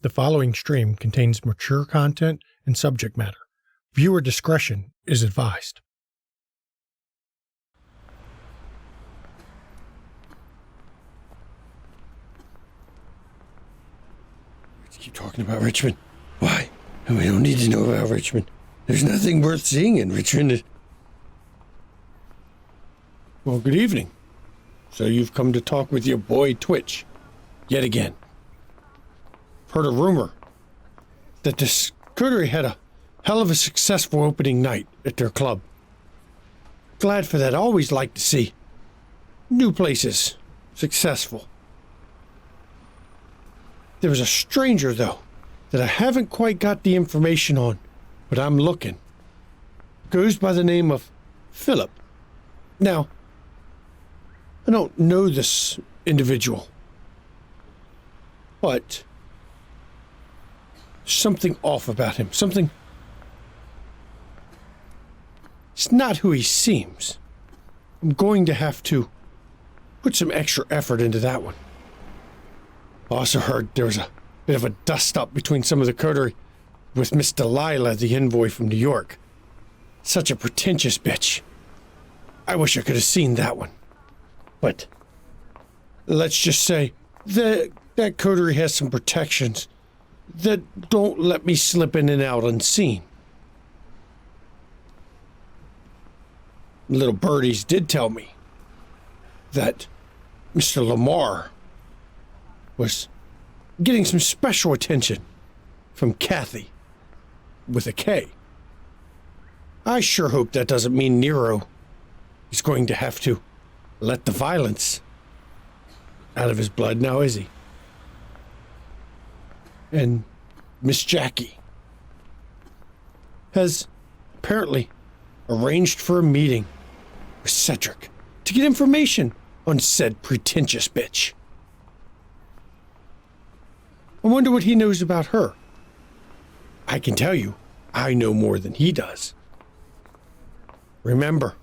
The following stream contains mature content and subject matter. Viewer discretion is advised. Let's keep talking about Richmond. Why? We don't need to know about Richmond. There's nothing worth seeing in Richmond. Well, good evening. So you've come to talk with your boy Twitch, yet again. Heard a rumor that this coterie had a hell of a successful opening night at their club. Glad for that. I always like to see new places successful. There was a stranger, though, that I haven't quite got the information on, but I'm looking. Goes by the name of Philip. Now, I don't know this individual, but something off about him. Something. It's not who he seems. I'm going to have to put some extra effort into that one. I also heard there was a bit of a dust-up between some of the coterie with Miss Delilah, the envoy from New York. Such a pretentious bitch. I wish I could have seen that one. But let's just say that coterie has some protections that don't let me slip in and out unseen. Little birdies did tell me that Mr. Lamar was getting some special attention from Kathy with a K. I sure hope that doesn't mean Nero is going to have to let the violence out of his blood now, is he? And Miss Jackie has apparently arranged for a meeting with Cedric to get information on said pretentious bitch. I wonder what he knows about her. I can tell you, I know more than he does. Remember,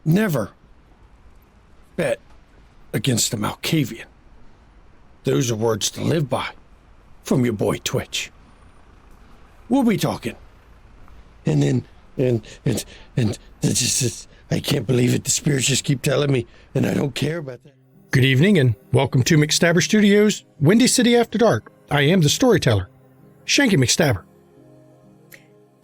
never bet against a Malkavian. Those are words to live by from your boy Twitch. We'll be talking. And then, I can't believe it. The spirits just keep telling me, and I don't care about that. Good evening and welcome to McStabber Studios, Windy City After Dark. I am the storyteller, Shanky McStabber.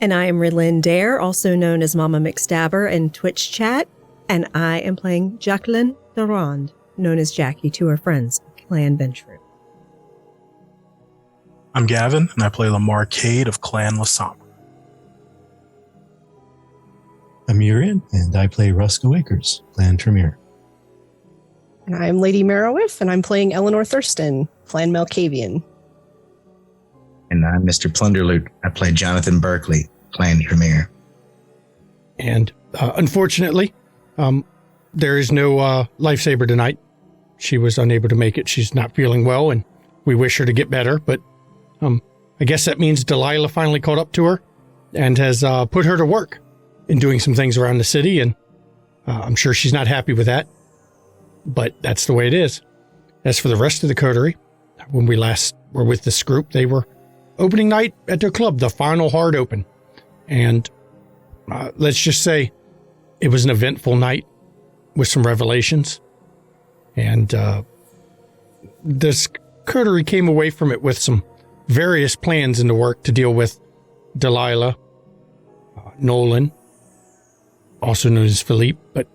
And I am Rylyn Dare, also known as Mama McStabber in Twitch chat, and I am playing Jacqueline Durand, known as Jackie to her friends, Clan Benchroot. I'm Gavin, and I play Lamar Cade of Clan Lasam. I'm Urian, and I play Roscoe Akers, Clan Tremere. And I'm Lady Merowith, and I'm playing Eleanor Thurston, Clan Malkavian. And I'm Mr. Plunderloot. I play Jonathan Berkeley, Clan Tremere. And unfortunately, there is no Lifesaver tonight. She was unable to make it. She's not feeling well, and we wish her to get better. But I guess that means Delilah finally caught up to her and has put her to work in doing some things around the city, and I'm sure she's not happy with that. But that's the way it is. As for the rest of the coterie, when we last were with this group, they were opening night at their club, the final hard open. And let's just say it was an eventful night with some revelations. And this coterie came away from it with some various plans in the work to deal with Delilah, Nolan, also known as Philip. But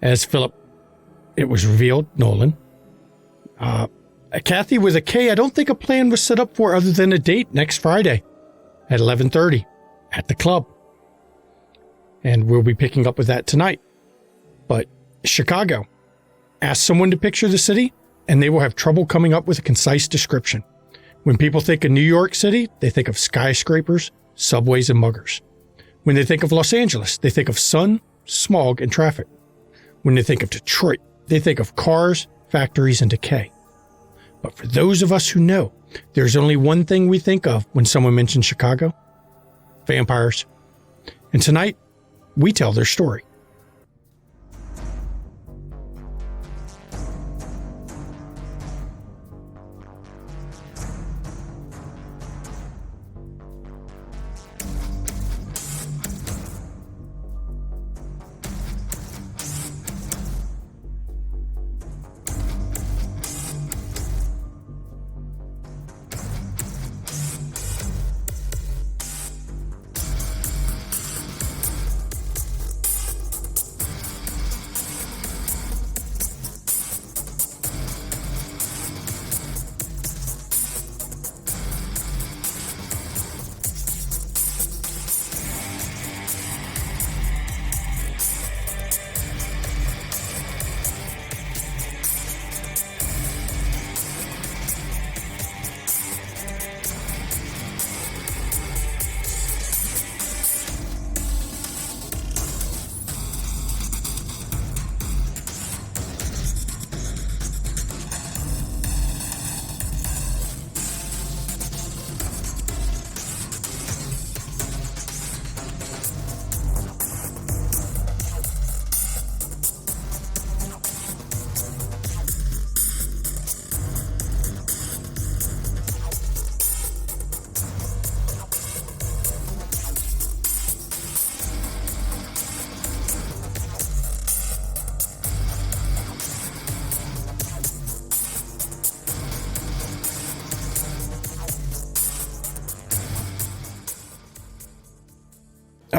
as Philip, it was revealed, Nolan. Kathy with a K, I don't think a plan was set up for other than a date next Friday at 11:30 at the club. And we'll be picking up with that tonight. But Chicago, ask someone to picture the city, and they will have trouble coming up with a concise description. When people think of New York City, they think of skyscrapers, subways, and muggers. When they think of Los Angeles, they think of sun, smog, and traffic. When they think of Detroit, they think of cars, factories, and decay. But for those of us who know, there's only one thing we think of when someone mentions Chicago: vampires. And tonight, we tell their story.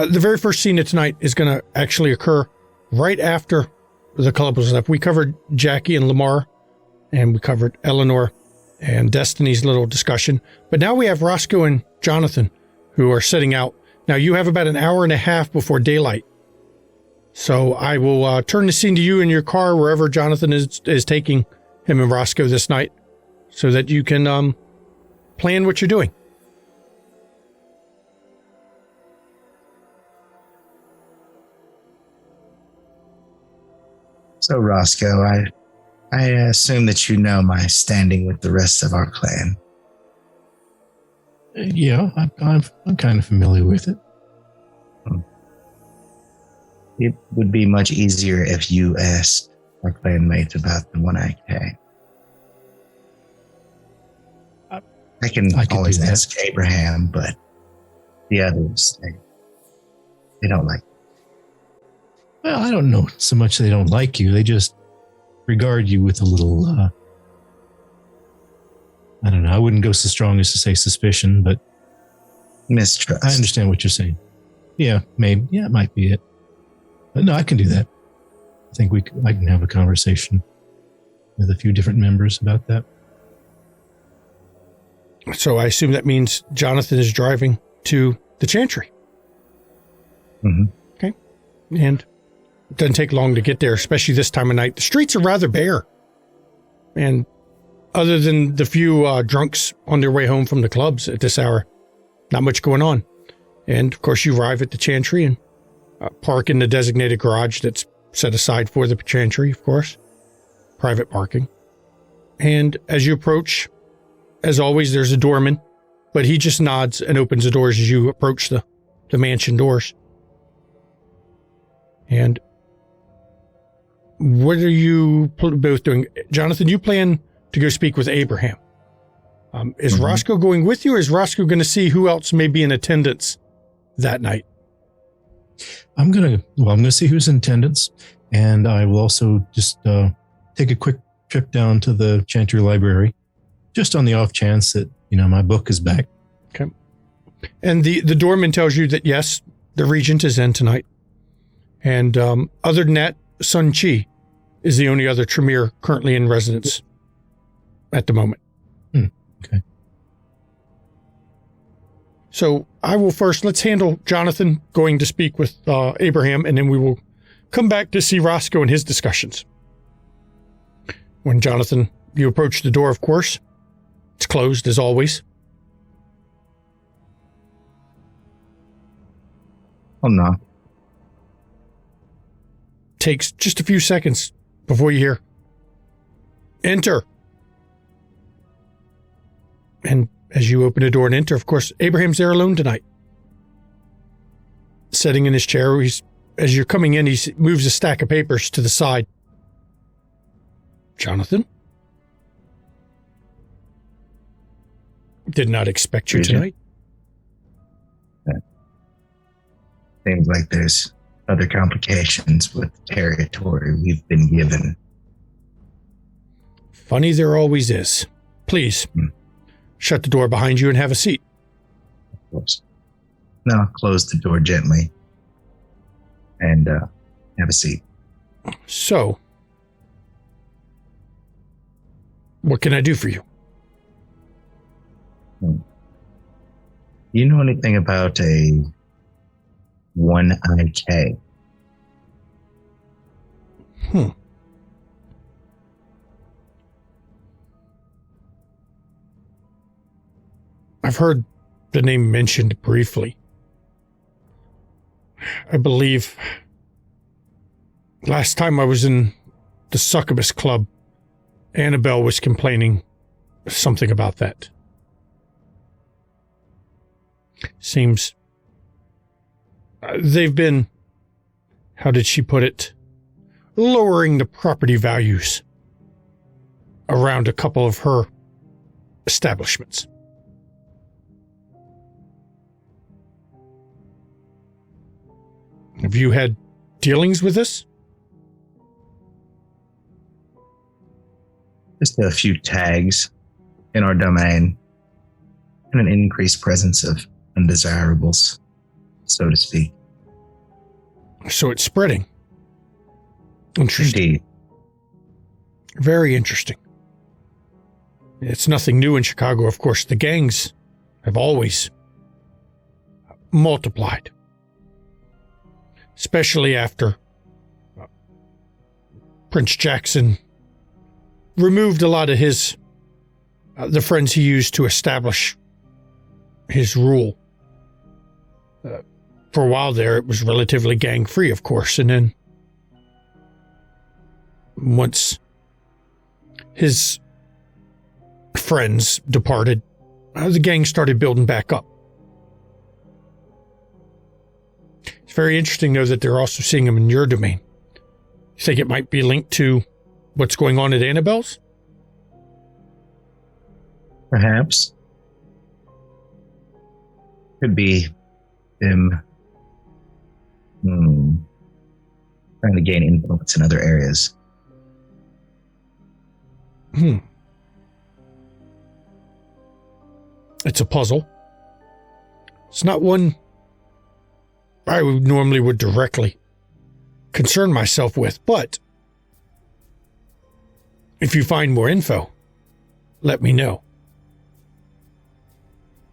The very first scene of tonight is going to actually occur right after the club was left. We covered Jackie and Lamar, and we covered Eleanor and Destiny's little discussion. But now we have Roscoe and Jonathan, who are setting out. Now, you have about an hour and a half before daylight. So I will turn the scene to you in your car, wherever Jonathan is taking him and Roscoe this night, so that you can plan what you're doing. So, Roscoe, I assume that you know my standing with the rest of our clan. Yeah, I'm kind of familiar with it. It would be much easier if you asked our clanmates about the one-eyed cat. I can always ask Abraham, but the others, they don't like it. Well, I don't know so much they don't like you. They just regard you with a little, I don't know. I wouldn't go so strong as to say suspicion, but Mistrust. I understand what you're saying. Yeah, maybe. Yeah, it might be it. But no, I can do that. I think I can have a conversation with a few different members about that. So I assume that means Jonathan is driving to the Chantry. Mm-hmm. Okay. And it doesn't take long to get there, especially this time of night. The streets are rather bare. And other than the few drunks on their way home from the clubs at this hour, not much going on. And, of course, you arrive at the Chantry and park in the designated garage that's set aside for the Chantry, of course. Private parking. And as you approach, as always, there's a doorman, but he just nods and opens the doors as you approach the mansion doors. And what are you both doing? Jonathan, you plan to go speak with Abraham. Is Roscoe going with you, or is Roscoe going to see who else may be in attendance that night? I'm going to see who's in attendance, and I will also just take a quick trip down to the Chantry Library, just on the off chance that, my book is back. Okay. And the doorman tells you that, yes, the Regent is in tonight. And other than that, Sun Chi is the only other Tremere currently in residence at the moment. Okay. So I will let's handle Jonathan going to speak with Abraham, and then we will come back to see Roscoe and his discussions. When Jonathan, you approach the door, of course, it's closed as always. Oh, no. Takes just a few seconds before you hear, "Enter." And as you open the door and enter, of course, Abraham's there alone tonight. Sitting in his chair, as you're coming in, he moves a stack of papers to the side. "Jonathan? Did not expect you tonight." Seems like there's other complications with the territory we've been given. Funny there always is. Please, shut the door behind you and have a seat. Of course. Now close the door gently and have a seat. So, what can I do for you? You know anything about a one-eyed cat? I've heard the name mentioned briefly. I believe last time I was in the Succubus Club, Annabelle was complaining something about that. Seems they've been, how did she put it, lowering the property values around a couple of her establishments. Have you had dealings with this? Just a few tags in our domain and an increased presence of undesirables, so to speak. So it's spreading. Interesting. Indeed. Very interesting. It's nothing new in Chicago, of course. The gangs have always multiplied, especially after Prince Jackson removed a lot of his the friends he used to establish his rule. For a while there, it was relatively gang-free, of course, and then once his friends departed, the gang started building back up. It's very interesting, though, that they're also seeing them in your domain. You think it might be linked to what's going on at Annabelle's? Perhaps. Could be them trying to gain influence in other areas. It's a puzzle. It's not one I normally would directly concern myself with, but if you find more info, let me know.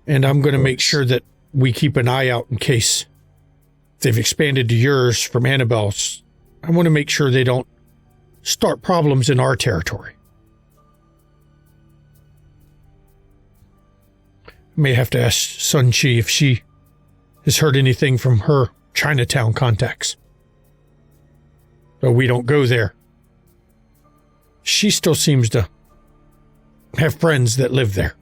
And I'm going to make sure that we keep an eye out in case they've expanded to yours from Annabelle's. I want to make sure they don't start problems in our territory. May have to ask Sun Chi if she has heard anything from her Chinatown contacts. Though we don't go there. She still seems to have friends that live there.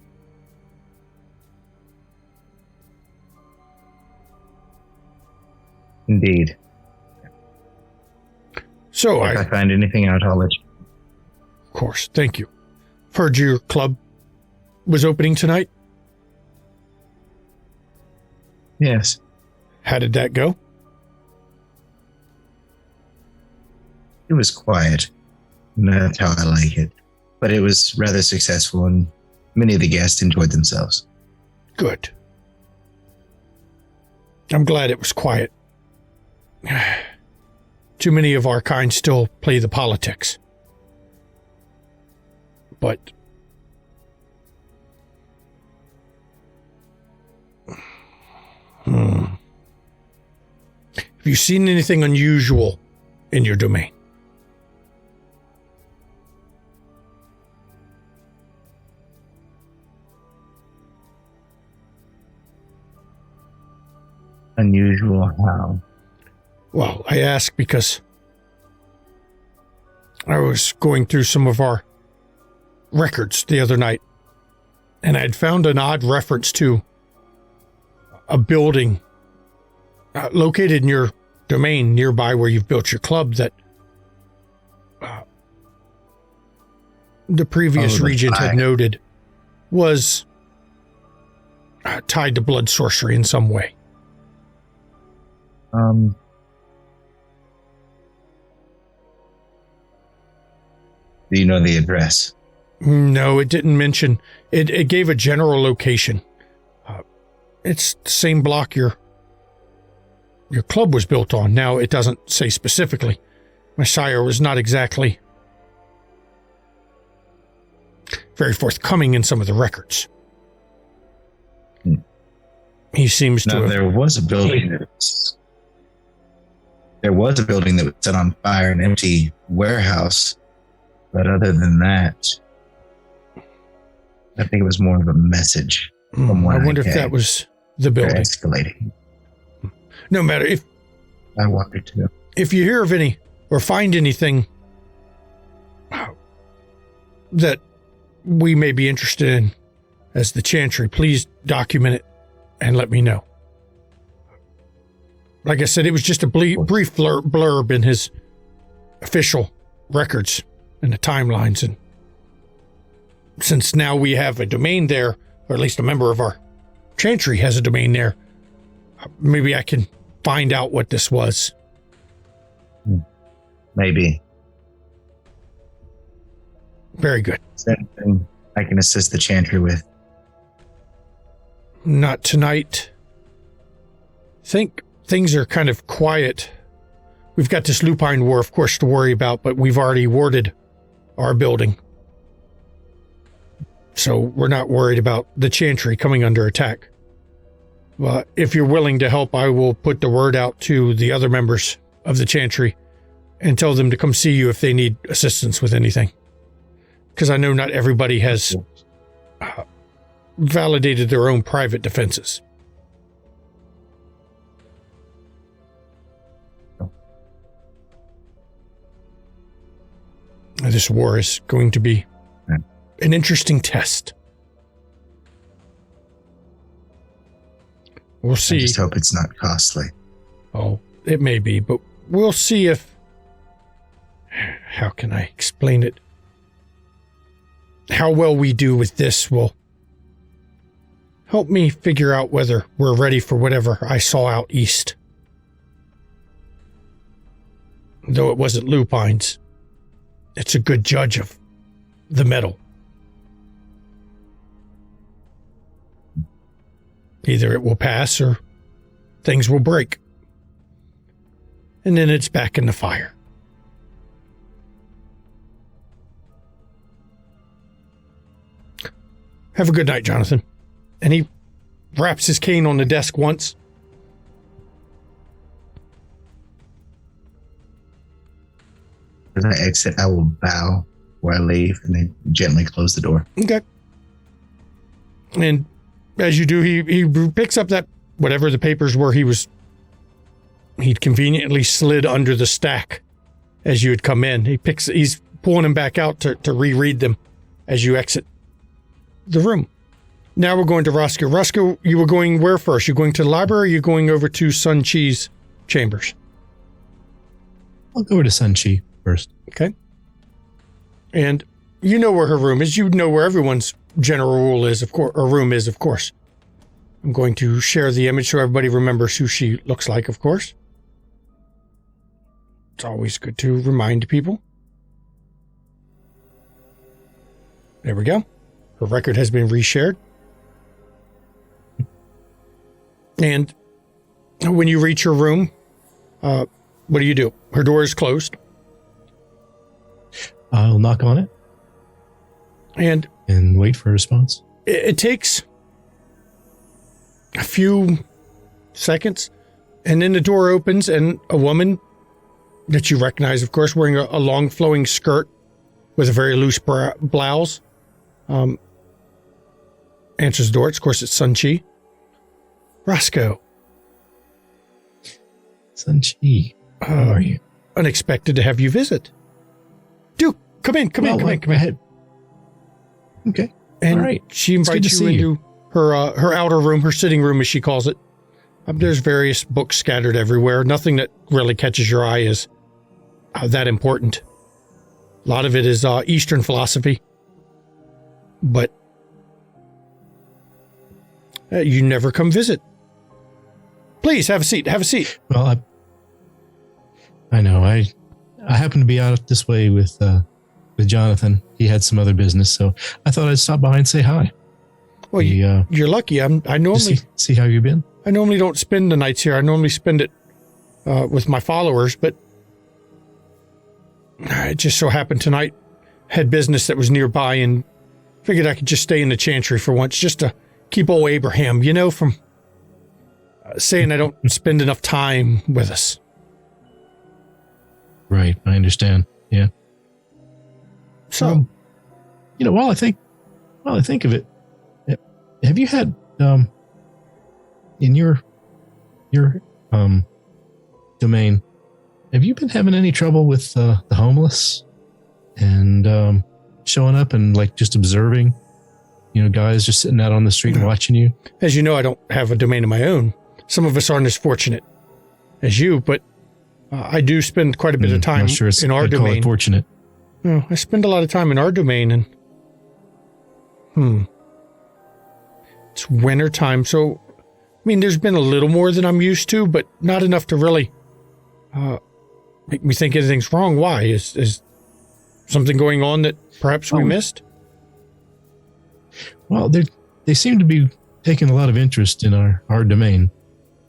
Indeed. So if I find anything out, I'll let you. Of course, thank you. Heard your club was opening tonight? Yes. How did that go? It was quiet. And that's how I like it. But it was rather successful, and many of the guests enjoyed themselves. Good. I'm glad it was quiet. Too many of our kind still play the politics. But have you seen anything unusual in your domain? Unusual how? Well, I ask because I was going through some of our records the other night, and I'd found an odd reference to a building located in your domain nearby where you've built your club that the previous regent had noted was tied to blood sorcery in some way. Do you know the address? No, it didn't mention. It gave a general location. It's the same block your club was built on. Now, it doesn't say specifically. My sire was not exactly very forthcoming in some of the records. He seems to have... There was a building that was set on fire, an empty warehouse. But other than that, I think it was more of a message. I wonder if that was the building. They're escalating. No matter if... I wonder too. If you hear of any or find anything that we may be interested in as the Chantry, please document it and let me know. Like I said, it was just a brief blurb in his official records and the timelines. And since now we have a domain there, or at least a member of our Chantry has a domain there, maybe I can find out what this was. Maybe. Very good. Is there anything I can assist the Chantry with? Not tonight. I think things are kind of quiet we've got this lupine war, of course, to worry about, but we've already warded our building. So we're not worried about the Chantry coming under attack. Well, if you're willing to help, I will put the word out to the other members of the Chantry and tell them to come see you if they need assistance with anything. Because I know not everybody has validated their own private defenses. This war is going to be an interesting test. We'll see. I just hope it's not costly. Oh, it may be, but we'll see if... How can I explain it? How well we do with this will help me figure out whether we're ready for whatever I saw out east. Though it wasn't lupines, it's a good judge of the metal. Either it will pass or things will break. And then it's back in the fire. Have a good night, Jonathan. And he wraps his cane on the desk once. As I exit, I will bow where I leave and then gently close the door. Okay. And as you do, he picks up that, whatever the papers were he'd conveniently slid under the stack as you had come in. He's pulling them back out to reread them as you exit the room. Now we're going to Roscoe. Roscoe, you were going where first? You're going to the library or you're going over to Sun Chi's chambers? I'll go over to Sun Chi first. Okay. And you know where her room is. You know where everyone's general rule is, of course, or room is, of course. I'm going to share the image so everybody remembers who she looks like, of course. It's always good to remind people. There we go. Her record has been reshared. And when you reach her room, what do? Her door is closed. I'll knock on it. And wait for a response. It takes a few seconds, and then the door opens, and a woman that you recognize, of course, wearing a long flowing skirt with a very loose blouse, answers the door. Of course, it's Sun Chi. Roscoe. Sun Chi, how are you? Unexpected to have you visit. Do come in. Come in. Okay. And all right. She invites you into her outer room, her sitting room, as she calls it. There's various books scattered everywhere. Nothing that really catches your eye is that important. A lot of it is Eastern philosophy. But you never come visit. Please, have a seat. Have a seat. Well, I know. I happened to be out this way with Jonathan. He had some other business, so I thought I'd stop by and say hi. Well, you're lucky. I normally see how you've been. I normally don't spend the nights here. I normally spend it with my followers, but it just so happened tonight had business that was nearby and figured I could just stay in the Chantry for once, just to keep old Abraham, from saying I don't spend enough time with us. Right, I understand. Yeah. So, while I think of it, have you had in your domain, have you been having any trouble with the homeless and showing up and just observing, guys just sitting out on the street and watching you? As you know, I don't have a domain of my own. Some of us aren't as fortunate as you, but I do spend quite a bit of time in our domain. Call it fortunate. I spend a lot of time in our domain, and it's winter time, so there's been a little more than I'm used to, but not enough to really make me think anything's wrong. Why? Is something going on that perhaps we missed? Well, they seem to be taking a lot of interest in our domain,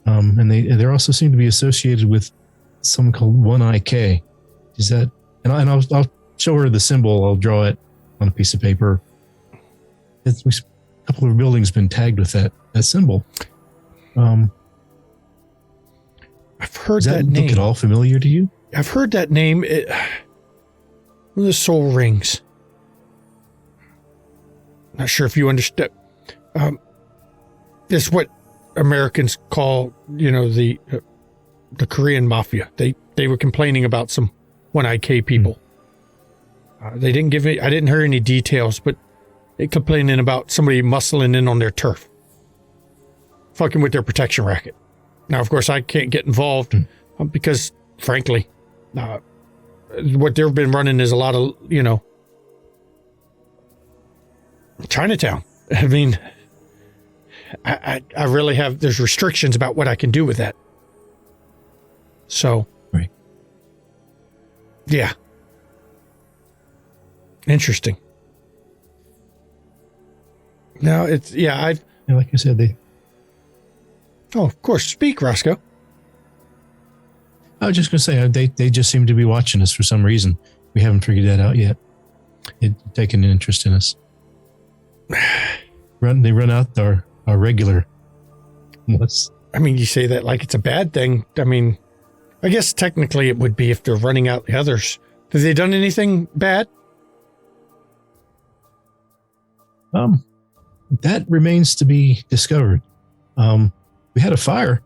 and they also seem to be associated with something called One Eye K. Is that? And I'll show her the symbol. I'll draw it on a piece of paper. A couple of buildings been tagged with that symbol. I've heard does that look name. at all familiar to you? I've heard that name. The soul rings. Not sure if you understand. It's what Americans call, the Korean mafia. They were complaining about some One-Eye K people. They didn't give me. I didn't hear any details, but they complaining about somebody muscling in on their turf, fucking with their protection racket. Now, of course, I can't get involved because, frankly, what they've been running is a lot of, Chinatown. I mean, I really have, there's restrictions about what I can do with that. So, right. Yeah. Interesting. Now it's, like I said, Oh, of course. Speak, Roscoe. I was just going to say, they just seem to be watching us for some reason. We haven't figured that out yet. They've taken an interest in us. They run out our regular list. I mean, you say that like it's a bad thing. I mean, I guess technically it would be if they're running out the others. Have they done anything bad? That remains to be discovered. We had a fire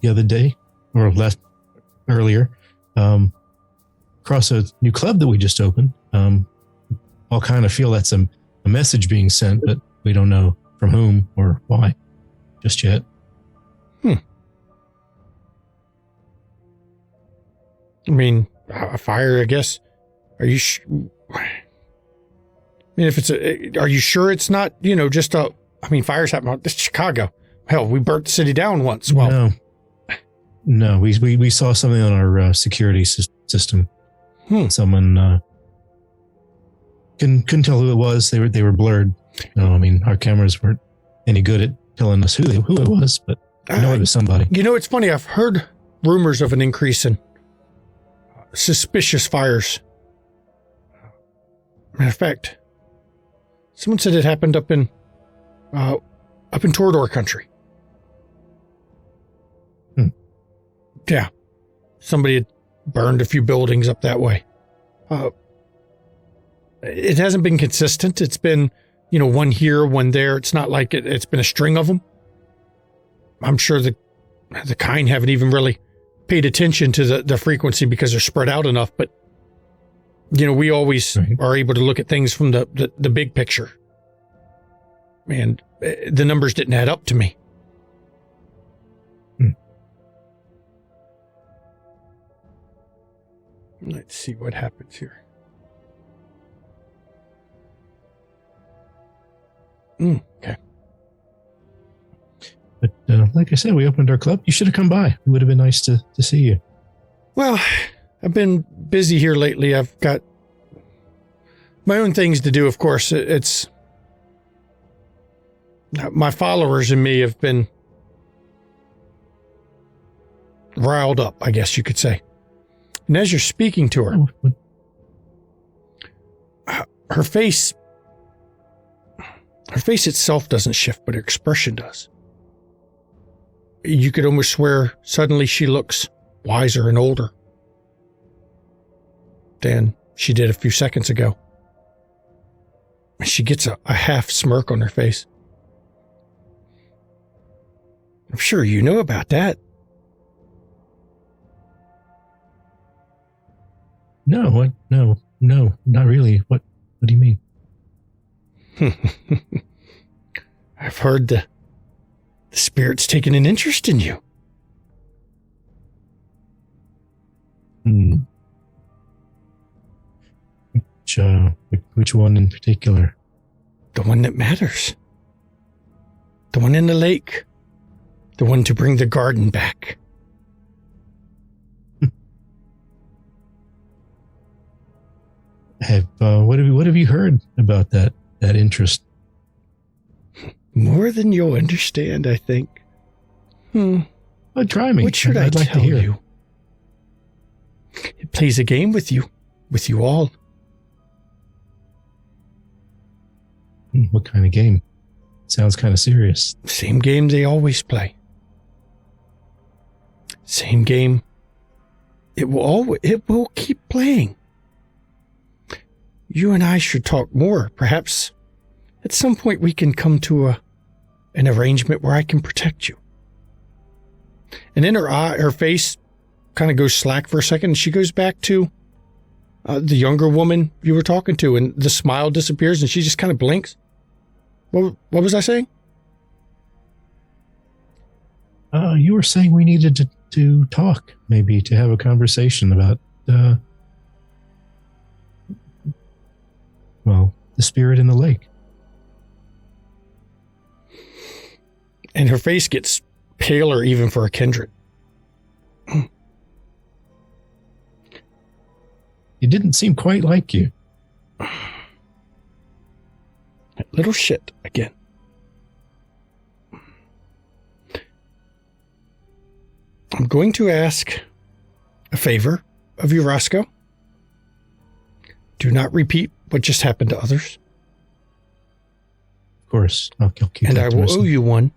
the other day, or earlier, across a new club that we just opened. I'll kind of feel that's a message being sent, but we don't know from whom or why just yet. I mean, a fire, I guess. Are you are you sure it's not, just fires happen. This is Chicago. Hell, we burnt the city down once. Well, no, we saw something on our security system. Someone couldn't tell who it was. They were blurred. Our cameras weren't any good at telling us who it was, but I know it was somebody. It's funny. I've heard rumors of an increase in suspicious fires. Matter of fact, someone said it happened up in Torador country. Yeah. Somebody had burned a few buildings up that way. It hasn't been consistent. It's been, one here, one there. It's not like it's been a string of them. I'm sure the kind haven't even really paid attention to the frequency because they're spread out enough. But, we always are able to look at things from the big picture. And the numbers didn't add up to me. Let's see what happens here. Okay. But like I said, we opened our club. You should have come by. It would have been nice to see you. Well, I've been busy here lately. I've got my own things to do, of course. It's my followers and me have been riled up, I guess you could say. And as you're speaking to her, her face itself doesn't shift, but her expression does. You could almost swear suddenly she looks wiser and older than she did a few seconds ago. She gets a half smirk on her face. I'm sure you know about that. No, what? No, not really. What do you mean? I've heard the spirit's taken an interest in you. Which one in particular? The one that matters. The one in the lake. The one to bring the garden back. What have you heard about that interest? More than you'll understand, I think. Try me. What should I I'd like tell to hear. you? It plays a game with you all. What kind of game? Sounds kind of serious. Same game they always play. Same game. It will keep playing. You and I should talk more. Perhaps at some point we can come to an arrangement where I can protect you. And then her face kind of goes slack for a second, and she goes back to the younger woman you were talking to, and the smile disappears, and she just kind of blinks. What was I saying? You were saying we needed to talk, maybe to have a conversation about, the spirit in the lake. And her face gets paler even for a kindred. It didn't seem quite like you. That little shit again. I'm going to ask a favor of you, Roscoe. Do not repeat what just happened to others. Of course, I'll keep and that I to will myself. owe you one,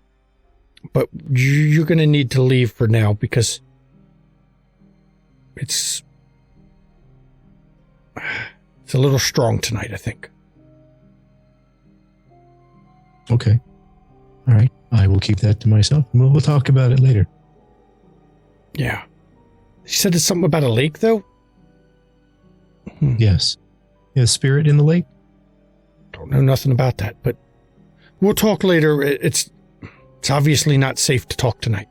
but you're going to need to leave for now because it's a little strong tonight, I think. Okay. All right. I will keep that to myself. We'll talk about it later. Yeah. She said it's something about a lake, though? Yes. Yeah, spirit in the lake? Don't know nothing about that, but we'll talk later. It's obviously not safe to talk tonight.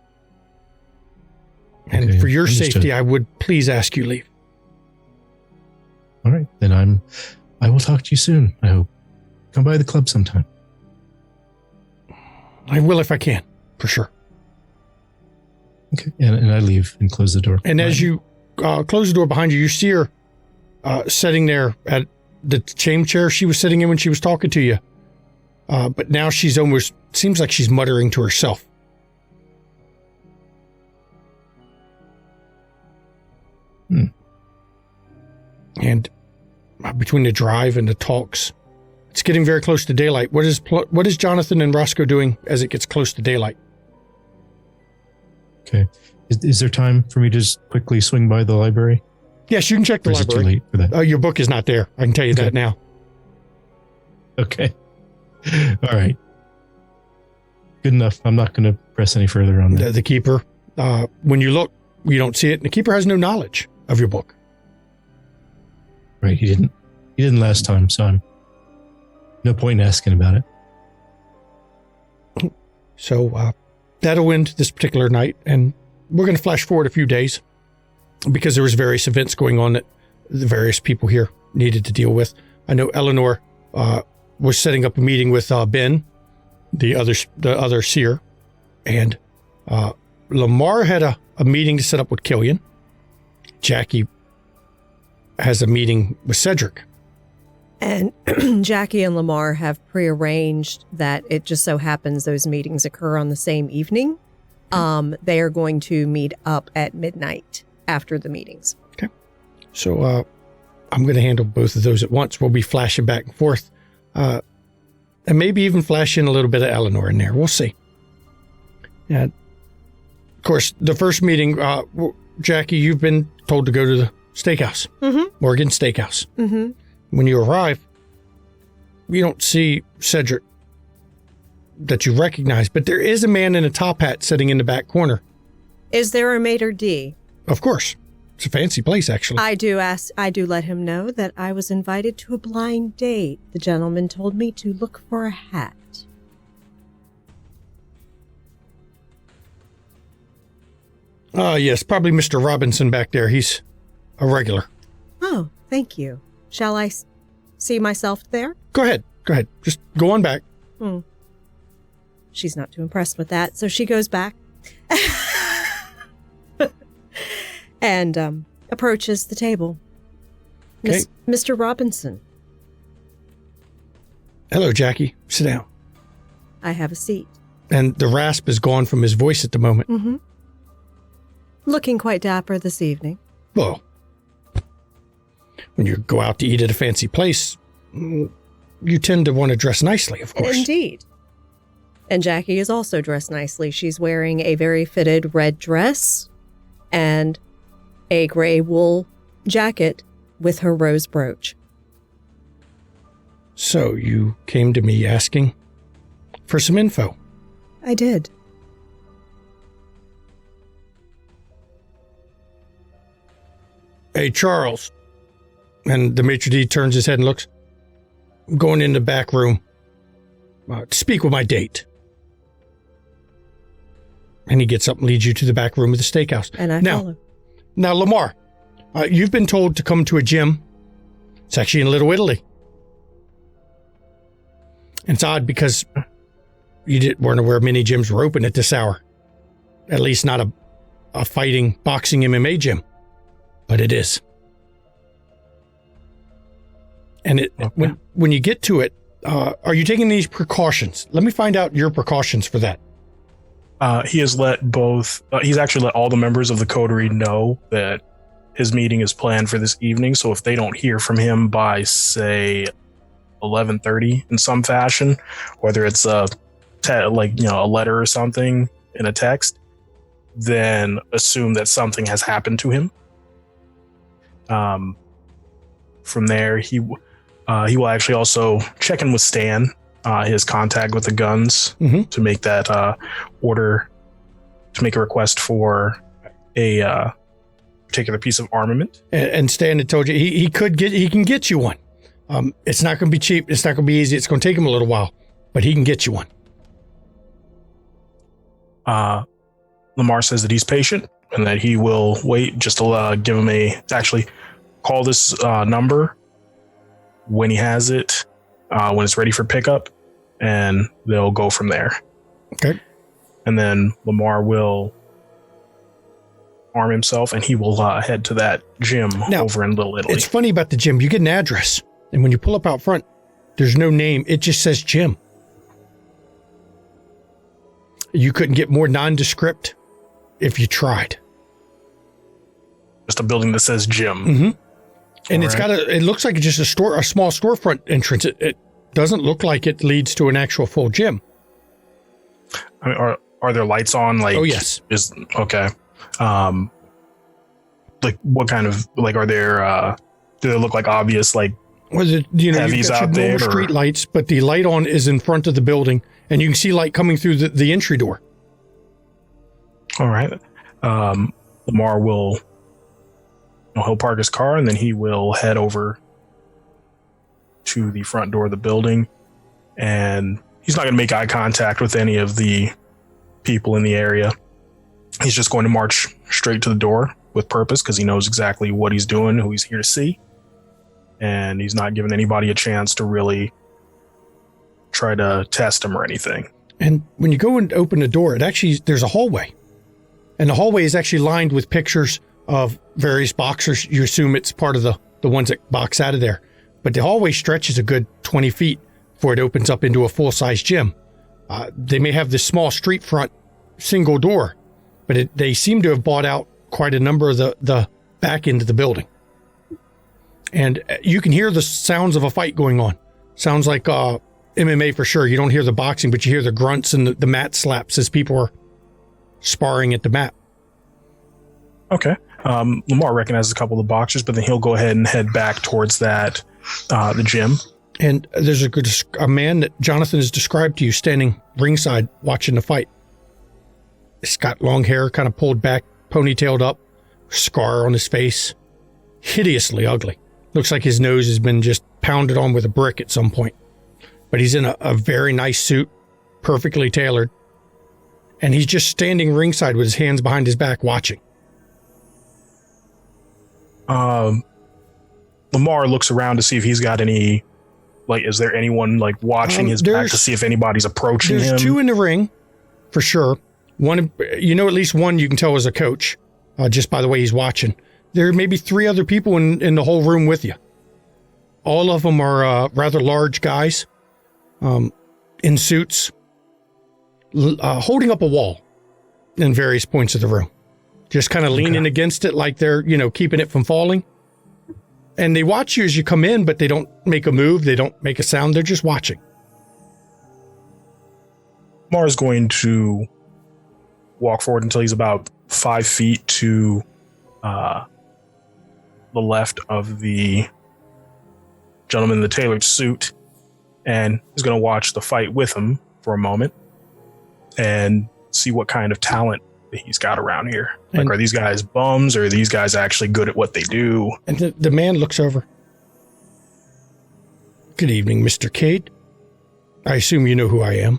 And Okay, for your understood. safety, I would please ask you leave. All right. Then I will talk to you soon, I hope. Come by the club sometime. I will if I can, for sure. Okay. And I leave and close the door. And as you close the door behind you, you see her sitting there at the chain chair she was sitting in when she was talking to you. But now she's almost, seems like she's muttering to herself. And between the drive and the talks, it's getting very close to daylight. What is Jonathan and Roscoe doing as it gets close to daylight? Okay. Is there time for me to just quickly swing by the library? Yes, you can check the Or is it too library. late for that? Your book is not there. I can tell you Okay. that now. Okay. All right. Good enough. I'm not going to press any further on that. The keeper, when you look, you don't see it. The keeper has no knowledge of your book. Right. He didn't last time, so I'm no point in asking about it. So that'll end this particular night, and we're going to flash forward a few days because there was various events going on that the various people here needed to deal with. I know Eleanor was setting up a meeting with Ben, the other seer, and Lamar had a meeting to set up with Killian. Jackie has a meeting with Cedric. And Jackie and Lamar have prearranged that it just so happens those meetings occur on the same evening. They are going to meet up at midnight after the meetings. Okay. So I'm going to handle both of those at once. We'll be flashing back and forth. And maybe even flash in a little bit of Eleanor in there. We'll see. Of course, the first meeting, Jackie, you've been told to go to the steakhouse. Mm-hmm. Morgan Steakhouse. Mm-hmm. When you arrive, you don't see Cedric that you recognize, but there is a man in a top hat sitting in the back corner. Is there a maitre d'? Of course. It's a fancy place, actually. I do let him know that I was invited to a blind date. The gentleman told me to look for a hat. Yes, probably Mr. Robinson back there. He's a regular. Oh, thank you. Shall I see myself there? Go ahead. Just go on back. She's not too impressed with that, so she goes back and approaches the table. Okay. Mr. Robinson, Hello, Jackie. Sit down. I have a seat. And the rasp is gone from his voice at the moment. Mm-hmm. Looking quite dapper this evening. Well, when you go out to eat at a fancy place, you tend to want to dress nicely, of course. Indeed. And Jackie is also dressed nicely. She's wearing a very fitted red dress and a gray wool jacket with her rose brooch. So you came to me asking for some info. I did. Hey, Charles. And the maitre d' turns his head and looks. I'm going in the back room to speak with my date. And he gets up and leads you to the back room of the steakhouse. And I follow. Now, Lamar, you've been told to come to a gym. It's actually in Little Italy. And it's odd because you weren't aware many gyms were open at this hour. At least not a fighting, boxing MMA gym. But it is. And when you get to it, are you taking these precautions? Let me find out your precautions for that. He has he's actually let all the members of the coterie know that his meeting is planned for this evening. So if they don't hear from him by, say, 11:30 in some fashion, whether it's a letter or something in a text, then assume that something has happened to him. From there, he will actually also check in with Stan, his contact with the guns, to make that order, to make a request for a particular piece of armament. And Stan had told you he can get you one. It's not going to be cheap. It's not going to be easy. It's going to take him a little while, but he can get you one. Lamar says that he's patient and that he will wait just to give him actually call this number when he has it, when it's ready for pickup, and they'll go from there. Okay. And then Lamar will arm himself and he will head to that gym over in Little Italy. It's funny about the gym. You get an address, and when you pull up out front, there's no name. It just says gym. You couldn't get more nondescript if you tried. Just a building that says gym. Mm-hmm. And it looks like it's just a small storefront entrance. It doesn't look like it leads to an actual full gym. I mean, are there lights on? Like, oh yes. Okay. Like what kind of, like, are there, do they look like obvious, like, heavies you've got out your there? Street lights, but the light on is in front of the building, and you can see light coming through the entry door. All right. Lamar will, he'll park his car and then he will head over to the front door of the building, and he's not going to make eye contact with any of the people in the area. He's just going to march straight to the door with purpose because he knows exactly what he's doing, who he's here to see. And he's not giving anybody a chance to really try to test him or anything. And when you go and open the door, there's a hallway. And the hallway is actually lined with pictures of various boxers. You assume it's part of the ones that box out of there. But the hallway stretches a good 20 feet before it opens up into a full-size gym. They may have this small street front single door, but they seem to have bought out quite a number of the back end of the building. And you can hear the sounds of a fight going on. Sounds like MMA for sure. You don't hear the boxing, but you hear the grunts and the mat slaps as people are sparring at the mat. Okay. Lamar recognizes a couple of the boxers, but then he'll go ahead and head back towards that, the gym. And there's a man that Jonathan has described to you standing ringside watching the fight. He's got long hair, kind of pulled back, ponytailed up, scar on his face. Hideously ugly. Looks like his nose has been just pounded on with a brick at some point. But he's in a very nice suit, perfectly tailored. And he's just standing ringside with his hands behind his back watching. Lamar looks around to see if he's got any, like, is there anyone, like, watching his back to see if anybody's approaching him? There's two in the ring, for sure. One, at least one you can tell is a coach, just by the way he's watching. There may be three other people in the whole room with you. All of them are rather large guys in suits, holding up a wall in various points of the room. Just kind of leaning against it like they're, keeping it from falling. And they watch you as you come in, but they don't make a move. They don't make a sound. They're just watching. Lamar's going to walk forward until he's about 5 feet to the left of the gentleman in the tailored suit, and is going to watch the fight with him for a moment and see what kind of talent that he's got around here. Like, And- are these guys bums, or are these guys actually good at what they do? And the man looks over. Good evening, Mr. Cade. I assume you know who I am.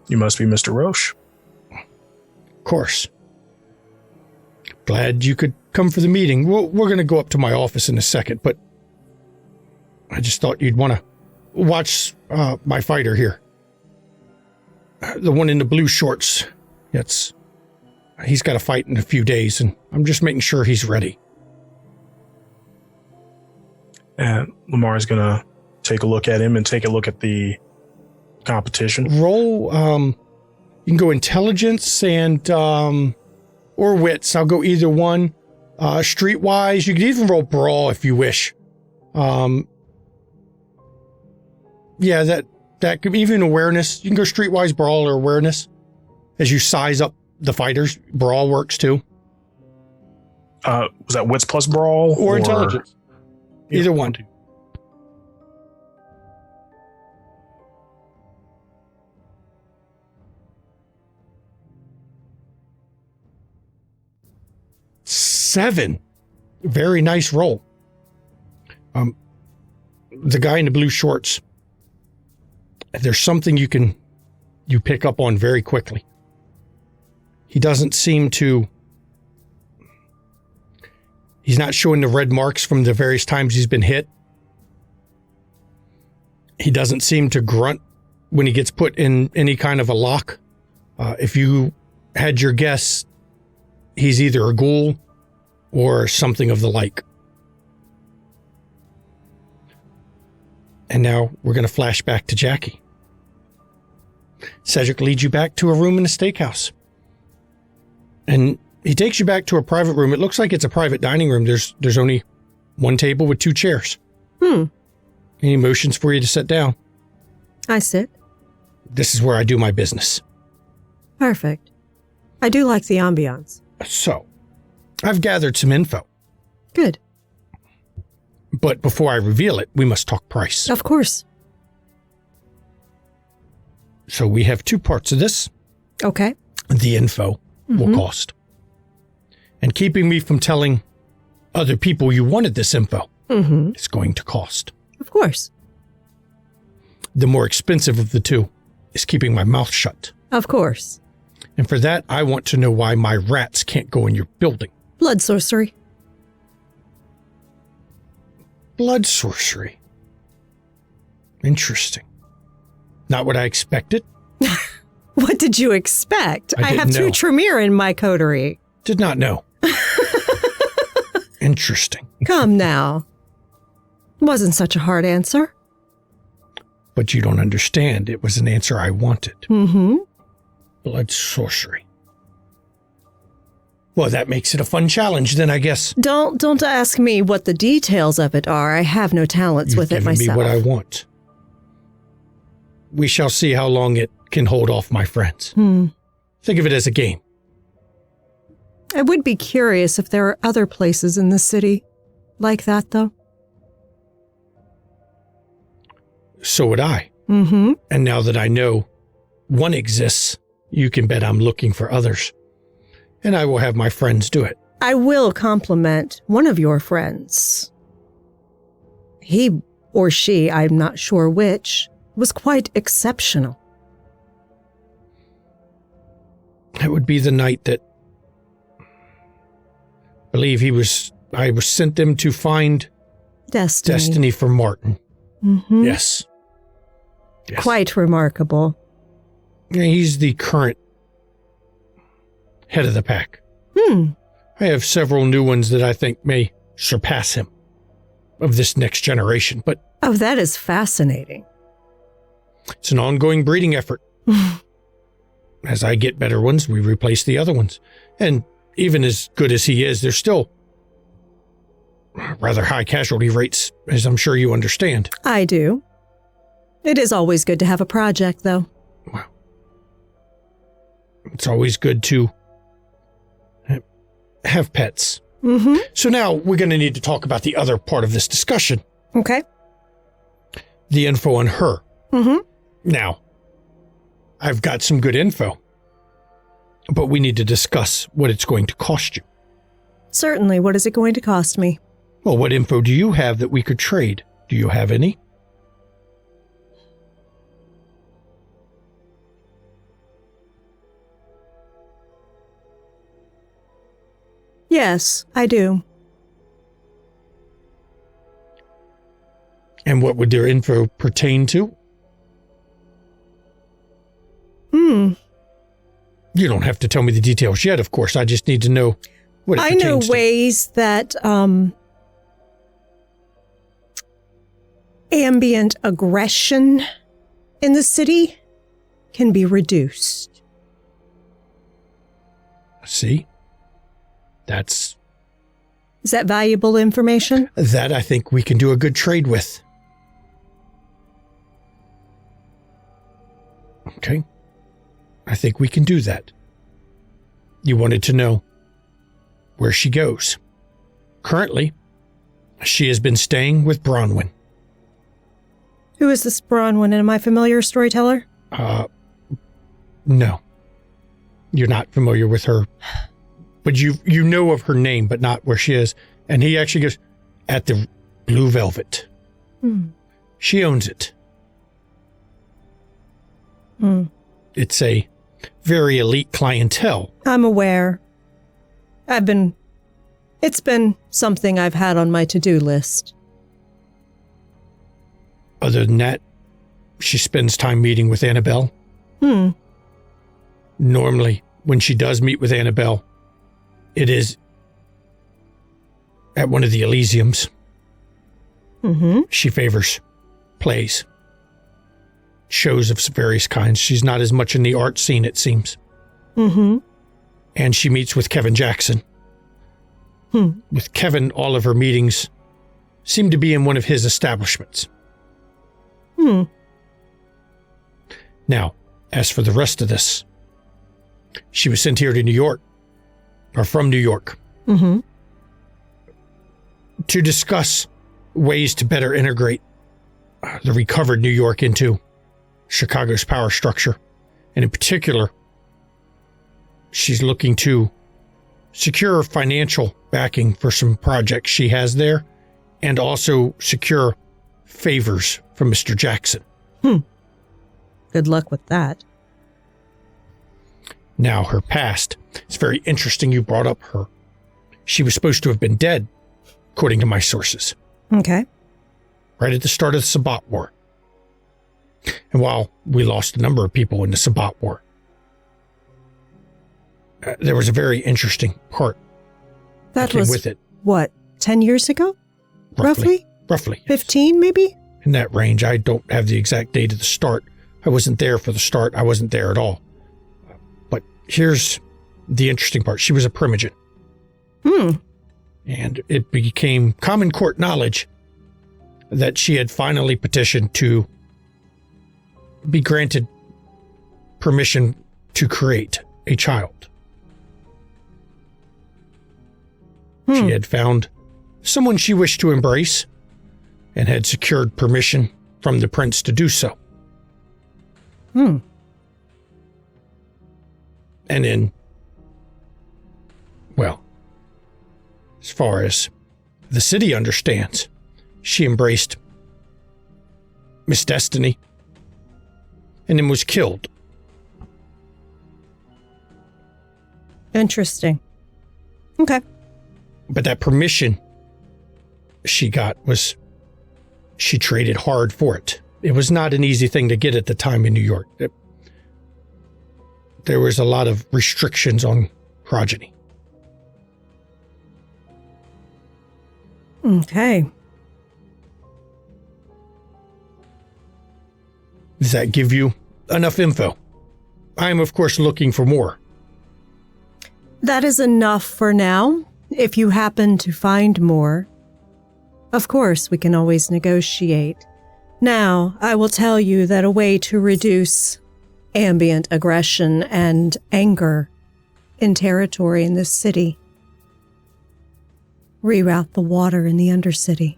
You must be Mr. Roche. Of course. Glad you could come for the meeting. We're going to go up to my office in a second, but I just thought you'd want to watch my fighter here. The one in the blue shorts. He's got a fight in a few days, and I'm just making sure he's ready. And Lamar's going to take a look at him and take a look at the competition. Roll, you can go intelligence and, or wits. I'll go either one. Streetwise, you can even roll brawl if you wish. Yeah, that could be even awareness. You can go streetwise, brawl, or awareness as you size up the fighters. Brawl works too. Was that wits plus brawl? Or intelligence. Either one. Seven. Very nice roll. The guy in the blue shorts, there's something you pick up on very quickly. He doesn't seem to, he's not showing the red marks from the various times he's been hit. He doesn't seem to grunt when he gets put in any kind of a lock. If you had your guess, he's either a ghoul or something of the like. And now we're going to flash back to Jackie. Cedric leads you back to a room in a steakhouse. And he takes you back to a private room. It looks like it's a private dining room. There's only one table with 2 chairs. Any motions for you to sit down? I sit. This is where I do my business. Perfect. I do like the ambiance. So, I've gathered some info. Good. But before I reveal it, we must talk price. Of course. So we have 2 parts of this. Okay. The info will cost. And keeping me from telling other people you wanted this info is going to cost. Of course. The more expensive of the 2 is keeping my mouth shut. Of course. And for that, I want to know why my rats can't go in your building. Blood sorcery. Blood sorcery. Interesting. Not what I expected. What did you expect? I have didn't 2 know. Tremere in my coterie. Did not know. Interesting. Come now. Wasn't such a hard answer. But you don't understand. It was an answer I wanted. Mm-hmm. Blood sorcery. Well, that makes it a fun challenge then, I guess. Don't ask me what the details of it are. I have no talents You've with it given myself. me what I want. We shall see how long it can hold off my friends. Think of it as a game. I would be curious if there are other places in the city like that, though. So would I. Mm-hmm. And now that I know one exists, you can bet I'm looking for others. And I will have my friends do it. I will compliment one of your friends. He or she, I'm not sure which, was quite exceptional. It would be the night that I believe I was sent them to find Destiny for Martin. Mm-hmm. Yes. Quite remarkable. Yeah, he's the current head of the pack. I have several new ones that I think may surpass him of this next generation, but Oh, that is fascinating. it's an ongoing breeding effort. As I get better ones, we replace the other ones. And even as good as he is, there's still rather high casualty rates, as I'm sure you understand. I do. It is always good to have a project, though. Well, it's always good to have pets. Mm-hmm. So now we're going to need to talk about the other part of this discussion. Okay. The info on her. Mm-hmm. Now, I've got some good info, but we need to discuss what it's going to cost you. Certainly. What is it going to cost me? Well, what info do you have that we could trade? Do you have any? Yes, I do. And what would their info pertain to? You don't have to tell me the details yet, of course. I just need to know what it I know pertains to. ways that ambient aggression in the city can be reduced. See? Is that valuable information? That I think we can do a good trade with. Okay. I think we can do that. You wanted to know where she goes. Currently, she has been staying with Bronwyn. Who is this Bronwyn? Am I a familiar storyteller? No. You're not familiar with her. But you know of her name, but not where she is. And he actually goes, at the Blue Velvet. She owns it. It's a very elite clientele. I'm aware. It's been something I've had on my to-do list. Other than that, she spends time meeting with Annabelle. Normally, when she does meet with Annabelle, it is at one of the Elysiums. She favors plays, shows of various kinds. She's not as much in the art scene, it seems. And she meets with Kevin Jackson. With Kevin, all of her meetings seem to be in one of his establishments. Now, as for the rest of this, she was sent here to New York, or from New York, to discuss ways to better integrate the recovered New York into Chicago's power structure. And in particular, she's looking to secure financial backing for some projects she has there, and also secure favors from Mr. Jackson. Good luck with that. Now, her past. It's very interesting you brought up her. She was supposed to have been dead, according to my sources. Okay. Right at the start of the Sabbat War. And while we lost a number of people in the Sabbat War, there was a very interesting part That came was, with it. what, 10 years ago? Roughly? Roughly. 15, maybe? In that range. I don't have the exact date of the start. I wasn't there for the start. I wasn't there at all. But here's the interesting part. She was a primogen. And it became common court knowledge that she had finally petitioned to be granted permission to create a child. She had found someone she wished to embrace and had secured permission from the prince to do so. And then, well, as far as the city understands, she embraced Miss Destiny and then was killed. Interesting. Okay. But that permission she got was, she traded hard for it. It was not an easy thing to get at the time in New York. There was a lot of restrictions on progeny. Okay. Does that give you enough info? I am, of course, looking for more. That is enough for now. If you happen to find more, Of course, we can always negotiate. Now, I will tell you that a way to reduce ambient aggression and anger in territory in this city. Reroute the water in the Undercity.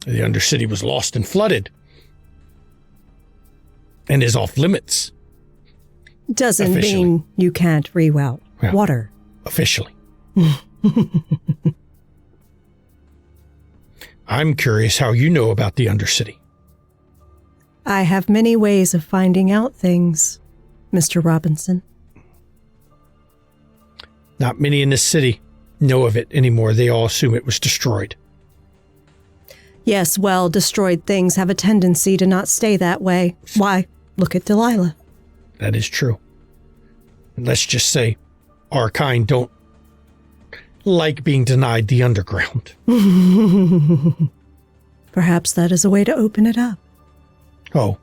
The Undercity was lost and flooded. And is off limits. Doesn't Officially. mean you can't reroute water. Officially. I'm curious how you know about the Undercity. I have many ways of finding out things, Mr. Robinson. Not many in this city know of it anymore. They all assume it was destroyed. Yes, well, destroyed things have a tendency to not stay that way. Why, look at Delilah. That is true. And let's just say our kind don't like being denied the underground. Perhaps that is a way to open it up. Oh,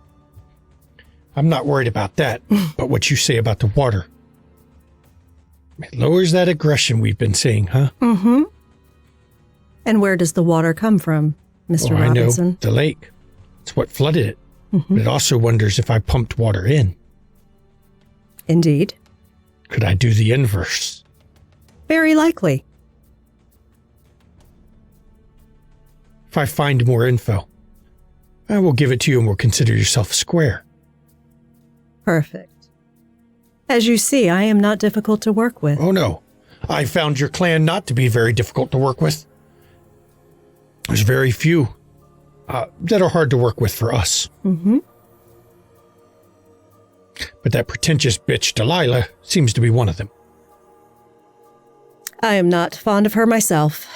I'm not worried about that, but what you say about the water. It lowers that aggression we've been seeing, huh? Mm-hmm. And where does the water come from, Mr. I know, Robinson? the lake. It's what flooded it. Mm-hmm. But it also wonders if I pumped water in. Indeed. Could I do the inverse? Very likely. If I find more info, I will give it to you and we'll consider yourself square. Perfect. As you see, I am not difficult to work with. Oh no, I found your clan not to be very difficult to work with. There's very few that are hard to work with for us. Mm-hmm. But that pretentious bitch Delilah seems to be one of them. I am not fond of her myself.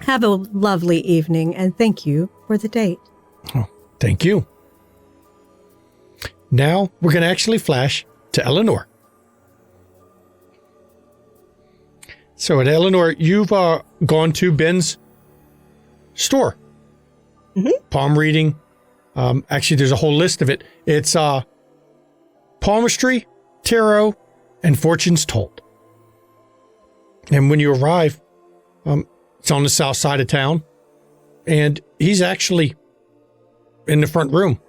Have a lovely evening, and thank you for the date. Oh, thank you. Now we're going to actually flash to Eleanor. So at Eleanor, you've gone to Ben's store. Mm-hmm. Palm reading. Actually, there's a whole list of it. It's palmistry, tarot, and fortunes told. And when you arrive, it's on the south side of town, and he's actually in the front room,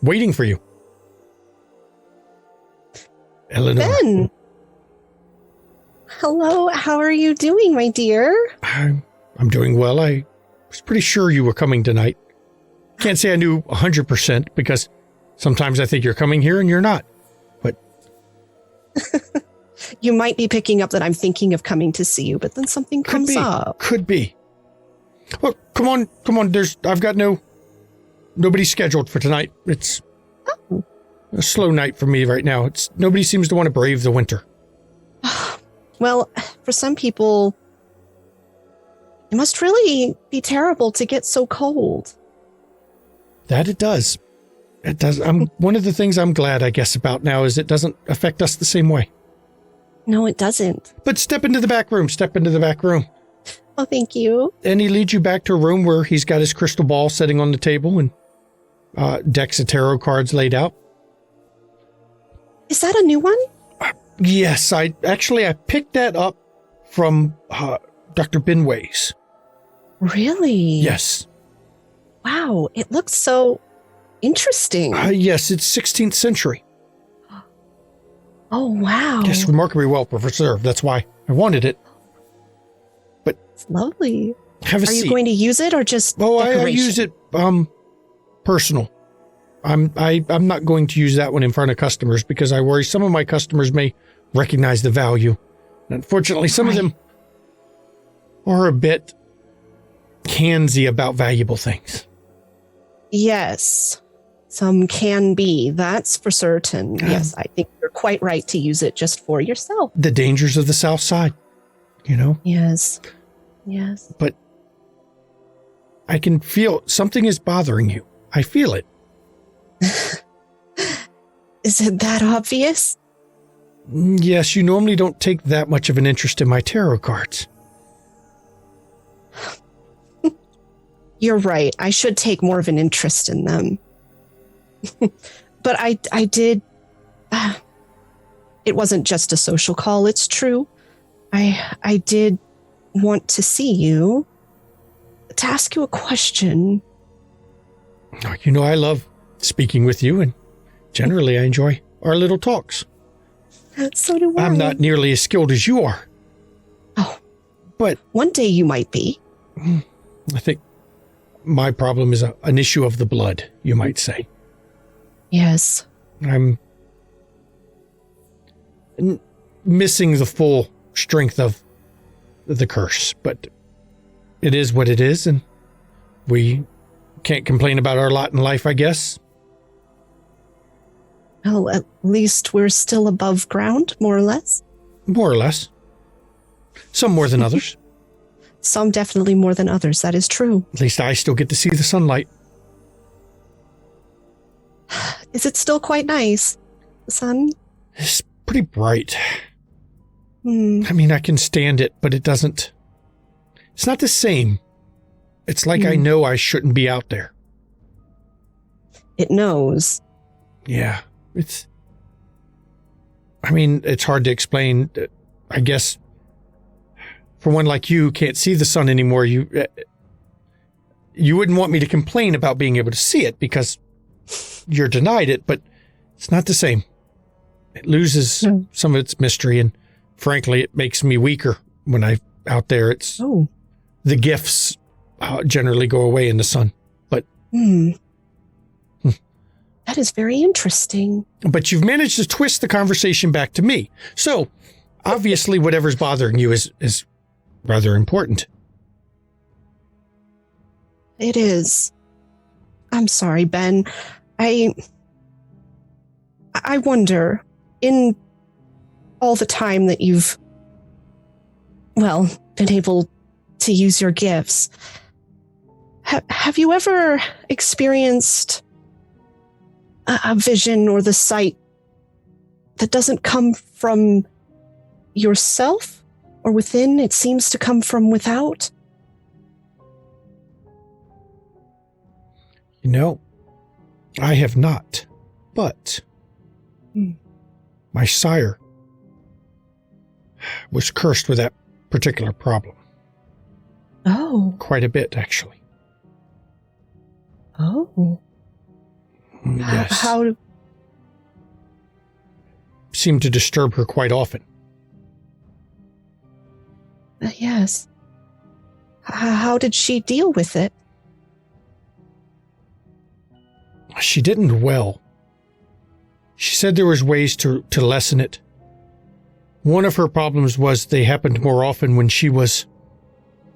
waiting for you. Eleanor. Ben! Hello, how are you doing, my dear? I'm doing well. I was pretty sure you were coming tonight. Can't say I knew 100% because sometimes I think you're coming here and you're not. But You might be picking up that I'm thinking of coming to see you, but then something comes up. Could be. Well, come on. I've got nobody scheduled for tonight. It's a slow night for me right now. Nobody seems to want to brave the winter. Well, for some people, it must really be terrible to get so cold. That it does. It does. One of the things I'm glad, I guess, about now is it doesn't affect us the same way. No, it doesn't. But step into the back room. Oh, thank you. And he leads you back to a room where he's got his crystal ball sitting on the table and decks of tarot cards laid out. Is that a new one? Yes, I picked that up from Dr. Benway's. Really? Yes. Wow, it looks so interesting. Yes, it's 16th century. Oh, wow. Yes, remarkably well preserved. That's why I wanted it. But It's lovely. have a Are seat. you going to use it or just Oh, I decoration? use it personal. I'm not going to use that one in front of customers because I worry some of my customers may recognize the value. And unfortunately, some of them are a bit handsy about valuable things. Yes, some can be. That's for certain. Yes, I think you're quite right to use it just for yourself. The dangers of the South Side, you know? Yes. Yes. But I can feel something is bothering you. I feel it. Is it that obvious? Yes, you normally don't take that much of an interest in my tarot cards. You're right. I should take more of an interest in them. But I did. It wasn't just a social call. It's true. I did want to see you to ask you a question. You know, I love speaking with you, and generally I enjoy our little talks. So do I. I'm not nearly as skilled as you are. Oh. But one day you might be. I think my problem is an issue of the blood, you might say. Yes. I'm missing the full strength of the curse, but it is what it is, and we can't complain about our lot in life, I guess. Well, at least we're still above ground, more or less. More or less. Some more than others. Some definitely more than others, that is true. At least I still get to see the sunlight. Is it still quite nice? The sun? It's pretty bright. Hmm. I mean, I can stand it, but it's not the same. It's like I know I shouldn't be out there. It knows. Yeah, it's hard to explain. I guess for one like you can't see the sun anymore, you wouldn't want me to complain about being able to see it because you're denied it, but it's not the same. It loses some of its mystery, and frankly, it makes me weaker when I'm out there. It's the gifts generally go away in the sun, but that is very interesting. But you've managed to twist the conversation back to me, so obviously whatever's bothering you is rather important. It is. I'm sorry, Ben. I wonder, in all the time that you've, been able to use your gifts, have you ever experienced a vision or the sight that doesn't come from yourself or within? It seems to come from without. You know, I have not, but my sire was cursed with that particular problem. Oh. Quite a bit, actually. Oh. Yes. How? Seemed to disturb her quite often. Yes. How did she deal with it? She didn't well. She said there was ways to lessen it. One of her problems was they happened more often when she was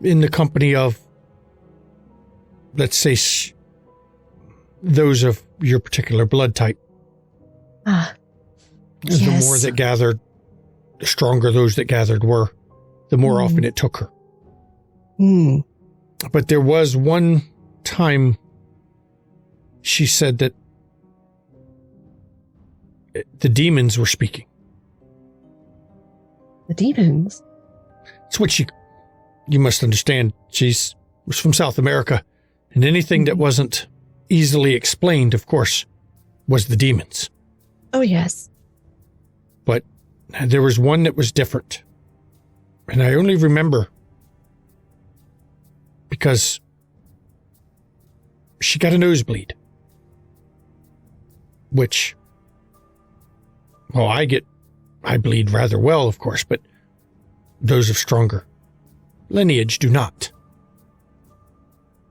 in the company of, let's say, those of your particular blood type. Yes. The more that gathered, the stronger those that gathered were, the more often it took her. But there was one time she said that the demons were speaking. The demons? It's what you must understand. Was from South America, and anything that wasn't easily explained, of course, was the demons. Oh, yes. But there was one that was different. And I only remember because she got a nosebleed. Which, I bleed rather well, of course, but those of stronger lineage do not.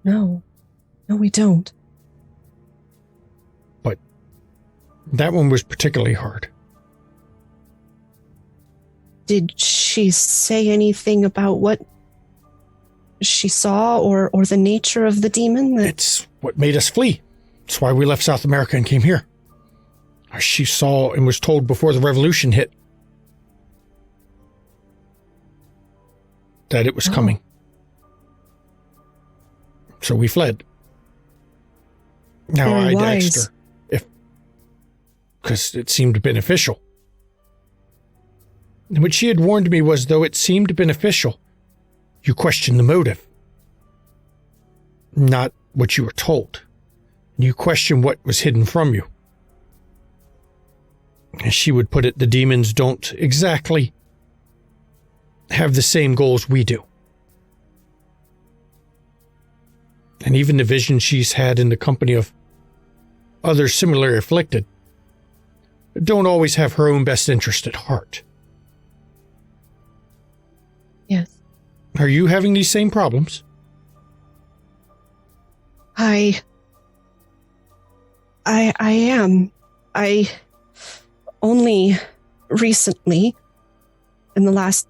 No, we don't. But that one was particularly hard. Did she say anything about what she saw or the nature of the demon? It's what made us flee. It's why we left South America and came here. She saw and was told before the revolution hit that it was coming. So we fled. Now Very I wise. asked her because it seemed beneficial. And what she had warned me was, though it seemed beneficial, you question the motive, not what you were told. You question what was hidden from you. As she would put it, the demons don't exactly have the same goals we do. And even the vision she's had in the company of others similarly afflicted don't always have her own best interest at heart. Yes. Are you having these same problems? I am. I only recently, in the last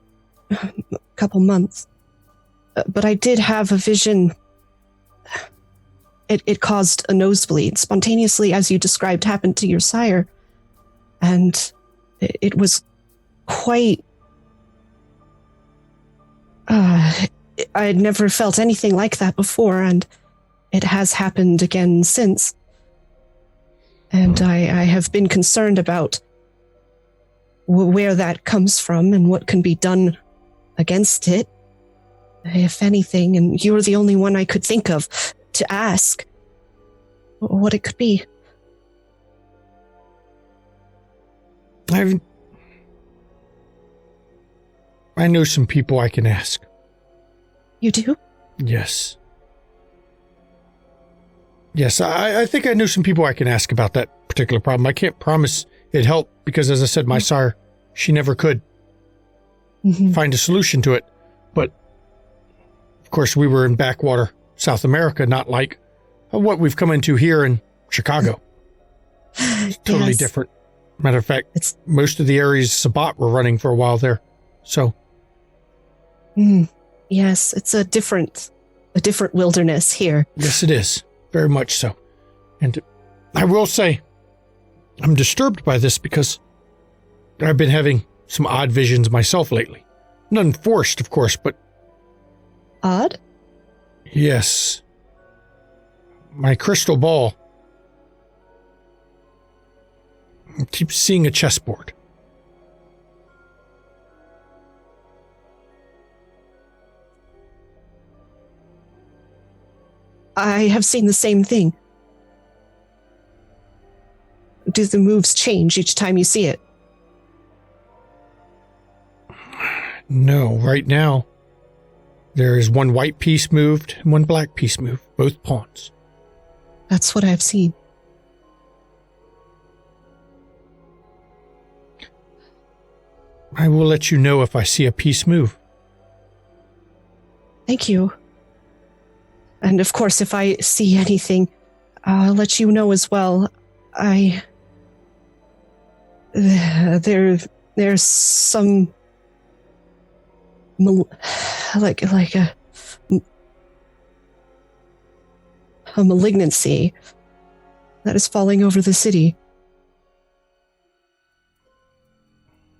couple months, but I did have a vision. It caused a nosebleed spontaneously, as you described, happened to your sire. And it was quite... I had never felt anything like that before, and it has happened again since. And I have been concerned about where that comes from and what can be done against it, if anything. And you're the only one I could think of to ask what it could be. I know some people I can ask. You do? Yes. Yes, I think I know some people I can ask about that particular problem. I can't promise it'd help because, as I said, my sire, she never could find a solution to it. But, of course, we were in backwater South America, not like what we've come into here in Chicago. It's totally different. Matter of fact, most of the areas Sabat were running for a while there. So. Yes, it's a different wilderness here. Yes, it is. Very much so. And I will say, I'm disturbed by this because I've been having some odd visions myself lately. None forced, of course, but... Odd? Yes. My crystal ball. I keep seeing a chessboard. I have seen the same thing. Do the moves change each time you see it? No, right now, there is one white piece moved and one black piece moved, both pawns. That's what I've seen. I will let you know if I see a piece move. Thank you. And of course, if I see anything, I'll let you know as well. There's some like a malignancy that is falling over the city.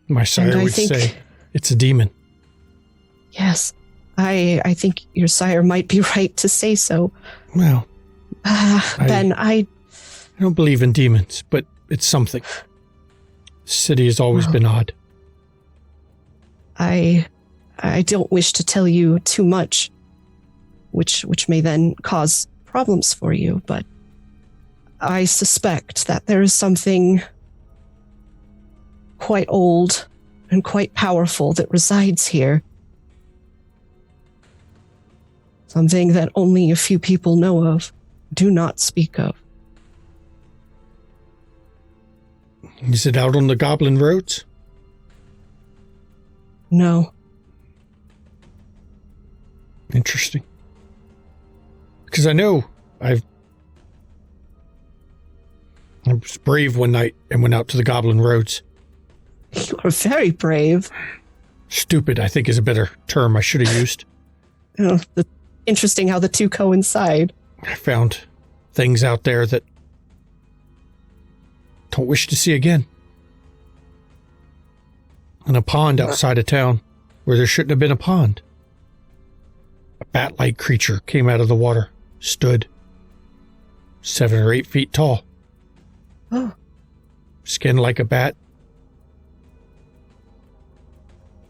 My sire would say it's a demon. Yes, I think your sire might be right to say so. Well, Ben, I don't believe in demons, but it's something. The city has always been odd. I don't wish to tell you too much, which may then cause problems for you, but I suspect that there is something quite old and quite powerful that resides here. Something that only a few people know of, do not speak of. Is it out on the Goblin Roads? No. Interesting. Because I know I was brave one night and went out to the Goblin Roads. You are very brave. Stupid, I think, is a better term I should have used. Interesting how the two coincide. I found things out there that don't wish to see again. And a pond outside of town where there shouldn't have been a pond. A bat-like creature came out of the water, stood 7 or 8 feet tall. Oh. Skin like a bat.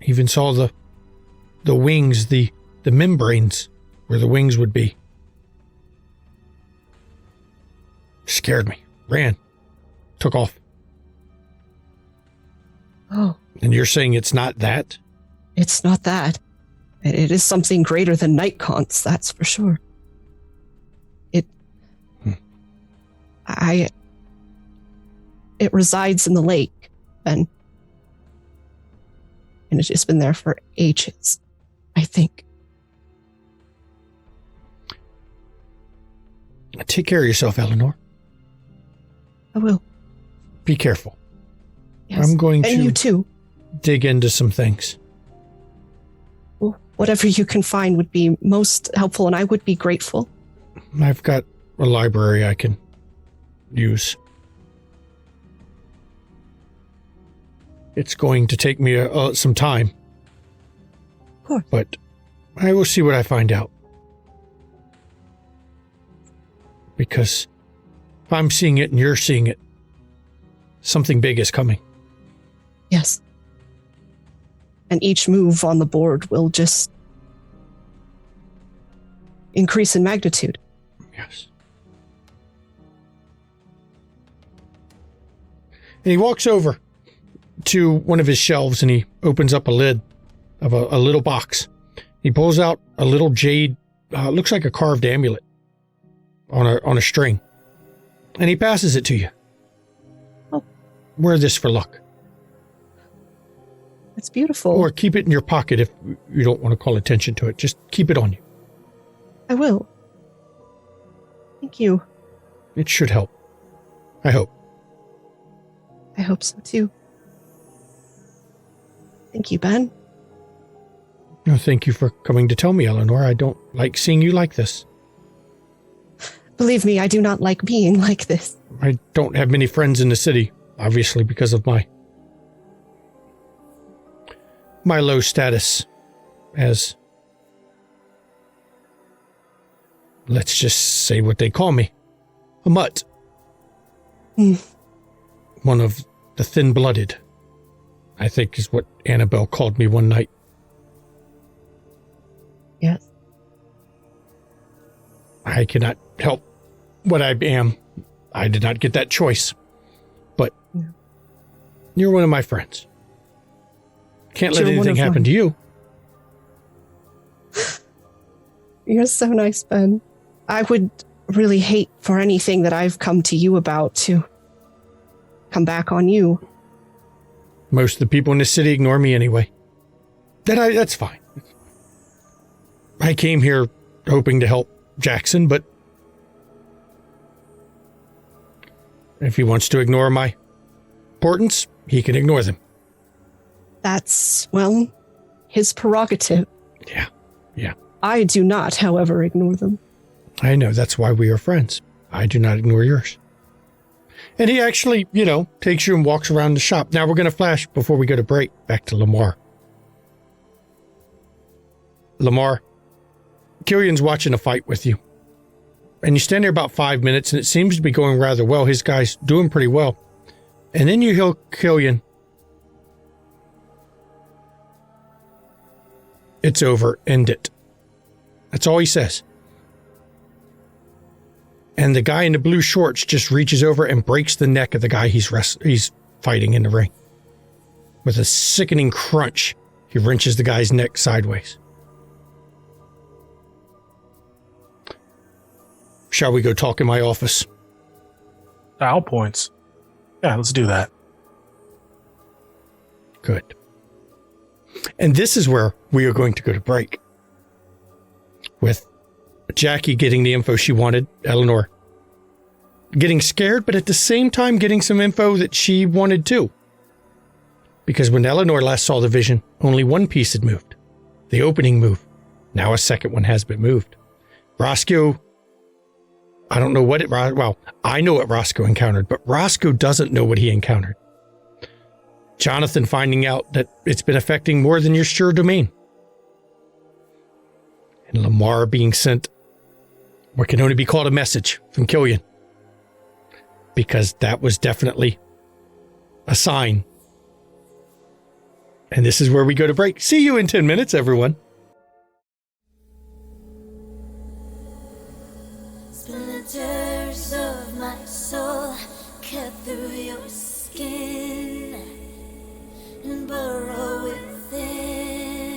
Even saw the wings, the membranes where the wings would be. Scared me. Ran. Took off. Oh. And you're saying it's not that? It's not that. It is something greater than night conts, that's for sure. It resides in the lake, and it's just been there for ages, I think. Take care of yourself, Eleanor. I will. Be careful. Yes. I'm going and to you too. dig into some things. Well, whatever you can find would be most helpful, and I would be grateful. I've got a library I can use. It's going to take me some time. Of course. But I will see what I find out. Because if I'm seeing it and you're seeing it, something big is coming. Yes. And each move on the board will just increase in magnitude. Yes. And he walks over to one of his shelves and he opens up a lid of a little box. He pulls out a little jade, looks like a carved amulet on a string. And he passes it to you. Oh. Wear this for luck. That's beautiful. Or keep it in your pocket if you don't want to call attention to it. Just keep it on you. I will. Thank you. It should help. I hope. I hope so too. Thank you, Ben. No, thank you for coming to tell me, Eleanor. I don't like seeing you like this. Believe me, I do not like being like this. I don't have many friends in the city, obviously because of my low status as, let's just say what they call me, a mutt. One of the thin-blooded, I think is what Annabelle called me one night. Yes. I cannot help what I am. I did not get that choice. But you're one of my friends. Can't let anything happen to you. You're so nice, Ben. I would really hate for anything that I've come to you about to come back on you. Most of the people in this city ignore me anyway. That's fine. I came here hoping to help Jackson, but if he wants to ignore my importance, he can ignore them. That's, well, his prerogative. Yeah. I do not, however, ignore them. I know, that's why we are friends. I do not ignore yours. And he actually, takes you and walks around the shop. Now we're going to flash, before we go to break, back to Lamar. Lamar, Killian's watching a fight with you. And you stand there about 5 minutes, and it seems to be going rather well. His guy's doing pretty well. And then you hear Killian. It's over. End it. That's all he says. And the guy in the blue shorts just reaches over and breaks the neck of the guy he's fighting in the ring. With a sickening crunch, he wrenches the guy's neck sideways. Shall we go talk in my office? Dial points. Yeah, let's do that. Good. And this is where we are going to go to break. With Jackie getting the info she wanted, Eleanor getting scared, but at the same time getting some info that she wanted too. Because when Eleanor last saw the vision, only one piece had moved. The opening move. Now a second one has been moved. Roscoe, I don't know what I know what Roscoe encountered, but Roscoe doesn't know what he encountered. Jonathan finding out that it's been affecting more than your sure domain. And Lamar being sent what can only be called a message from Killian. Because that was definitely a sign. And this is where we go to break. See you in 10 minutes, everyone. Splinters of my soul cut through your skin and burrow within.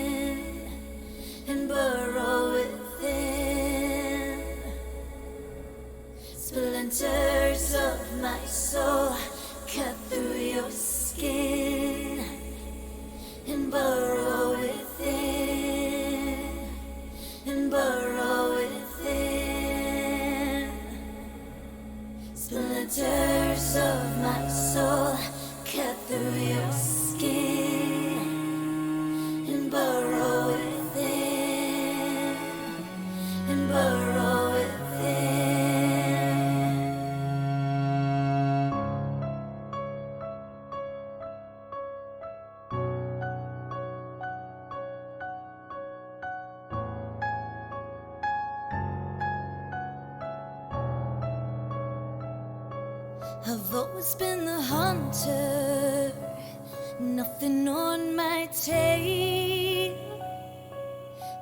Splinters of my soul cut through your skin and burrow within, and burrow within. Splinters of my soul cut through your skin and burrow within, and burrow within. I've always been the hunter, nothing on my tail.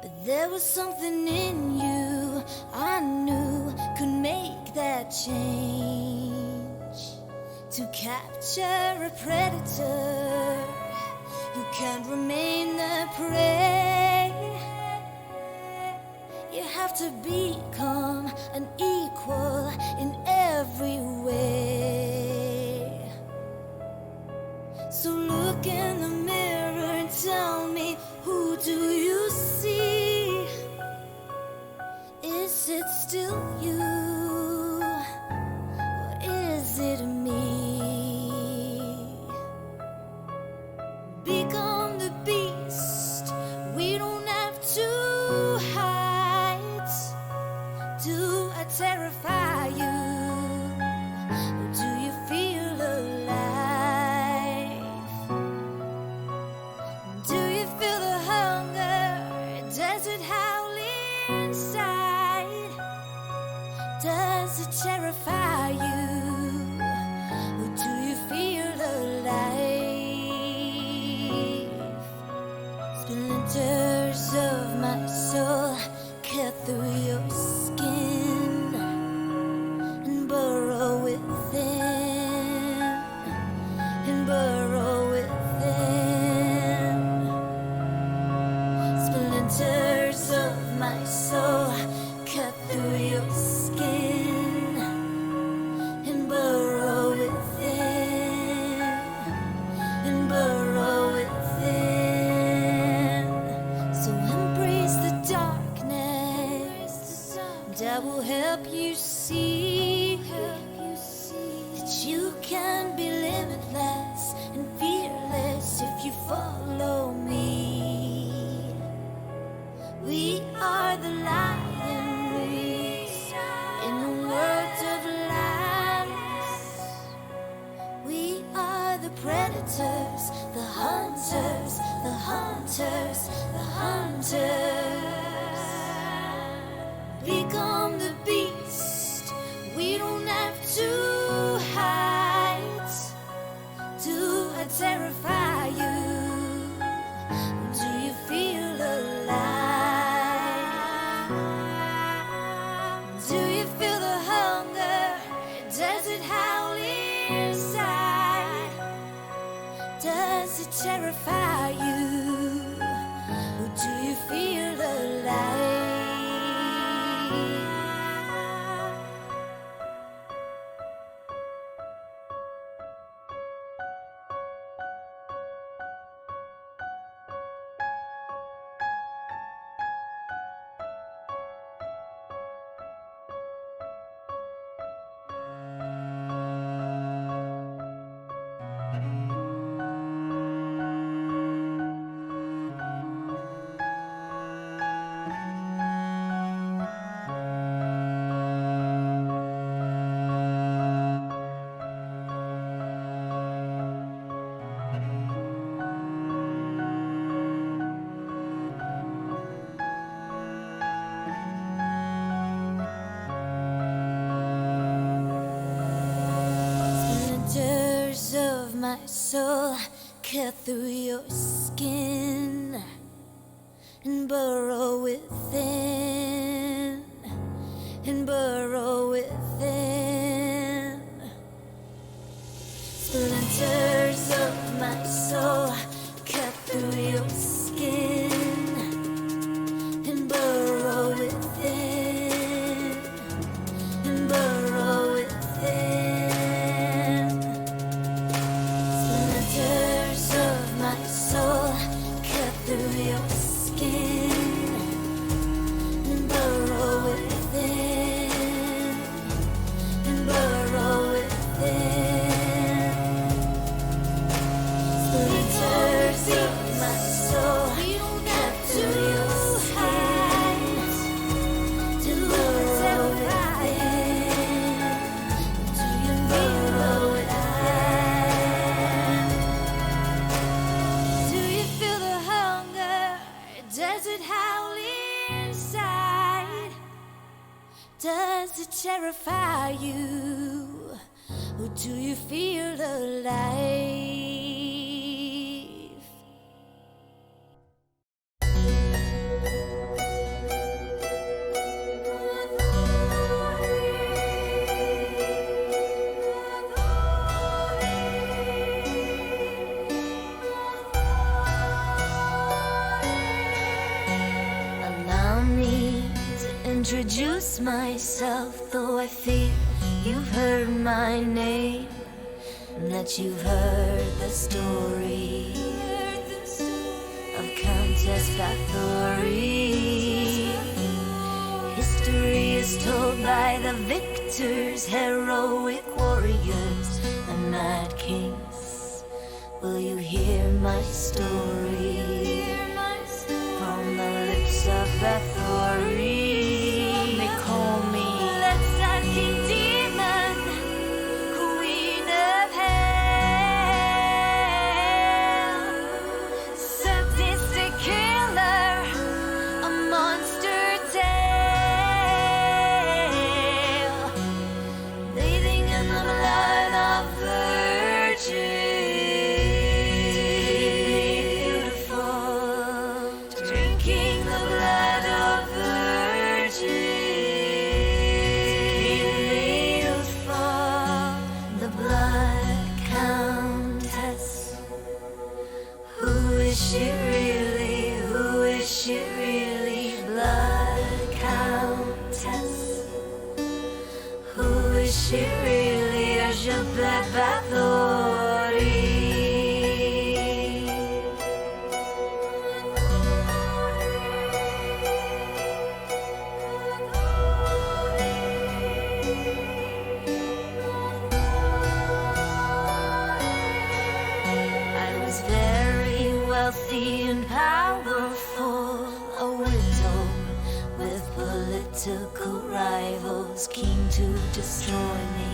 But there was something in you I knew could make that change. To capture a predator who can't remain the prey, you have to become an equal in every way. So look in the mirror and tell me, who do you see? Is it still you, or is it me? Become the beast, we don't have to hide. Do I terrify you, or do you feel alive? Do you feel the hunger? Does it howl inside? Does it terrify you, or do you feel alive? Splinters of my soul cut through your skin and burrow within, and burrow within. Splinters of my soul cut through your skin and burrow within, and burrow within. So embrace the darkness, that will help you see that you can be limitless and fearless if you follow me. We are the lions in the world of lies. We are the predators, the hunters, the hunters, the hunters. Become the beast, we don't have to hide. Do I terrify you, or do you feel alive? Do you feel the hunger? Does it howl inside? Does it terrify you, or do you feel alive? Splinters of my soul cut through your skin and burrow within, and burrow within. Splinters of my soul cut through your skin and burrow within, and burrow within. does it terrify you? Or do you feel alive? Allow me to introduce myself, though I fear you've heard my name, and that you've heard the story of Countess Bathory. History is told by the victors, heroic warriors, and mad kings. Will you hear my story from the lips of Bathory? They call me King Demon, Queen of Hell, sadistic killer, a monster tale, bathing in the blood of virgins, beautiful, drinking the blood of virgins. She really, blood countess? Who is she really? Elizabeth Bathory. I was very wealthy and powerful, a widow with political rivals, keen to destroy me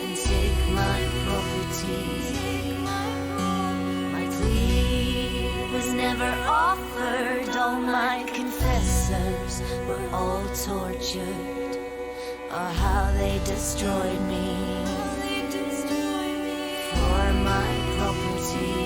and take my property. My plea was never offered. All my confessors were all tortured, or how they destroyed me for my property.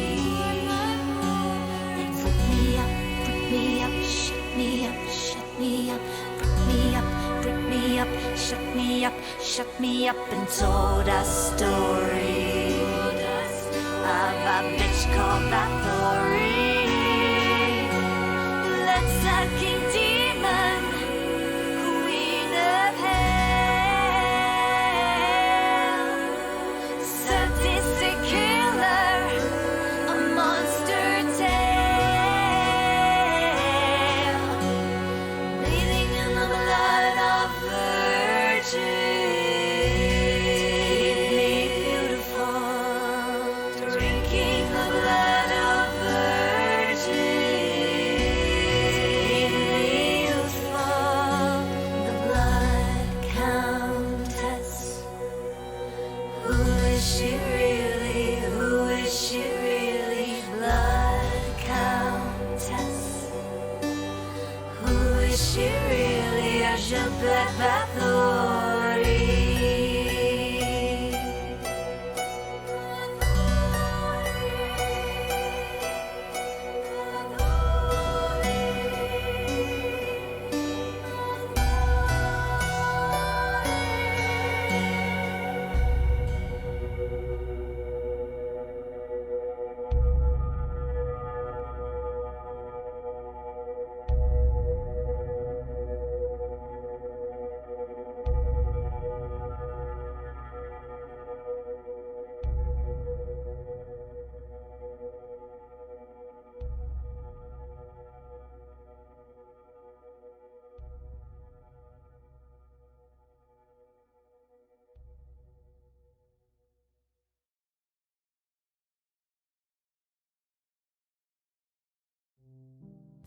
Shut me up and told a story of a bitch called Bathory. Let's King Demon, Queen of Hell, sadistic killer, a monster tale, bathing in the blood of virgins.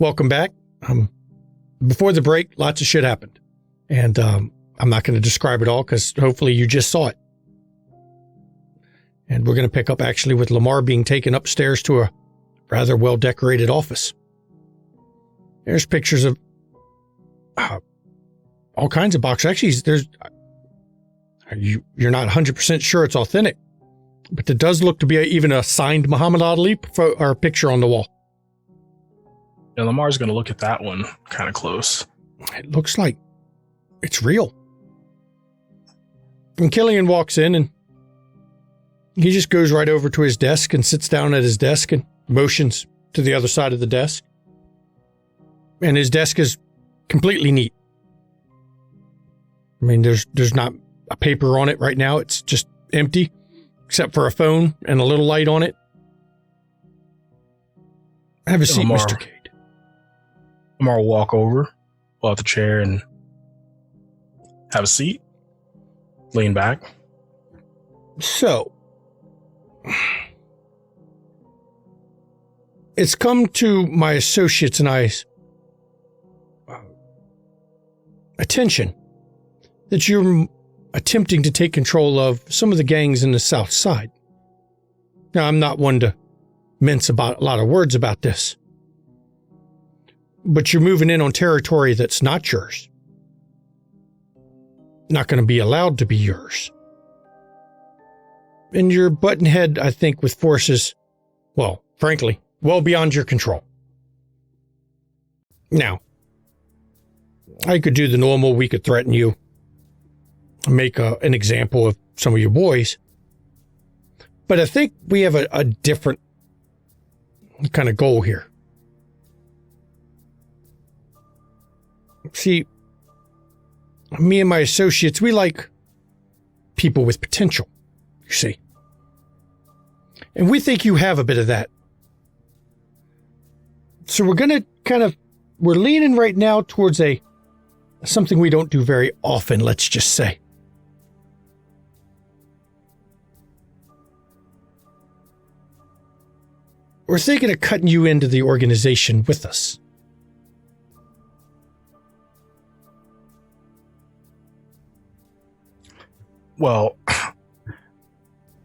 Welcome back. Before the break, lots of shit happened. And I'm not going to describe it all because hopefully you just saw it. And we're going to pick up actually with Lamar being taken upstairs to a rather well-decorated office. There's pictures of all kinds of boxes. Actually, you're not 100% sure it's authentic, but there does look to be even a signed Muhammad Ali or picture on the wall. And Lamar's going to look at that one kind of close. It looks like it's real. And Killian walks in and he just goes right over to his desk and sits down at his desk and motions to the other side of the desk. And his desk is completely neat. I mean, there's not a paper on it right now. It's just empty, except for a phone and a little light on it. Have a seat, Mr. Cade. Lamar will walk over, pull out the chair, and have a seat. Lean back. So, it's come to my associates and I's attention that you're attempting to take control of some of the gangs in the South Side. Now, I'm not one to mince about a lot of words about this, but you're moving in on territory that's not yours. Not going to be allowed to be yours. And you're butting head, I think, with forces, well, frankly, well beyond your control. Now, I could do the normal, we could threaten you, make an example of some of your boys. But I think we have a different kind of goal here. See, me and my associates, we like people with potential, you see. And we think you have a bit of that. So we're going to we're leaning right now towards something we don't do very often, let's just say. We're thinking of cutting you into the organization with us. Well,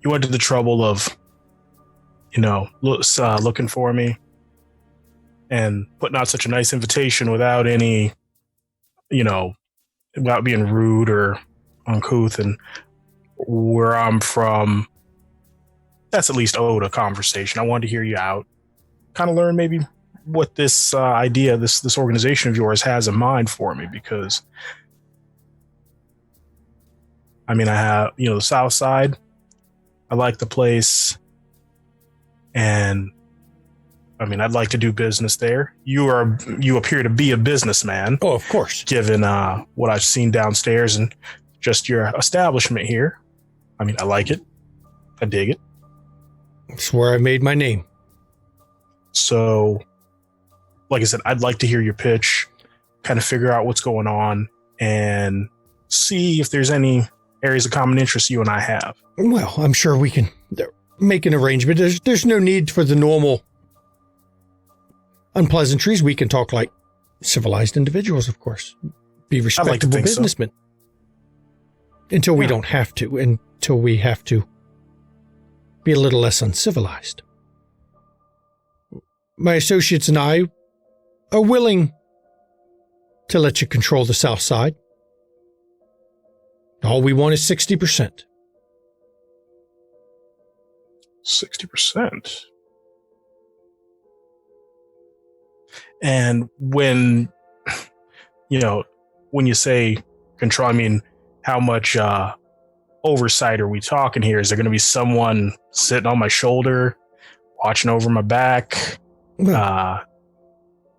you went to the trouble of, looking for me and putting out such a nice invitation without any, without being rude or uncouth. And where I'm from, that's at least owed a conversation. I wanted to hear you out, kind of learn maybe what this idea, this organization of yours has in mind for me, because I mean, I have, the South Side. I like the place. And I mean, I'd like to do business there. You appear to be a businessman. Oh, of course. Given what I've seen downstairs and just your establishment here. I mean, I like it. I dig it. It's where I made my name. So, like I said, I'd like to hear your pitch, kind of figure out what's going on, and see if there's any areas of common interest you and I have. Well, I'm sure we can make an arrangement. There's no need for the normal unpleasantries. We can talk like civilized individuals, of course. Be respectable businessmen. So. Until we don't have to, until we have to be a little less uncivilized. My associates and I are willing to let you control the South Side. All we want is 60%. 60%. And when you say control, I mean, how much oversight are we talking here? Is there going to be someone sitting on my shoulder, watching over my back? Well,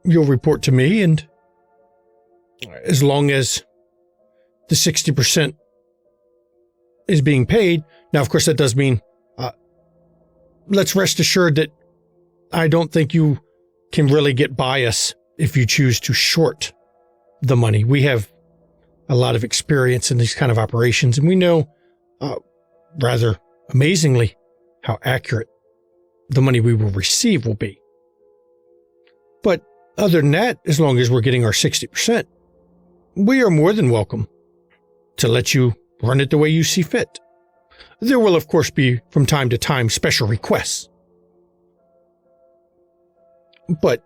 you'll report to me, and as long as the 60% is being paid. Now, of course, that does mean, let's rest assured that I don't think you can really get by us if you choose to short the money. We have a lot of experience in these kind of operations, and we know, rather amazingly, how accurate the money we will receive will be. But other than that, as long as we're getting our 60%, we are more than welcome to let you run it the way you see fit. There will, of course, be from time to time special requests. But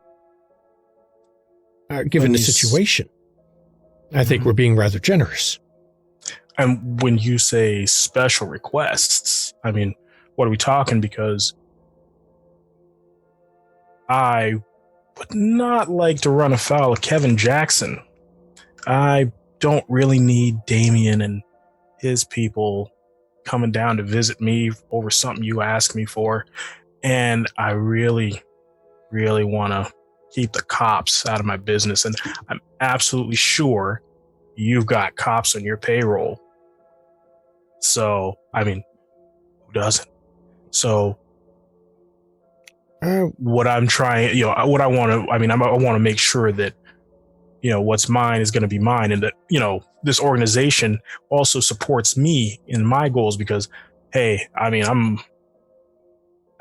given the situation, I think we're being rather generous. And when you say special requests, I mean, what are we talking? Because I would not like to run afoul of Kevin Jackson. I don't really need Damien and his people coming down to visit me over something you asked me for. And I really, really want to keep the cops out of my business. And I'm absolutely sure you've got cops on your payroll. So, I mean, who doesn't? So, what I'm trying, what I want to, I want to make sure that, what's mine is going to be mine. And that, this organization also supports me in my goals because, hey, I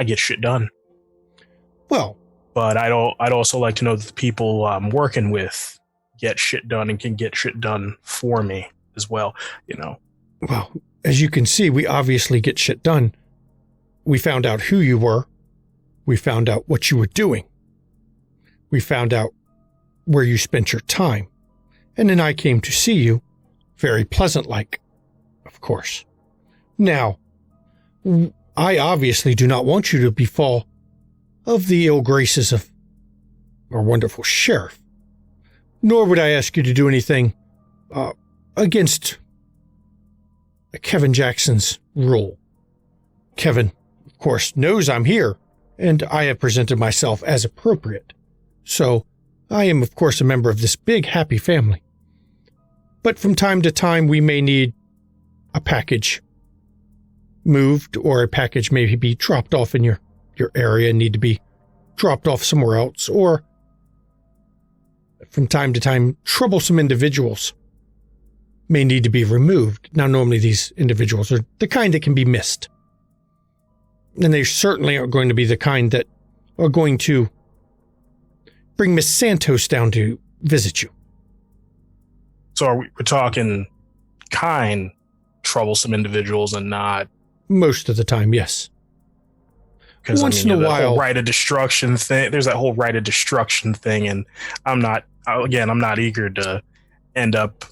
get shit done. Well, but I'd also like to know that the people I'm working with get shit done and can get shit done for me as well, Well, as you can see, we obviously get shit done. We found out who you were. We found out what you were doing. We found out where you spent your time. And then I came to see you, very pleasant-like, of course. Now, I obviously do not want you to befall of the ill graces of our wonderful sheriff, nor would I ask you to do anything against Kevin Jackson's rule. Kevin, of course, knows I'm here, and I have presented myself as appropriate. So, I am, of course, a member of this big, happy family. But from time to time, we may need a package moved, or a package may be dropped off in your area and need to be dropped off somewhere else, or from time to time, troublesome individuals may need to be removed. Now, normally these individuals are the kind that can be missed. And they certainly are going to be the kind that are going to bring Miss Santos down to visit you. So we're talking kind, troublesome individuals and not... Most of the time, yes. Because once in a while, right of destruction thing. There's that whole right of destruction thing, and I'm not eager to end up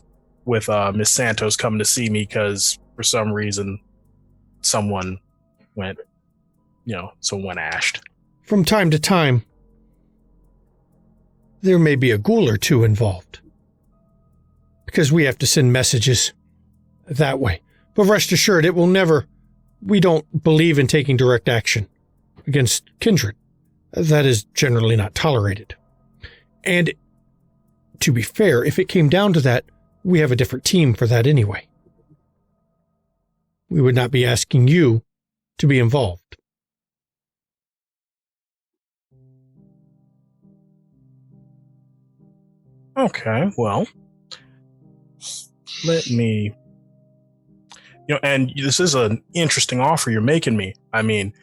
with Miss Santos coming to see me because for some reason someone went ashed. From time to time, there may be a ghoul or two involved, because we have to send messages that way. But rest assured, we don't believe in taking direct action against kindred. That is generally not tolerated. And to be fair, if it came down to that, we have a different team for that anyway. We would not be asking you to be involved. Okay, well, let me... and this is an interesting offer you're making me. I mean,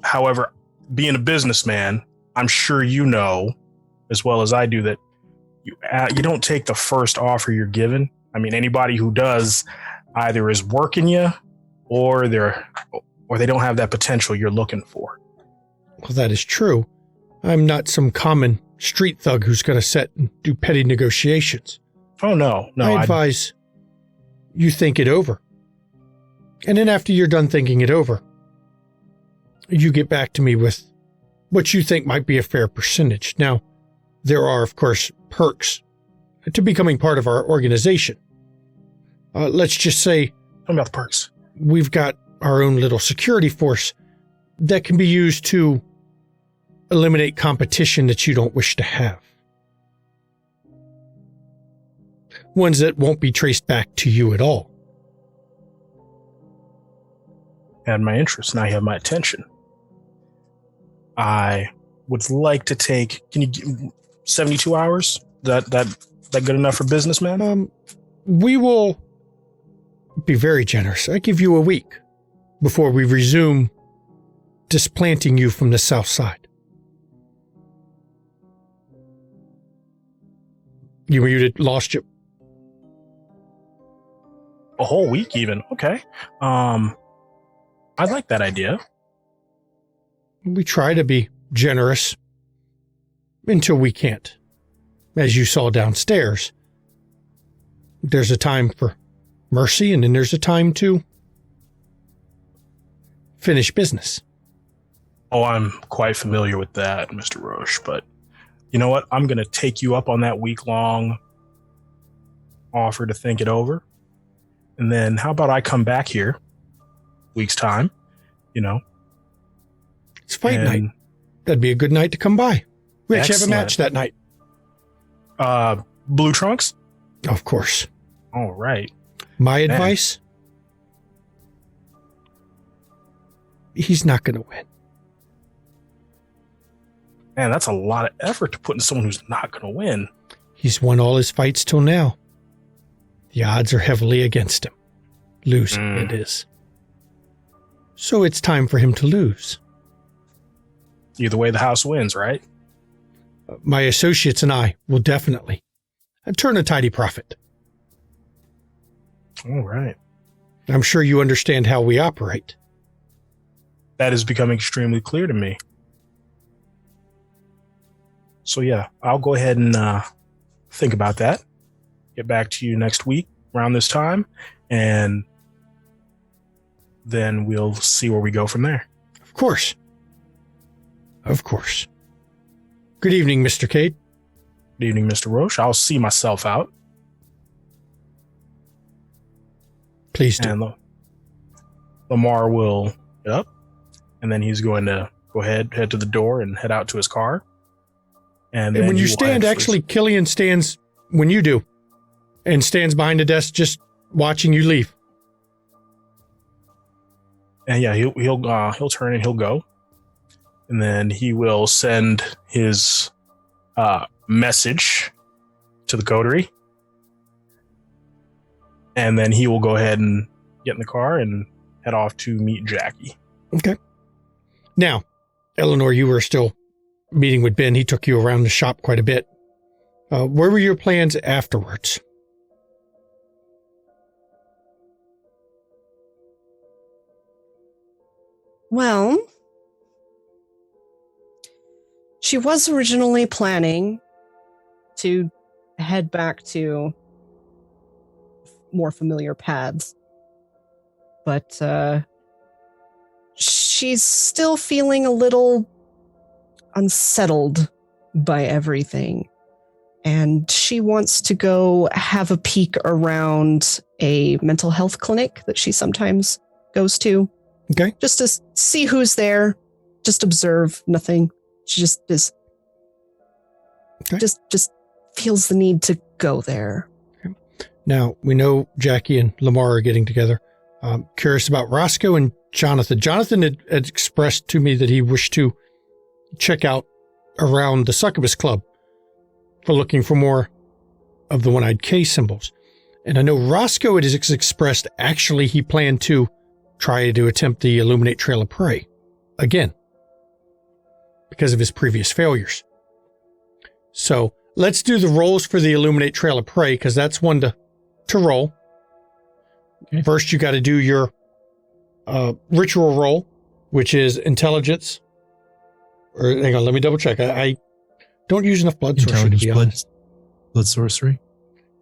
however, being a businessman, I'm sure you know, as well as I do, that you don't take the first offer you're given. I mean, anybody who does either is working you, or they don't have that potential you're looking for. Well, that is true. I'm not some common street thug who's going to sit and do petty negotiations. Oh, no. I advise you think it over. And then after you're done thinking it over, you get back to me with what you think might be a fair percentage. Now, there are, of course, perks to becoming part of our organization. Let's just say... Tell me about the perks. We've got our own little security force that can be used to eliminate competition that you don't wish to have. Ones that won't be traced back to you at all. Had my interest, now you have my attention. I would like to take... Can you give 72 hours? That good enough for businessman? We will be very generous. I give you a week before we resume displanting you from the south side. You muted, lost you. A whole week even. Okay. I like that idea. We try to be generous until we can't. As you saw downstairs, there's a time for mercy, and then there's a time to finish business. Oh, I'm quite familiar with that, Mr. Roche, but you know what? I'm going to take you up on that week-long offer to think it over. And then how about I come back here, week's time, It's fight night. That'd be a good night to come by. We actually have a match that night. Blue Trunks? Of course. All right. My advice? He's not going to win. Man, that's a lot of effort to put into someone who's not going to win. He's won all his fights till now. The odds are heavily against him. Losing it is. So it's time for him to lose. Either way, the house wins, right? My associates and I will definitely turn a tidy profit. All right. I'm sure you understand how we operate. That is becoming extremely clear to me. So yeah, I'll go ahead and think about that. Get back to you next week around this time, and then we'll see where we go from there. Of course. Of course. Good evening, Mr. Cade. Good evening, Mr. Roche. I'll see myself out. Please do. And Lamar will get up, and then he's going to head to the door and head out to his car. And when you stand, actually, Killian stands when you do, and stands behind the desk just watching you leave. And yeah, he'll turn and he'll go, and then he will send his message to the coterie, and then he will go ahead and get in the car and head off to meet Jackie. Okay. Now, Eleanor, you were still meeting with Ben. He took you around the shop quite a bit. Where were your plans afterwards? Well, she was originally planning to head back to more familiar paths, but she's still feeling a little unsettled by everything, and she wants to go have a peek around a mental health clinic that she sometimes goes to. Okay. Just to see who's there, just observe, nothing. She just is. Okay. Just feels the need to go there. Okay. Now, we know Jackie and Lamar are getting together. Curious about Roscoe and Jonathan. Jonathan had expressed to me that he wished to check out around the Succubus Club for looking for more of the one-eyed K symbols. And I know Roscoe had expressed actually he planned to try to attempt the Illuminate Trail of Prey again because of his previous failures. So let's do the rolls for the Illuminate Trail of Prey, because that's one to roll. Okay. First, you got to do your ritual roll, which is intelligence. Or hang on, let me double check. I don't use enough blood sorcery to be honest. Blood sorcery?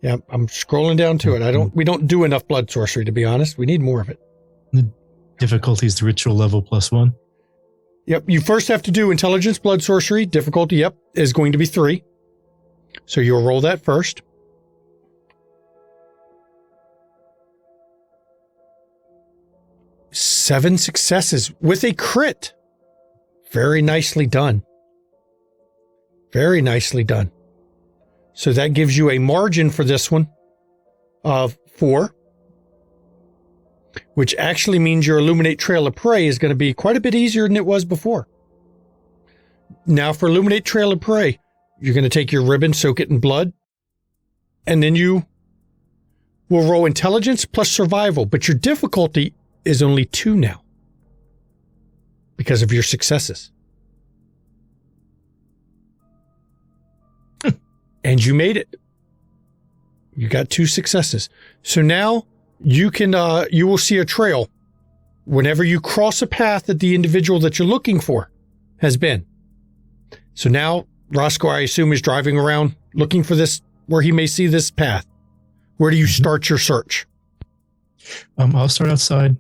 Yeah, I'm scrolling down to it. We don't do enough blood sorcery to be honest. We need more of it. The difficulty is the ritual level +1. Yep, you first have to do intelligence, blood sorcery. Difficulty, is going to be 3. So you'll roll that first. Seven successes with a crit. Very nicely done. Very nicely done. So that gives you a margin for this one of 4. Which actually means your Illuminate Trail of Prey is going to be quite a bit easier than it was before. Now for Illuminate Trail of Prey, you're going to take your ribbon, soak it in blood, and then you will roll intelligence plus survival, but your difficulty is only 2 now because of your successes. And you made it. You got 2 successes. So now you can you will see a trail whenever you cross a path that the individual that you're looking for has been. So now Roscoe, I assume, is driving around looking for this, where he may see this path. Where do you start your search? I'll start outside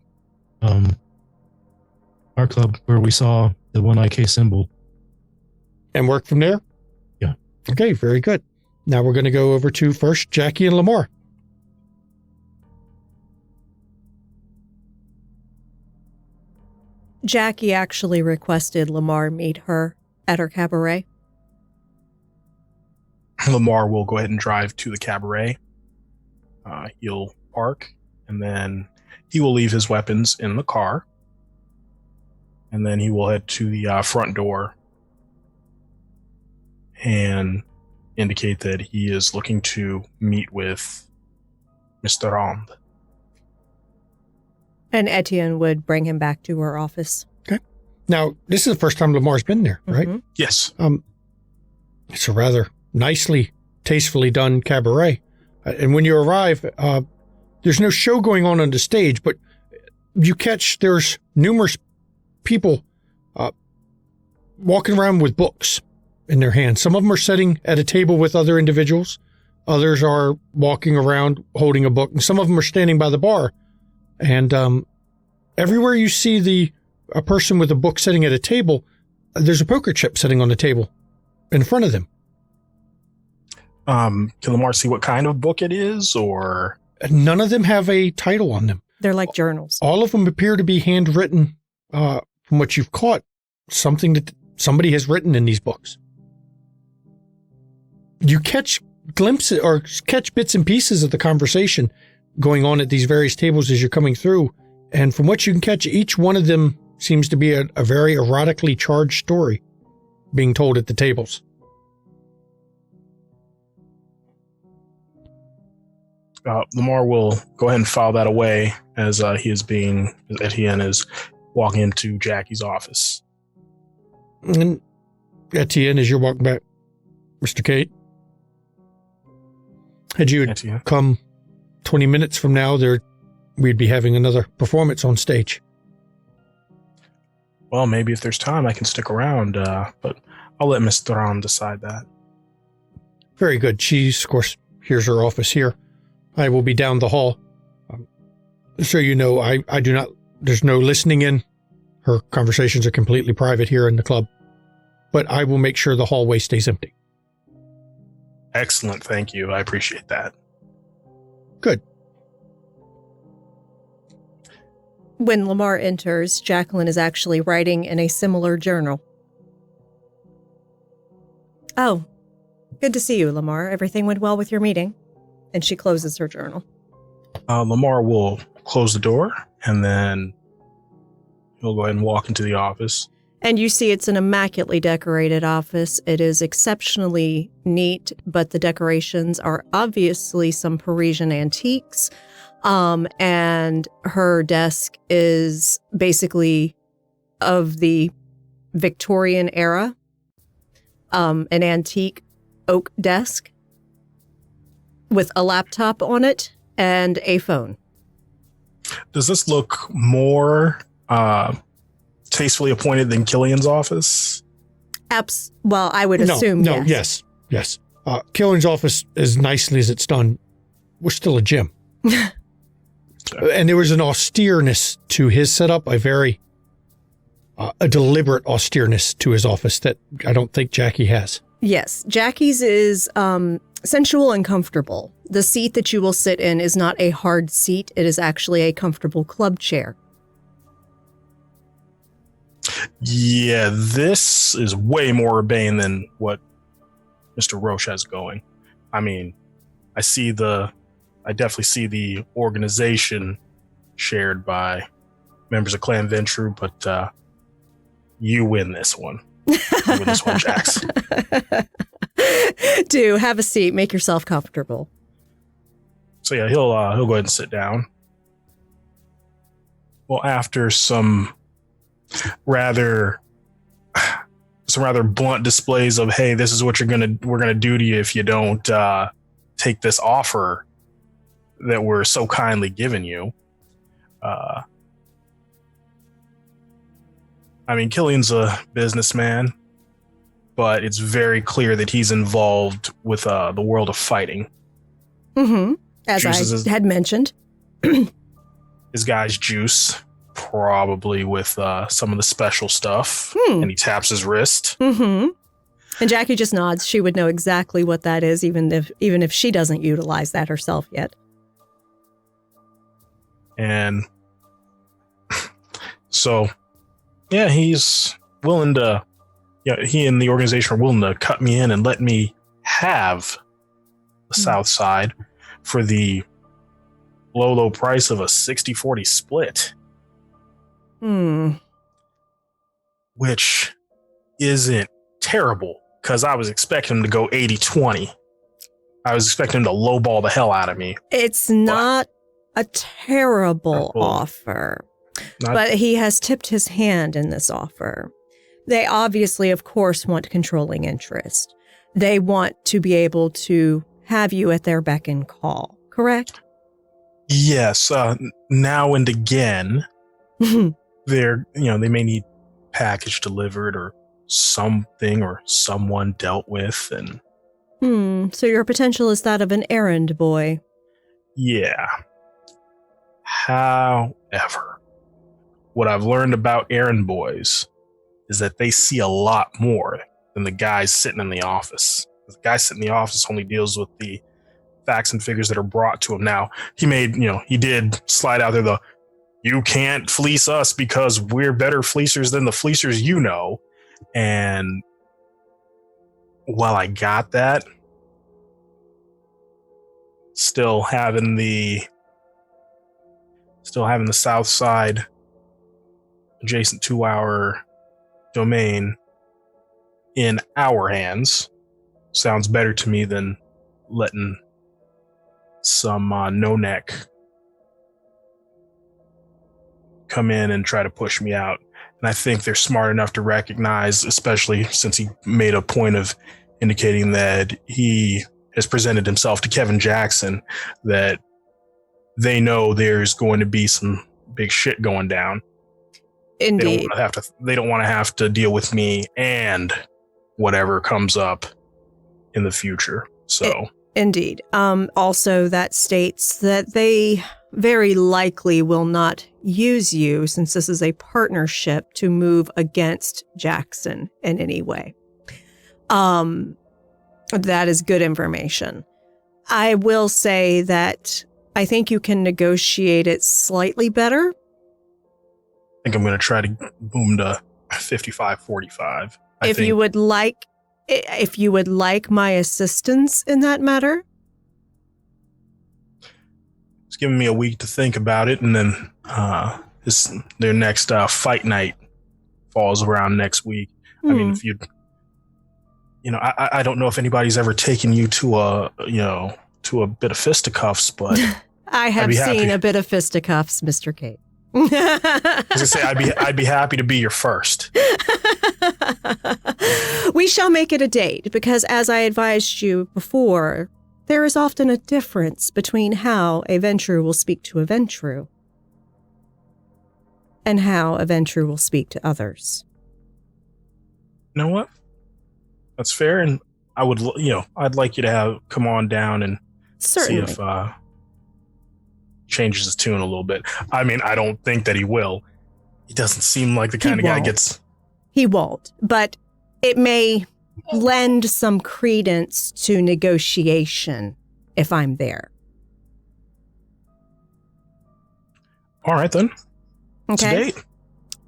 our club where we saw the one IK symbol. And work from there? Yeah. Okay, very good. Now we're going to go over to first Jackie and Lamar. Jackie actually requested Lamar meet her at her cabaret. Lamar will go ahead and drive to the cabaret. He'll park, and then he will leave his weapons in the car. And then he will head to the front door and indicate that he is looking to meet with Mr. Rond. And Etienne would bring him back to her office. Okay. Now, this is the first time Lamar's been there, right? Mhm. Yes. It's a rather nicely, tastefully done cabaret. And when you arrive, there's no show going on the stage, but you catch there's numerous people walking around with books in their hands. Some of them are sitting at a table with other individuals. Others are walking around holding a book. And some of them are standing by the bar. And everywhere you see a person with a book sitting at a table, there's a poker chip sitting on the table in front of them. Can Lamar see what kind of book it is, or? None of them have a title on them. They're like journals. All of them appear to be handwritten, from what you've caught, something that somebody has written in these books. You catch glimpses or catch bits and pieces of the conversation going on at these various tables as you're coming through. And from what you can catch, each one of them seems to be a very erotically charged story being told at the tables. Lamar will go ahead and file that away as Etienne is walking into Jackie's office. And Etienne, as you're walking back, Mr. Kate, had you Etienne. come 20 minutes from now, we'd be having another performance on stage. Well, maybe if there's time, I can stick around, but I'll let Miss Thuran decide that. Very good. She's, of course, here's her office here. I will be down the hall. So you know, I do not, there's no listening in. Her conversations are completely private here in the club. But I will make sure the hallway stays empty. Excellent. Thank you. I appreciate that. Good. When Lamar enters, Jacqueline is actually writing in a similar journal. Oh, good to see you, Lamar. Everything went well with your meeting. And she closes her journal. Lamar will close the door, and then he'll go ahead and walk into the office. And you see it's an immaculately decorated office. It is exceptionally neat, but the decorations are obviously some Parisian antiques. And her desk is basically of the Victorian era, an antique oak desk with a laptop on it and a phone. Does this look more tastefully appointed than Killian's office? Well, I would assume yes. Killian's office, as nicely as it's done, was still a gym. And there was an austereness to his setup, a very deliberate austereness to his office that I don't think Jackie has. Yes, Jackie's is sensual and comfortable. The seat that you will sit in is not a hard seat. It is actually a comfortable club chair. Yeah, this is way more urbane than what Mr. Roche has going. I mean, I definitely see the organization shared by members of Clan Ventru, but you win this one. You win this one, Jax. Do have a seat. Make yourself comfortable. So yeah, he'll go ahead and sit down. Well, after some rather blunt displays of, hey, this is what we're gonna do to you if you don't take this offer that we're so kindly giving you. I mean, Killian's a businessman, but it's very clear that he's involved with the world of fighting. Mm-hmm. As Juices I had mentioned. his guy's juice, probably with some of the special stuff, and he taps his wrist. Mm-hmm. And Jackie just nods. She would know exactly what that is, even if she doesn't utilize that herself yet. And so, yeah, he's willing to, he and the organization are willing to cut me in and let me have the South Side for the low price of a 60-40 split. Which isn't terrible, because I was expecting him to go 80-20. I was expecting him to lowball the hell out of me. It's not a terrible offer, but he has tipped his hand in this offer. They obviously, of course, want controlling interest. They want to be able to have you at their beck and call, correct? Yes. Now and again, they may need package delivered or something or someone dealt with. And so your potential is that of an errand boy. Yeah. However, what I've learned about errand boys is that they see a lot more than the guys sitting in the office. The guy sitting in the office only deals with the facts and figures that are brought to him. Now, he did slide out there you can't fleece us because we're better fleecers than the fleecers you know. And while I got that, still having the South Side adjacent to our domain in our hands sounds better to me than letting some no-neck come in and try to push me out. And I think they're smart enough to recognize, especially since he made a point of indicating that he has presented himself to Kevin Jackson, that they know there's going to be some big shit going down. Indeed. They don't want to have to deal with me and whatever comes up in the future. So indeed. Also, that states that they very likely will not use you, since this is a partnership, to move against Jackson in any way. That is good information. I will say that I think you can negotiate it slightly better. I think I'm going to try to boom to 55-45. If you would like my assistance in that matter. It's giving me a week to think about it, and then their next fight night falls around next week. I mean, if I don't know if anybody's ever taken you to a bit of fisticuffs, but I have seen a bit of fisticuffs, Mr. Kate. As I say, I'd be happy to be your first. We shall make it a date, because as I advised you before, there is often a difference between how a Ventrue will speak to a Ventrue and how a Ventrue will speak to others. You know what? That's fair, and I'd like you to come on down and Certainly. see if changes his tune a little bit. I mean, I don't think that he will. He doesn't seem like the kind of guy gets... He won't, but it may lend some credence to negotiation if I'm there. All right, then. Okay.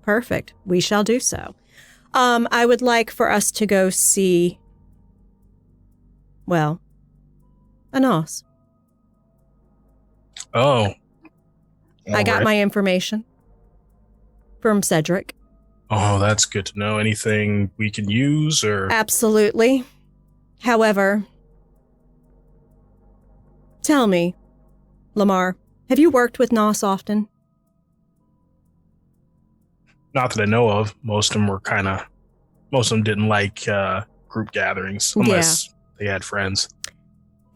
Perfect. We shall do so. I would like for us to go see, well, Anos. Oh. I got my information from Cedric. Oh, that's good to know. Anything we can use or... Absolutely. However, tell me, Lamar, have you worked with Nos often? Not that I know of. Most of them didn't like group gatherings unless they had friends.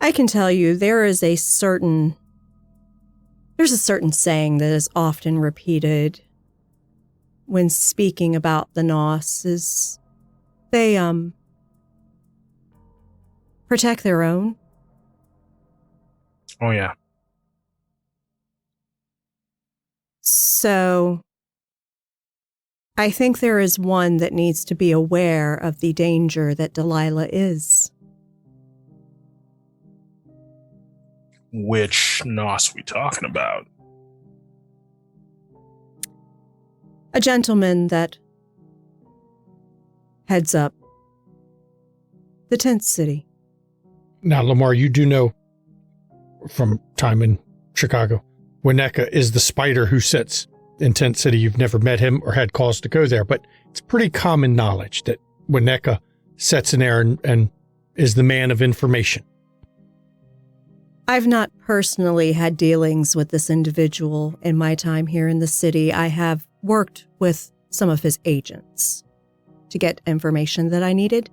I can tell you there's a certain saying that is often repeated when speaking about the Nos, is they protect their own. Oh yeah. So I think there is one that needs to be aware of the danger that Delilah is. Which Nos we talking about? A gentleman that heads up the tent city. Now, Lamar, you do know from time in Chicago, Winnetka is the spider who sits in Tent City. You've never met him or had cause to go there, but it's pretty common knowledge that Winnetka sits in there and is the man of information. I've not personally had dealings with this individual in my time here in the city. I have worked with some of his agents to get information that I needed.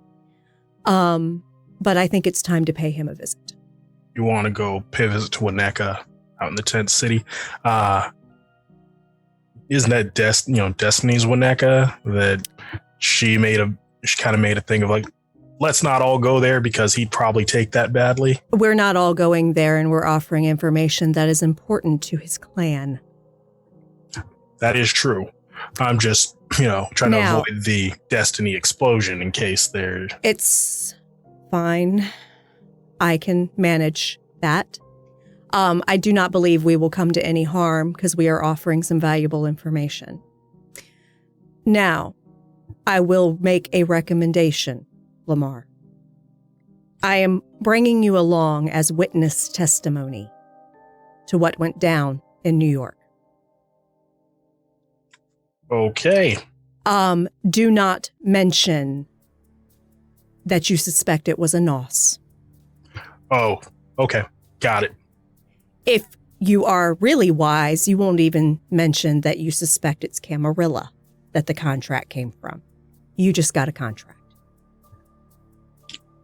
But I think it's time to pay him a visit. You want to go pay a visit to Winnetka out in the Tent City? Isn't that Destiny's Winnetka that she kind of made a thing of like, let's not all go there because he'd probably take that badly? We're not all going there, and we're offering information that is important to his clan. That is true. I'm just, trying to avoid the Destiny explosion in case there... It's fine. I can manage that. I do not believe we will come to any harm because we are offering some valuable information. Now, I will make a recommendation, Lamar. I am bringing you along as witness testimony to what went down in New York. Okay. Do not mention that you suspect it was a Nos. Oh, okay. Got it. If you are really wise, you won't even mention that you suspect it's Camarilla that the contract came from. You just got a contract.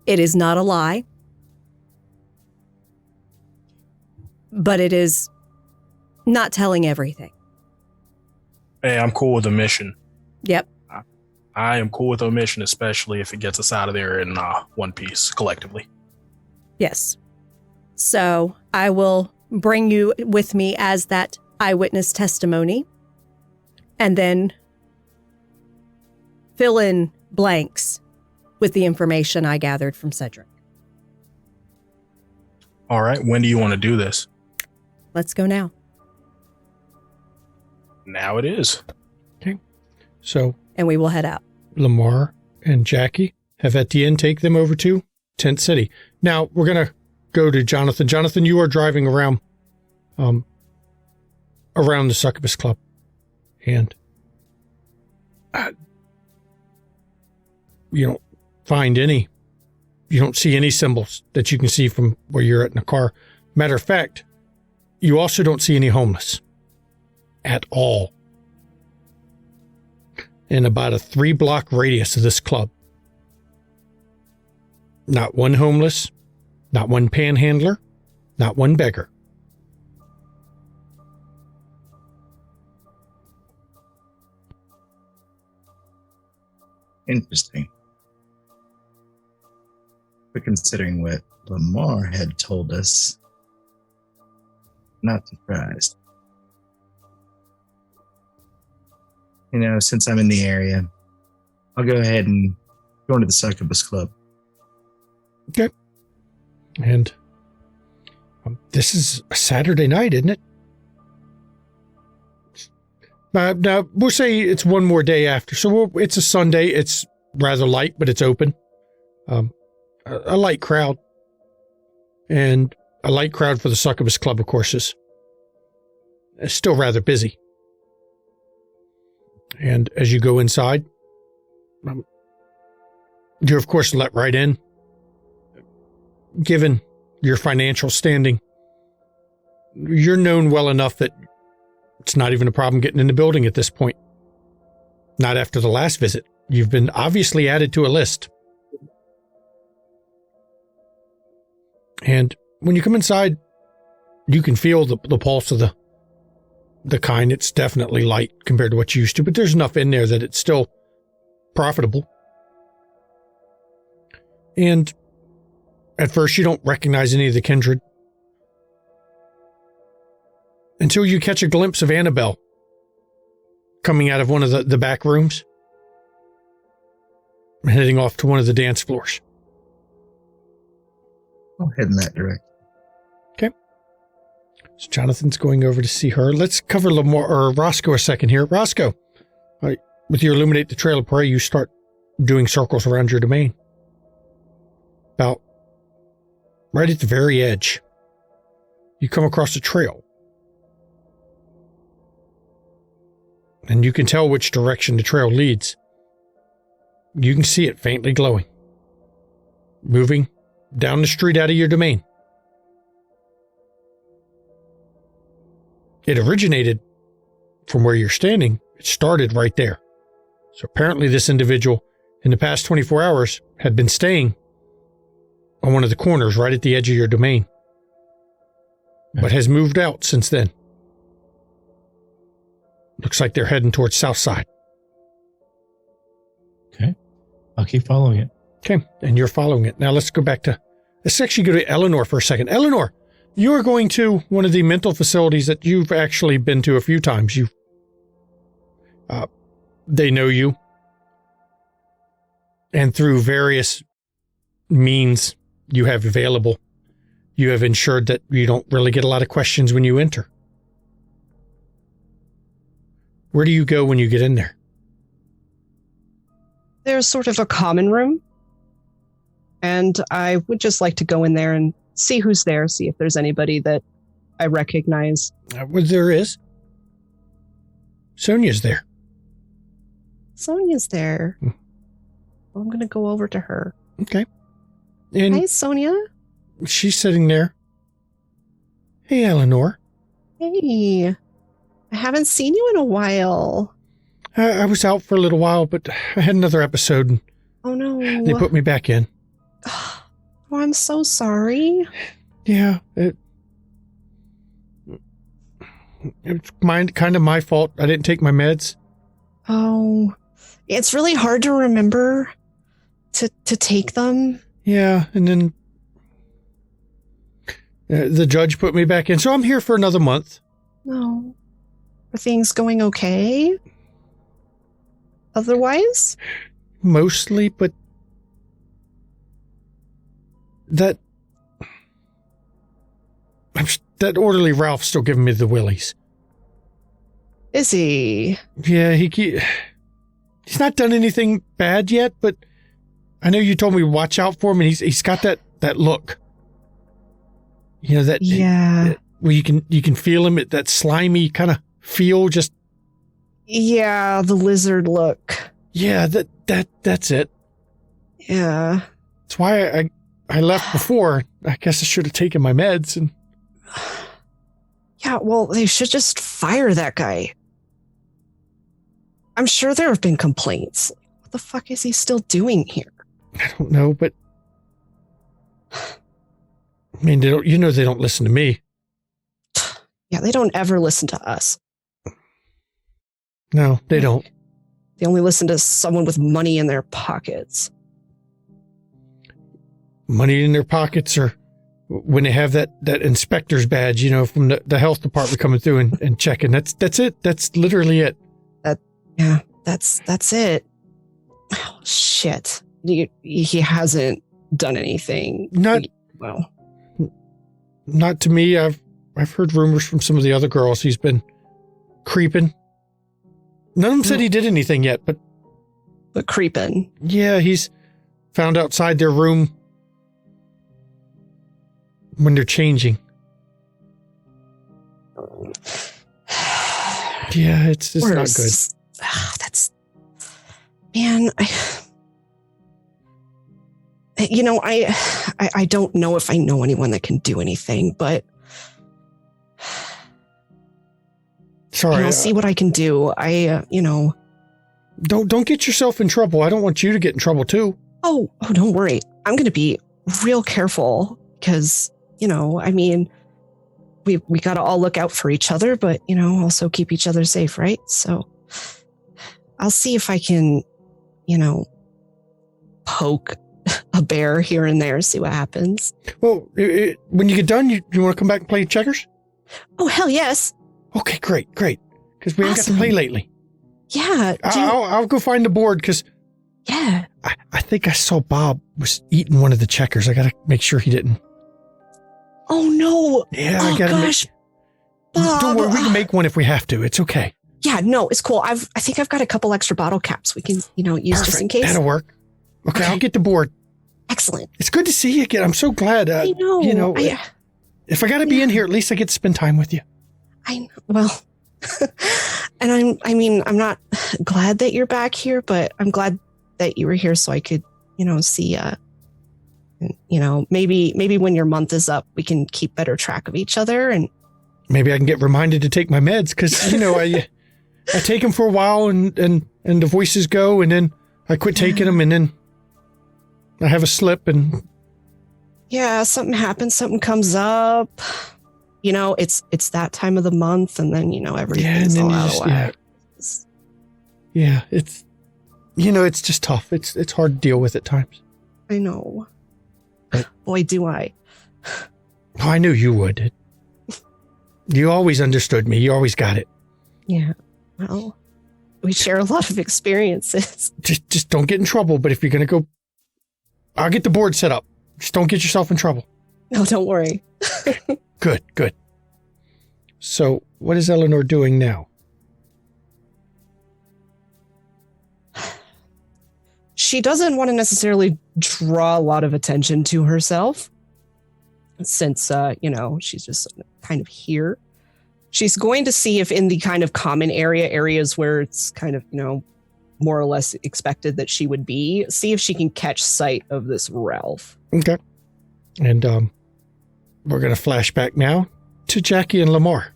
It is not a lie, but it is not telling everything. Hey, I'm cool with a mission. Yep. I am cool with a mission, especially if it gets us out of there in one piece collectively. Yes. So I will bring you with me as that eyewitness testimony and then fill in blanks with the information I gathered from Cedric. All right. When do you want to do this? Let's go now. Now it is. Okay. So... And we will head out. Lamar and Jackie have Etienne take them over to Tent City. Now, we're going to go to Jonathan. Jonathan, you are driving around the Succubus Club. And you don't see any symbols that you can see from where you're at in the car. Matter of fact, you also don't see any homeless at all. In about a 3-block radius of this club. Not one homeless, not one panhandler, not one beggar. Interesting. But considering what Lamar had told us, not surprised. Since I'm in the area, I'll go ahead and go into the Succubus Club. Okay. And this is a Saturday night, isn't it? Now, we'll say it's one more day after. So it's a Sunday. It's rather light, but it's open. A light crowd. And a light crowd for the Succubus Club, of course, is still rather busy. And as you go inside, you're, of course, let right in. Given your financial standing, you're known well enough that it's not even a problem getting in the building at this point. Not after the last visit. You've been obviously added to a list. And when you come inside, you can feel the pulse of the kind. It's definitely light compared to what you used to, but there's enough in there that it's still profitable. And at first you don't recognize any of the kindred until you catch a glimpse of Annabelle coming out of one of the back rooms, heading off to one of the dance floors. I'll head in that direction. Okay. So Jonathan's going over to see her. Let's cover Roscoe a second here. Roscoe, with your Illuminate the Trail of Prey, you start doing circles around your domain. About right at the very edge, you come across a trail. And you can tell which direction the trail leads. You can see it faintly glowing, moving down the street out of your domain. It originated from where you're standing. It started right there. So apparently this individual in the past 24 hours had been staying on one of the corners right at the edge of your domain, but has moved out since then. Looks like they're heading towards south side. Okay. I'll keep following it. Okay, and you're following it. Now let's actually go to Eleanor for a second. Eleanor, you are going to one of the mental facilities that you've actually been to a few times. They know you. And through various means you have available, you have ensured that you don't really get a lot of questions when you enter. Where do you go when you get in there? There's sort of a common room. And I would just like to go in there and see who's there, see if there's anybody that I recognize. Well, there is. Sonia's there. Sonia's there. Well, I'm going to go over to her. Okay. And hi, Sonia. she's sitting there. Hey, Eleanor. Hey. I haven't seen you in a while. I was out for a little while, but I had another episode and Oh, no. they put me back in. Oh, I'm so sorry. Yeah, it's kind of my fault. I didn't take my meds. Oh, it's really hard to remember to take them. Yeah, and then the judge put me back in, so I'm here for another month. No. Are things going okay? Otherwise? Mostly, but that orderly Ralph's still giving me the willies. Is he? Yeah, he's not done anything bad yet, but I know you told me to watch out for him, and he's got that look. You know that. Yeah. Where you can feel him, that slimy kind of feel. Just. Yeah, the lizard look. Yeah, that's it. Yeah. That's why I left before. I guess I should have taken my meds and. Yeah, well, they should just fire that guy. I'm sure there have been complaints. What the fuck is he still doing here? I don't know, but I mean, they don't listen to me. Yeah, they don't ever listen to us. No, they don't. They only listen to someone with money in their pockets. Money in their pockets, or when they have that inspector's badge, from the health department coming through and checking. That's it. That's literally it. Yeah, that's it. Oh, shit. He hasn't done anything. Not to me. I've heard rumors from some of the other girls he's been creeping. None of them said he did anything yet, but creeping. Yeah, he's found outside their room when they're changing. Yeah, it's not good. That's, man. I don't know if I know anyone that can do anything, but sorry, I'll see what I can do. Don't get yourself in trouble. I don't want you to get in trouble too. Oh, don't worry. I'm going to be real careful because, we got to all look out for each other, but, also keep each other safe, right? So I'll see if I can, poke a bear here and there, see what happens. Well, when you get done, you want to come back and play checkers? Oh, hell yes. Okay, great. Because we haven't got to play lately. Yeah. I'll go find the board because Yeah. I think I saw Bob was eating one of the checkers. I got to make sure he didn't. Oh, no. Yeah, Oh, I got to gosh. Bob. Don't worry, we can make one if we have to. It's okay. Yeah, no, it's cool. I think I've got a couple extra bottle caps we can, use just in case. That'll work. Okay, I'll get the board. Excellent. It's good to see you again. I'm so glad. I know. If I got to be in here, at least I get to spend time with you. I know. Well, and I'm not glad that you're back here, but I'm glad that you were here so I could, see, maybe when your month is up, we can keep better track of each other. And maybe I can get reminded to take my meds because, I take them for a while and the voices go and then I quit taking them and then I have a slip and. Yeah, something happens, something comes up. It's that time of the month and then, everything's all out of whack. Yeah, it's just tough. It's hard to deal with at times. I know. Boy, do I. Oh, I knew you would. You always understood me. You always got it. Yeah. Well, we share a lot of experiences. Just don't get in trouble. But if you're going to go, I'll get the board set up. Just don't get yourself in trouble. No, don't worry. Good. So what is Eleanor doing now? She doesn't want to necessarily draw a lot of attention to herself since, she's just kind of here. She's going to see if in the kind of common areas where it's kind of, more or less expected that she would be, see if she can catch sight of this Ralph. Okay. And we're going to flash back now to Jackie and Lamar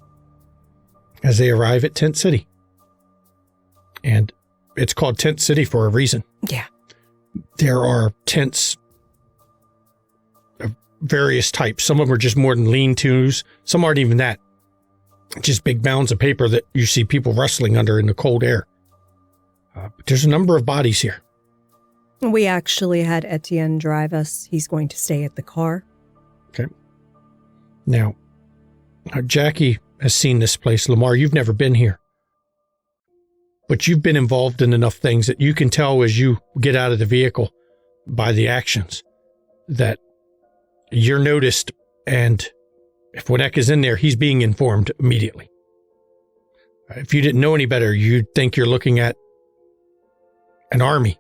as they arrive at Tent City. And it's called Tent City for a reason. Yeah. There are tents of various types. Some of them are just more than lean-tos. Some aren't even that. Just big mounds of paper that you see people rustling under in the cold air. But there's a number of bodies here. We actually had Etienne drive us. He's going to stay at the car. Okay. Now, Jackie has seen this place. Lamar, you've never been here. But you've been involved in enough things that you can tell as you get out of the vehicle by the actions that you're noticed. And if Winneck is in there, he's being informed immediately. If you didn't know any better, you'd think you're looking at an army.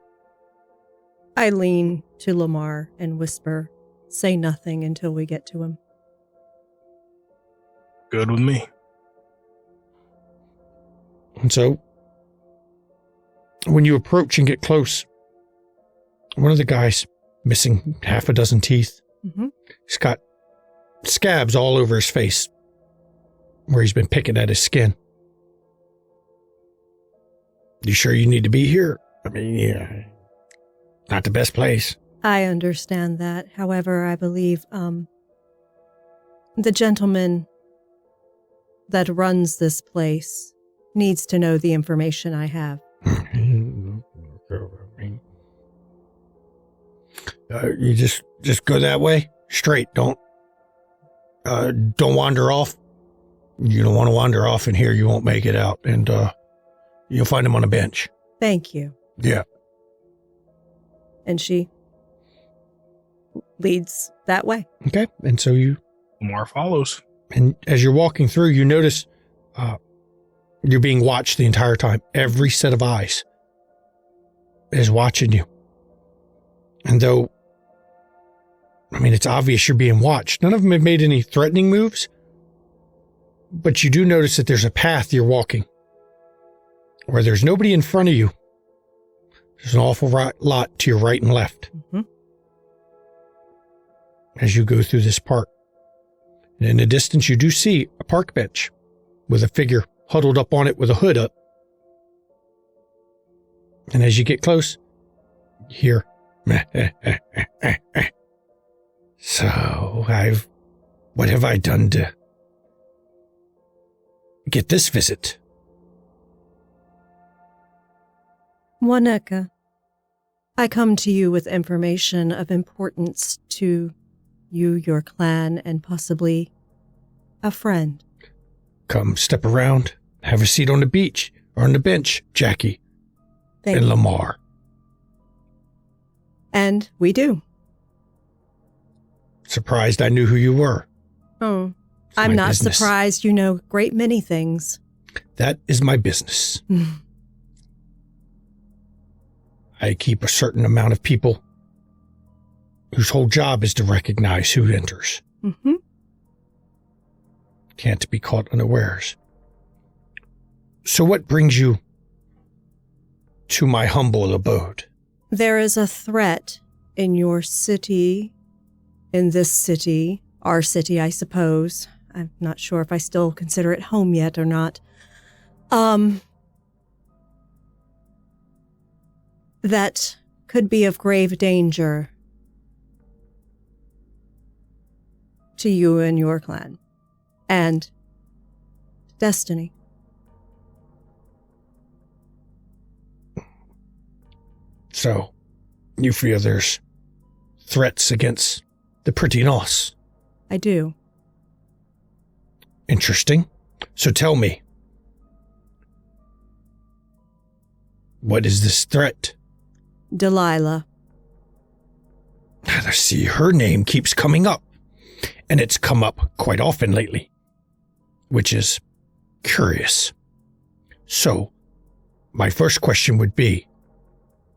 I lean to Lamar and whisper, say nothing until we get to him. Good with me. And so, when you approach and get close, one of the guys, missing half a dozen teeth, he's got scabs all over his face where he's been picking at his skin. You sure you need to be here? I mean, yeah, not the best place. I understand that. However, I believe the gentleman that runs this place needs to know the information I have. You just go that way, straight. Don't wander off. You don't want to wander off in here. You won't make it out, and you'll find him on a bench. Thank you. Yeah. And she leads that way. Okay, and so Lamar follows. And as you're walking through, you notice you're being watched the entire time. Every set of eyes is watching you. And though, it's obvious you're being watched. None of them have made any threatening moves. But you do notice that there's a path you're walking where there's nobody in front of you. There's an awful lot to your right and left as you go through this park. And in the distance, you do see a park bench with a figure huddled up on it with a hood up. And as you get close, you hear, so what have I done to get this visit? Waneka, I come to you with information of importance to you, your clan, and possibly a friend. Come step around, have a seat on the beach. on the bench, Jackie Thank and you. Lamar. And we do. Surprised I knew who you were. Oh, It's I'm my not business. surprised. You know a great many things. That is my business. I keep a certain amount of people whose whole job is to recognize who enters. Mm-hmm. Can't be caught unawares. So what brings you to my humble abode? There is a threat in your city, in this city, our city, I suppose. I'm not sure if I still consider it home yet or not. That could be of grave danger to you and your clan, and Destiny. So, you feel there's threats against the pretty Nos? I do. Interesting. So tell me, what is this threat? Delilah. I see her name keeps coming up, and it's come up quite often lately, which is curious. So, my first question would be,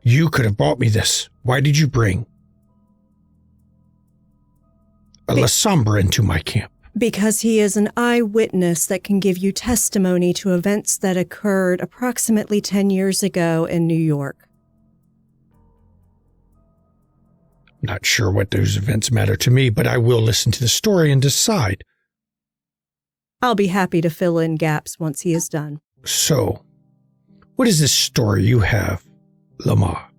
you could have brought me this. Why did you bring a La Sombra into my camp? Because he is an eyewitness that can give you testimony to events that occurred approximately 10 years ago in New York. Not sure what those events matter to me, but I will listen to the story and decide. I'll be happy to fill in gaps once he is done. So, what is this story you have, Lamar?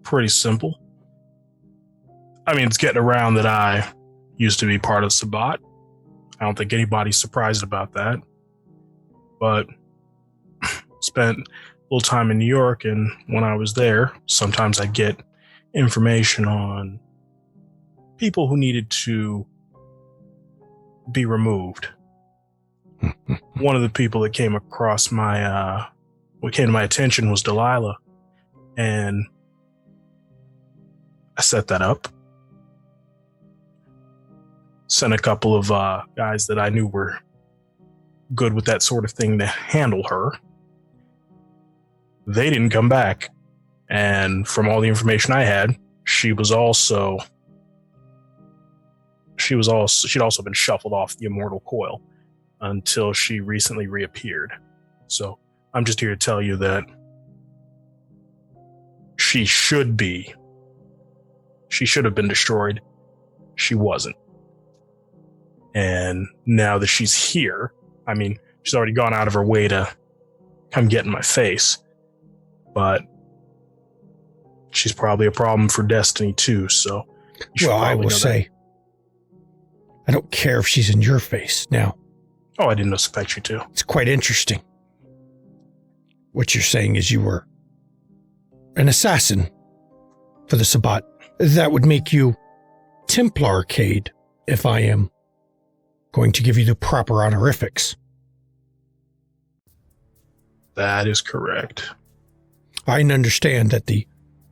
Pretty simple. I mean, it's getting around that I used to be part of Sabbat. I don't think anybody's surprised about that. But spent a little time in New York, and when I was there, sometimes I'd get information on people who needed to be removed. One of the people that came across what came to my attention was Delilah, and I set that up. Sent a couple of guys that I knew were good with that sort of thing to handle her. They didn't come back, and from all the information I had, she'd also been shuffled off the immortal coil until she recently reappeared. So I'm just here to tell you that she should have been destroyed. She wasn't. And now that she's here, I mean, she's already gone out of her way to come get in my face, but she's probably a problem for Destiny too, so. Well, I will say, I don't care if she's in your face now. Oh, I didn't expect you to. It's quite interesting. What you're saying is you were an assassin for the Sabbat. That would make you Templarcade if I am going to give you the proper honorifics. That is correct. I understand that the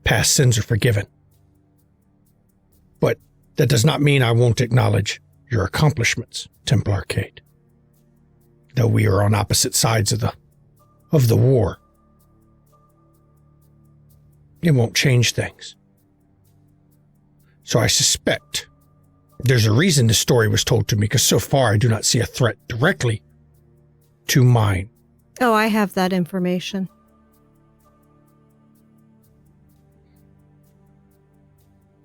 past sins are forgiven. But that does not mean I won't acknowledge your accomplishments, Templarcade. Though we are on opposite sides of the war. It won't change things. So I suspect there's a reason the story was told to me, because so far I do not see a threat directly to mine. Oh, I have that information.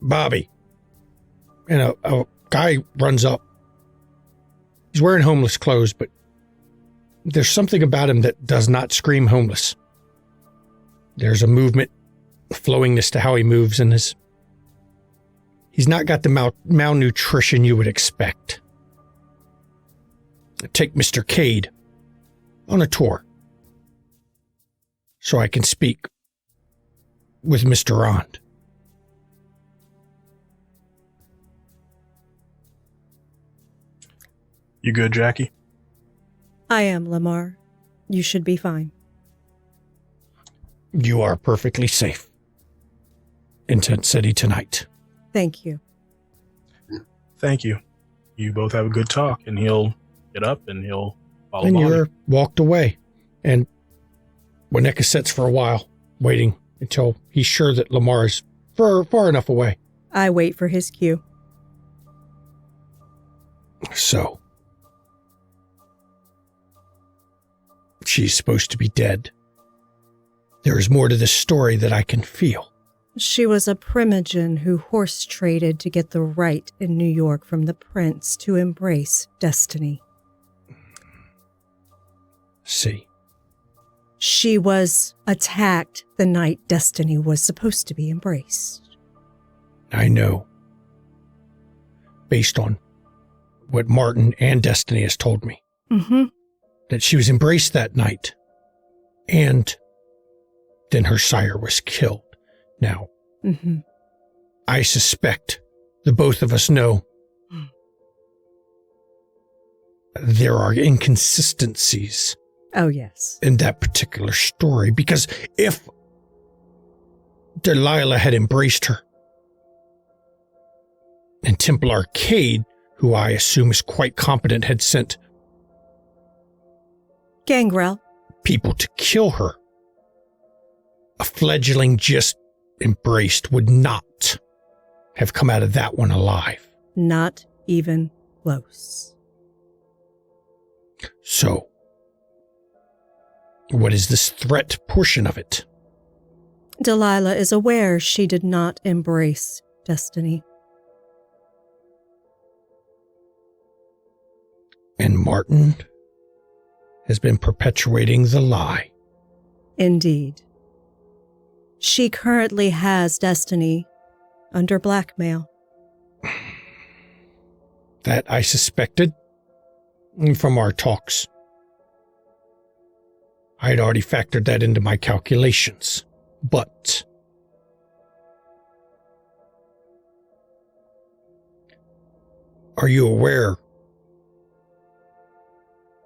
Bobby. And a guy runs up. He's wearing homeless clothes, but there's something about him that does not scream homeless. There's a movement, a flowingness to how he moves, and he's not got the malnutrition you would expect. Take Mr. Cade on a tour so I can speak with Mr. Rond. You good, Jackie? I am, Lamar. You should be fine. You are perfectly safe in Tent City tonight. Thank you. Thank you. You both have a good talk, and he'll get up and he'll follow And Molly. you're walked away. And Wineka sits for a while, waiting until he's sure that Lamar is far enough away. I wait for his cue. So, she's supposed to be dead. There is more to this story that I can feel. She was a primogen who horse traded to get the right in New York from the prince to embrace destiny. See. She was attacked the night destiny was supposed to be embraced. I know. Based on what Martin and Destiny has told me. Mm-hmm. That she was embraced that night. And then her sire was killed. Now, I suspect the both of us know there are inconsistencies. Oh, yes. In that particular story, because if Delilah had embraced her, and Temple Arcade, who I assume is quite competent, had sent Gangrel. People to kill her, a fledgling just embraced would not have come out of that one alive. Not even close. So, what is this threat portion of it? Delilah is aware she did not embrace destiny. And Martin has been perpetuating the lie. Indeed. She currently has destiny under blackmail. That I suspected from our talks. I had already factored that into my calculations, but are you aware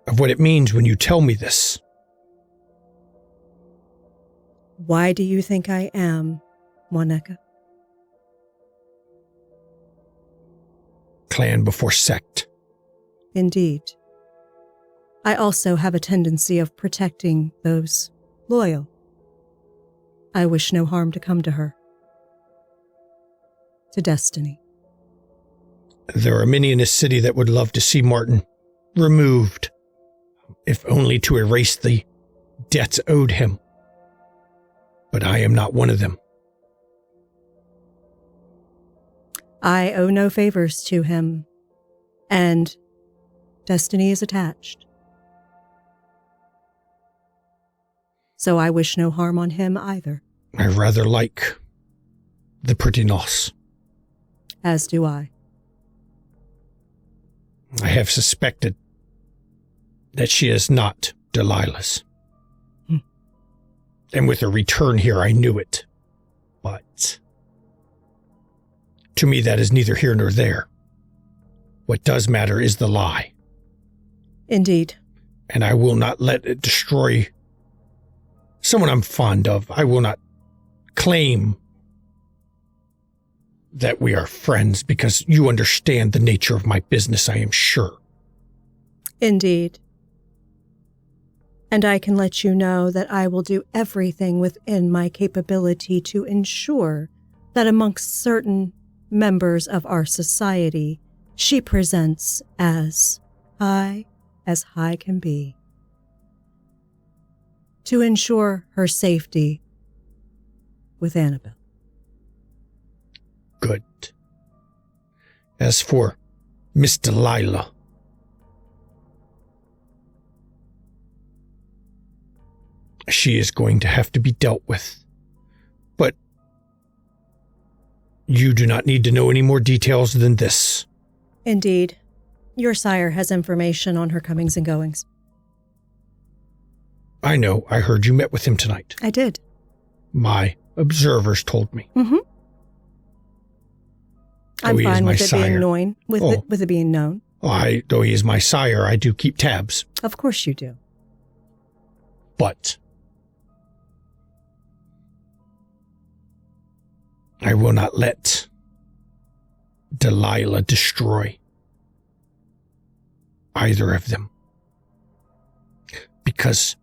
of what it means when you tell me this? Why do you think I am, Wineka? Clan before sect. Indeed. I also have a tendency of protecting those loyal. I wish no harm to come to her. To destiny. There are many in this city that would love to see Martin removed, if only to erase the debts owed him. But I am not one of them. I owe no favors to him, and destiny is attached. So I wish no harm on him either. I rather like the pretty nos. As do I. I have suspected that she is not Delilah's. And with her return here, I knew it. But to me, that is neither here nor there. What does matter is the lie. Indeed. And I will not let it destroy someone I'm fond of. I will not claim that we are friends because you understand the nature of my business, I am sure. Indeed. And I can let you know that I will do everything within my capability to ensure that amongst certain members of our society, she presents as high can be. To ensure her safety with Annabelle. Good. As for Miss Delilah, she is going to have to be dealt with. But you do not need to know any more details than this. Indeed. Your sire has information on her comings and goings. I know. I heard you met with him tonight. I did. My observers told me. Mm-hmm. I'm he is fine my with it sire. being known. With it being known. Though he is my sire, I do keep tabs. Of course you do. But I will not let Delilah destroy either of them. Because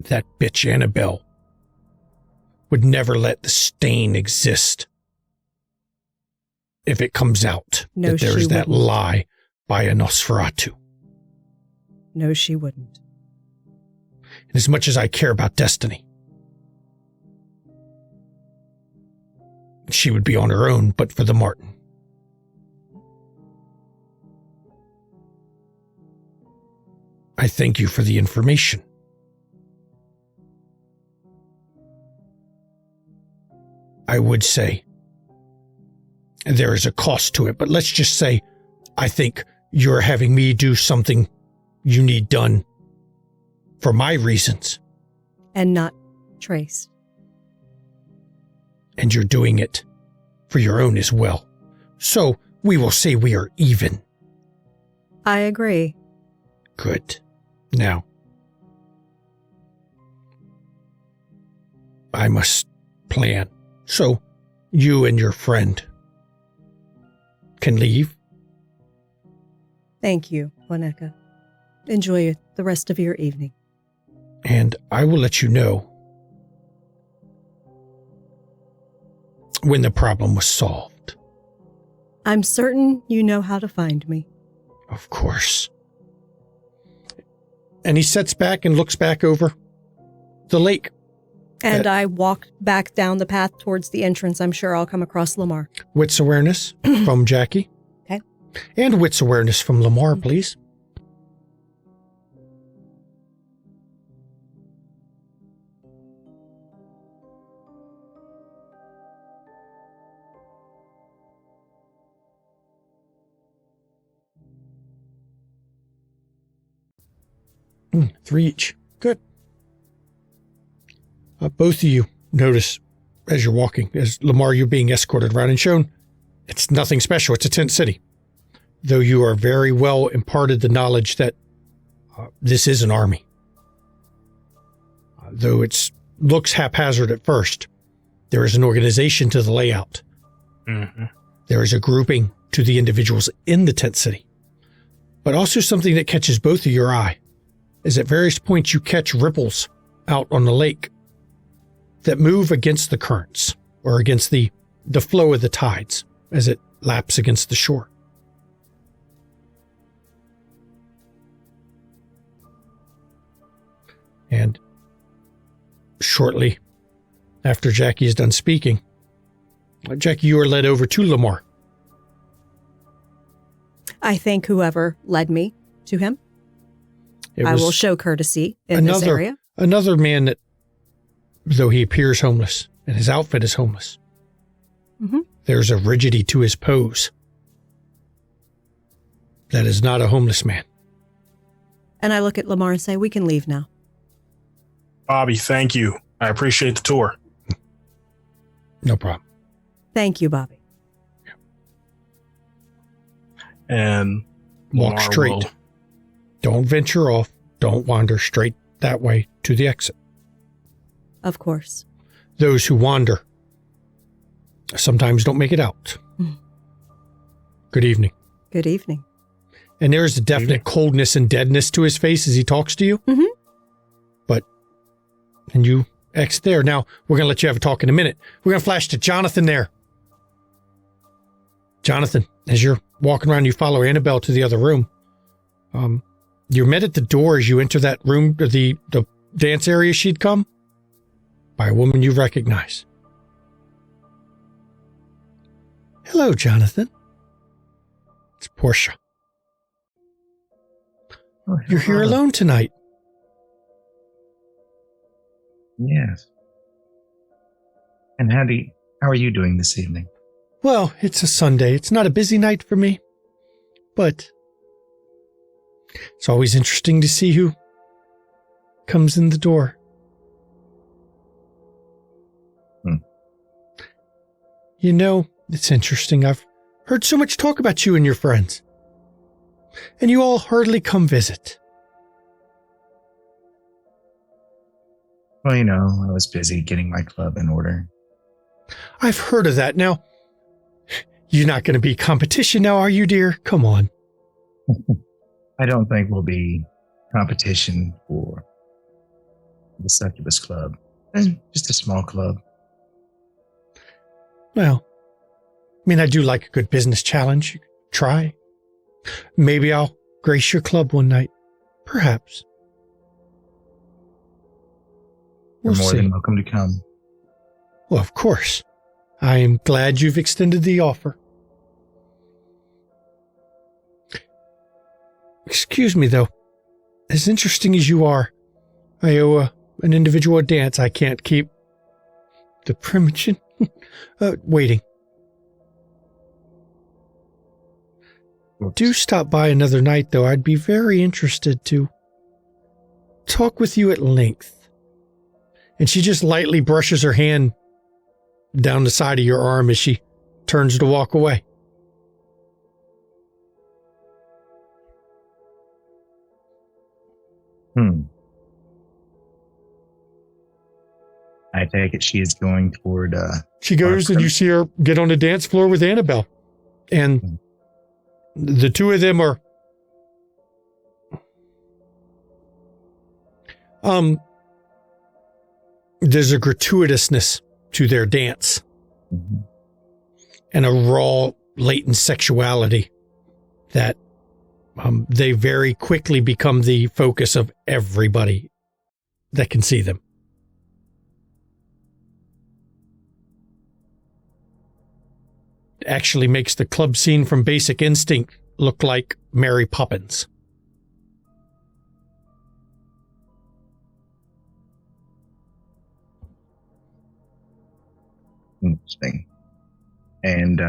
that bitch Annabelle would never let the stain exist if it comes out No, that there's she that wouldn't. lie by a Nosferatu. No, she wouldn't. And as much as I care about Destiny, she would be on her own, but for the Martin. I thank you for the information. I would say there is a cost to it, but let's just say I think you're having me do something you need done for my reasons, And not Trace. and you're doing it for your own as well. So we will say we are even. I agree. Good. Now, I must plan. So you and your friend can leave. Thank you, Waneka. Enjoy the rest of your evening. And I will let you know when the problem was solved. I'm certain you know how to find me. Of course. And he sits back and looks back over the lake. And I walk back down the path towards the entrance. I'm sure I'll come across Lamar. Wits awareness from Jackie. Okay. And wits awareness from Lamar, please. Three each. Good. Both of you notice as you're walking, as Lamar, you're being escorted around and shown it's nothing special. It's a tent city. Though you are very well imparted the knowledge that this is an army. Though it looks haphazard at first, there is an organization to the layout. Mm-hmm. There is a grouping to the individuals in the tent city. But also something that catches both of your eye is at various points you catch ripples out on the lake that move against the currents or against the flow of the tides as it laps against the shore. And shortly after Jackie is done speaking, Jackie, you are led over to Lamar. I thank whoever led me to him. I will show courtesy in this area. Another man that, though he appears homeless and his outfit is homeless, there's a rigidity to his pose. That is not a homeless man. And I look at Lamar and say, we can leave now. Bobby, thank you. I appreciate the tour. No problem. Thank you, Bobby. And Walk Lamar straight. will- Don't venture off. Don't wander straight that way to the exit. Of course. Those who wander sometimes don't make it out. Good evening. Good evening. And there is a definite coldness and deadness to his face as he talks to you. Mhm. But, and you exit there. Now, we're going to let you have a talk in a minute. We're going to flash to Jonathan there. Jonathan, as you're walking around, you follow Annabelle to the other room. You're met at the door as you enter that room, the dance area she'd come, by a woman you recognize. Hello, Jonathan. It's Portia. You're here alone tonight. Yes. And how are you doing this evening? Well, it's a Sunday. It's not a busy night for me, but it's always interesting to see who comes in the door. You know, it's interesting. I've heard so much talk about you and your friends. and you all hardly come visit. Well, I was busy getting my club in order. I've heard of that. Now, you're not going to be competition now, are you, dear? Come on. I don't think we'll be competition for the Succubus Club. Just a small club. Well, I do like a good business challenge. You could try. Maybe I'll grace your club one night. Perhaps. You're We'll more see. than welcome to come. Well, of course. I am glad you've extended the offer. Excuse me, though. As interesting as you are, I owe an individual a dance. I can't keep the primogen waiting. Do stop by another night, though. I'd be very interested to talk with you at length. And she just lightly brushes her hand down the side of your arm as she turns to walk away. I take it she is going toward... She goes and you see her get on the dance floor with Annabelle. And the two of them are... There's a gratuitousness to their dance. And a raw, latent sexuality that they very quickly become the focus of everybody that can see them. Actually makes the club scene from Basic Instinct look like Mary Poppins. Interesting. And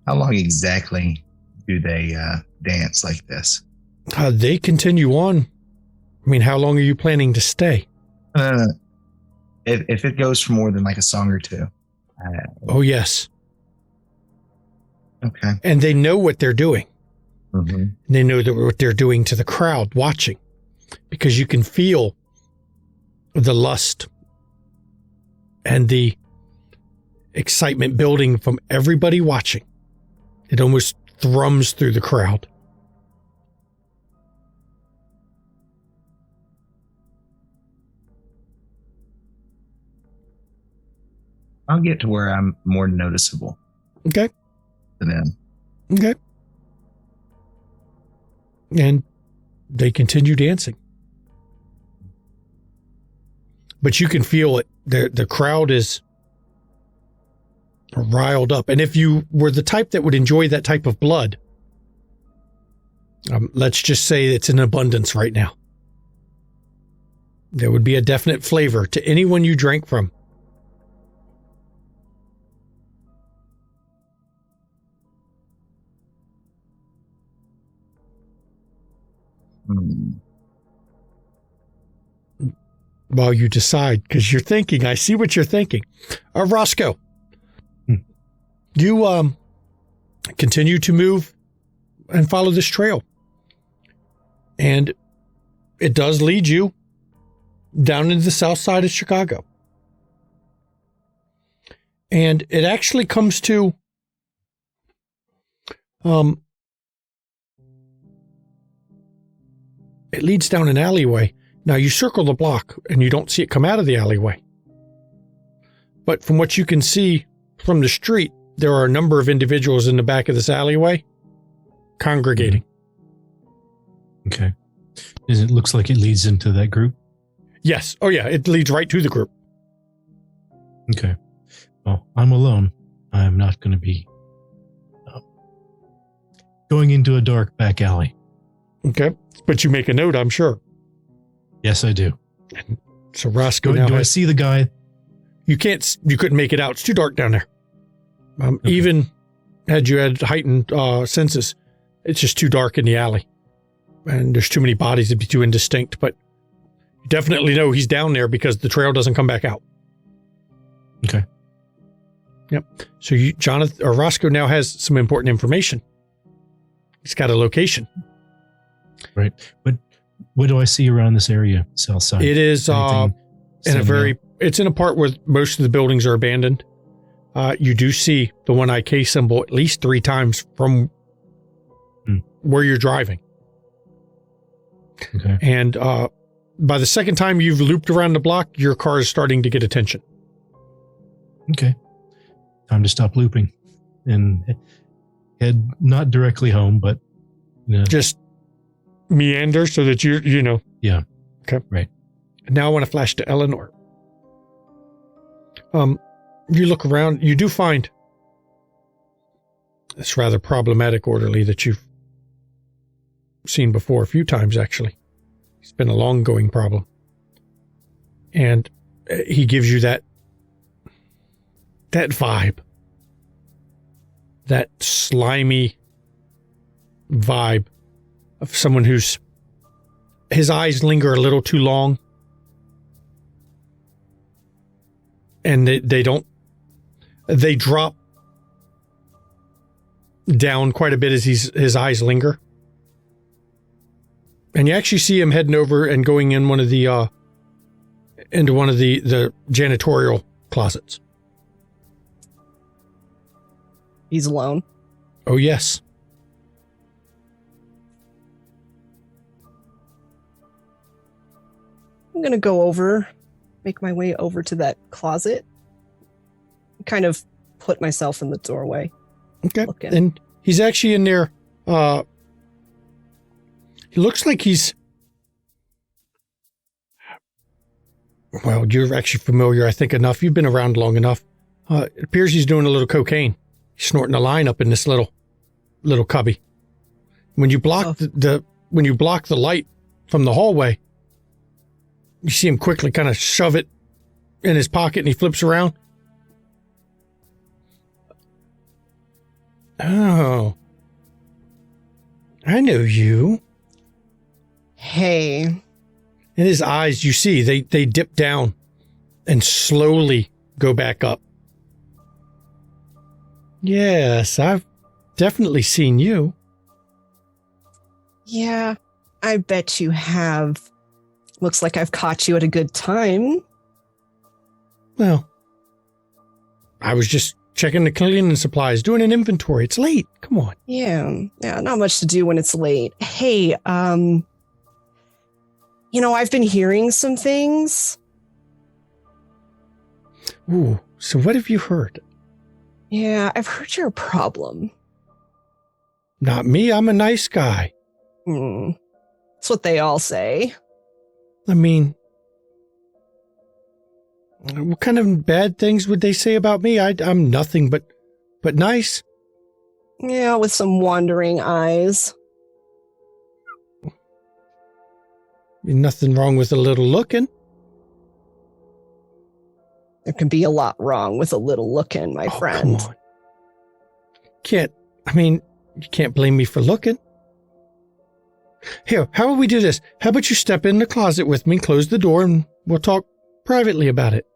how long exactly do they dance like this? They continue on. How long are you planning to stay? If it goes for more than like a song or two. Oh, yes. Okay. And they know what they're doing. Mm-hmm. They know that what they're doing to the crowd watching, because you can feel the lust and the excitement building from everybody watching. It almost thrums through the crowd. I'll get to where I'm more noticeable. Okay. To them. Okay. And they continue dancing. But you can feel it. The crowd is riled up. And if you were the type that would enjoy that type of blood, let's just say it's in abundance right now. There would be a definite flavor to anyone you drank from. While you decide, because you're thinking, I see what you're thinking. Roscoe, you continue to move and follow this trail. And it does lead you down into the south side of Chicago. And it actually comes to it leads down an alleyway. Now you circle the block and you don't see it come out of the alleyway. But from what you can see from the street, there are a number of individuals in the back of this alleyway congregating. Okay. It looks like it leads into that group? Yes. Oh, yeah. It leads right to the group. Okay. Well, I'm alone. I'm not going to be going into a dark back alley. Okay. But you make a note, I'm sure. Yes, I do. So Roscoe now do I see the guy? You couldn't make it out. It's too dark down there. Okay. Even had you had heightened senses, it's just too dark in the alley. And there's too many bodies to be too indistinct, but you definitely know he's down there because the trail doesn't come back out. Okay. Yep. So Roscoe now has some important information. He's got a location. Right. But what do I see around this area, south side? It is Anything standing out? it's in a part where most of the buildings are abandoned. You do see the one IK symbol at least 3 times from where you're driving. Okay. And by the second time you've looped around the block, your car is starting to get attention. Okay. Time to stop looping and head not directly home, but Just meander so that you know. Yeah. Okay. Right. Now I want to flash to Eleanor. You look around, you do find this rather problematic orderly that you've seen before a few times, actually. It's been a long-going problem. And he gives you that vibe. That slimy vibe of someone his eyes linger a little too long. And they drop down quite a bit as his eyes linger. And you actually see him heading over and going in into one of the janitorial closets. He's alone. Oh, yes. I'm going to go over, make my way over to that closet, kind of put myself in the doorway. Okay. Looking. And he's actually in there. He looks like well, you're actually familiar, I think, enough. You've been around long enough. It appears he's doing a little cocaine. He's snorting a line up in this little cubby. When you block when you block the light from the hallway, you see him quickly kind of shove it in his pocket, and he flips around. Oh, I know you. Hey. In his eyes, you see they dip down and slowly go back up. Yes, I've definitely seen you. Yeah, I bet you have. Looks like I've caught you at a good time. Well, I was just checking the cleaning supplies, doing an inventory. It's late. Come on. Yeah, not much to do when it's late. Hey, I've been hearing some things. Ooh, so what have you heard? Yeah, I've heard you're a problem. Not me. I'm a nice guy. That's what they all say. I mean, what kind of bad things would they say about me? I'm nothing but nice. Yeah, with some wandering eyes. Nothing wrong with a little looking. There can be a lot wrong with a little looking, my friend. Come on. You can't blame me for looking. Here, how about we do this? How about you step in the closet with me, close the door, and we'll talk privately about it.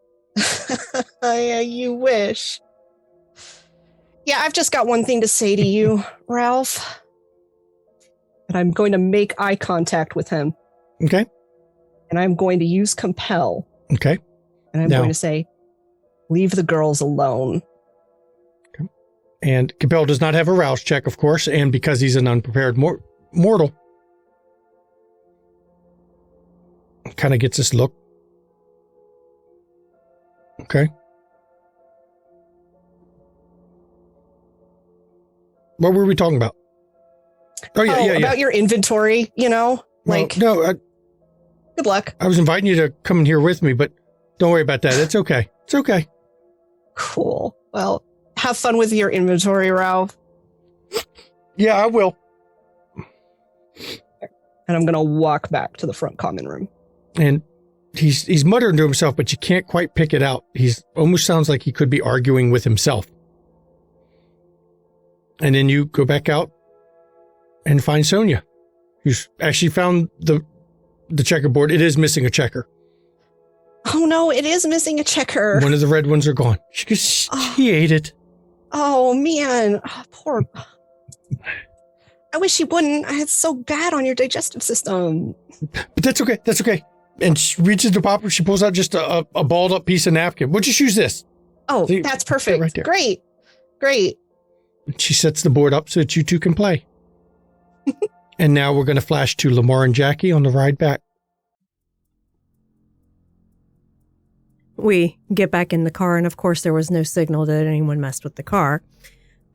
Yeah, you wish. Yeah, I've just got one thing to say to you, Ralph. And I'm going to make eye contact with him. Okay. And I'm going to use compel. Okay. And I'm going to say, leave the girls alone. Okay. And compel does not have a rouse check, of course, and because he's an unprepared mortal, kind of gets this look. Okay. What were we talking about? Oh, yeah. About your inventory, like... No, good luck. I was inviting you to come in here with me, but don't worry about that. It's okay. It's okay. Cool. Well, have fun with your inventory, Ralph. Yeah, I will. And I'm going to walk back to the front common room. And he's muttering to himself, but you can't quite pick it out. He's almost sounds like he could be arguing with himself. And then you go back out and find Sonia, who's actually found the checkerboard. It is missing a checker. Oh no, it is missing a checker. One of the red ones are gone. She ate it. Oh man, poor. I wish you wouldn't. It's so bad on your digestive system. But that's okay. That's okay. And she reaches the popper. She pulls out just a balled up piece of napkin. We'll just use this. Oh, See, that's perfect. right there. Great. And she sets the board up so that you two can play. And now we're going to flash to Lamar and Jackie on the ride back. We get back in the car, and of course there was no signal that anyone messed with the car.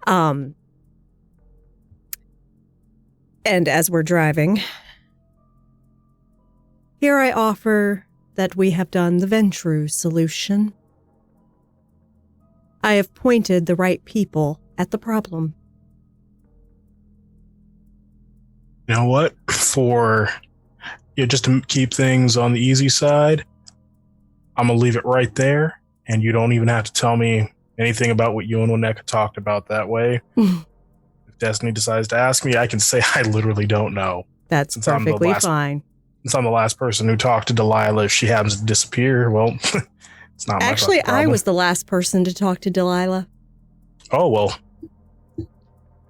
And as we're driving, here I offer that we have done the Ventru solution. I have pointed the right people at the problem. You know what? Just to keep things on the easy side, I'm going to leave it right there, and you don't even have to tell me anything about what you and Wineka talked about that way. If Destiny decides to ask me, I can say I literally don't know. That's perfectly fine. Since I'm the last person who talked to Delilah, if she happens to disappear, well, it's not my Actually, fucking problem. I was the last person to talk to Delilah. Oh, well.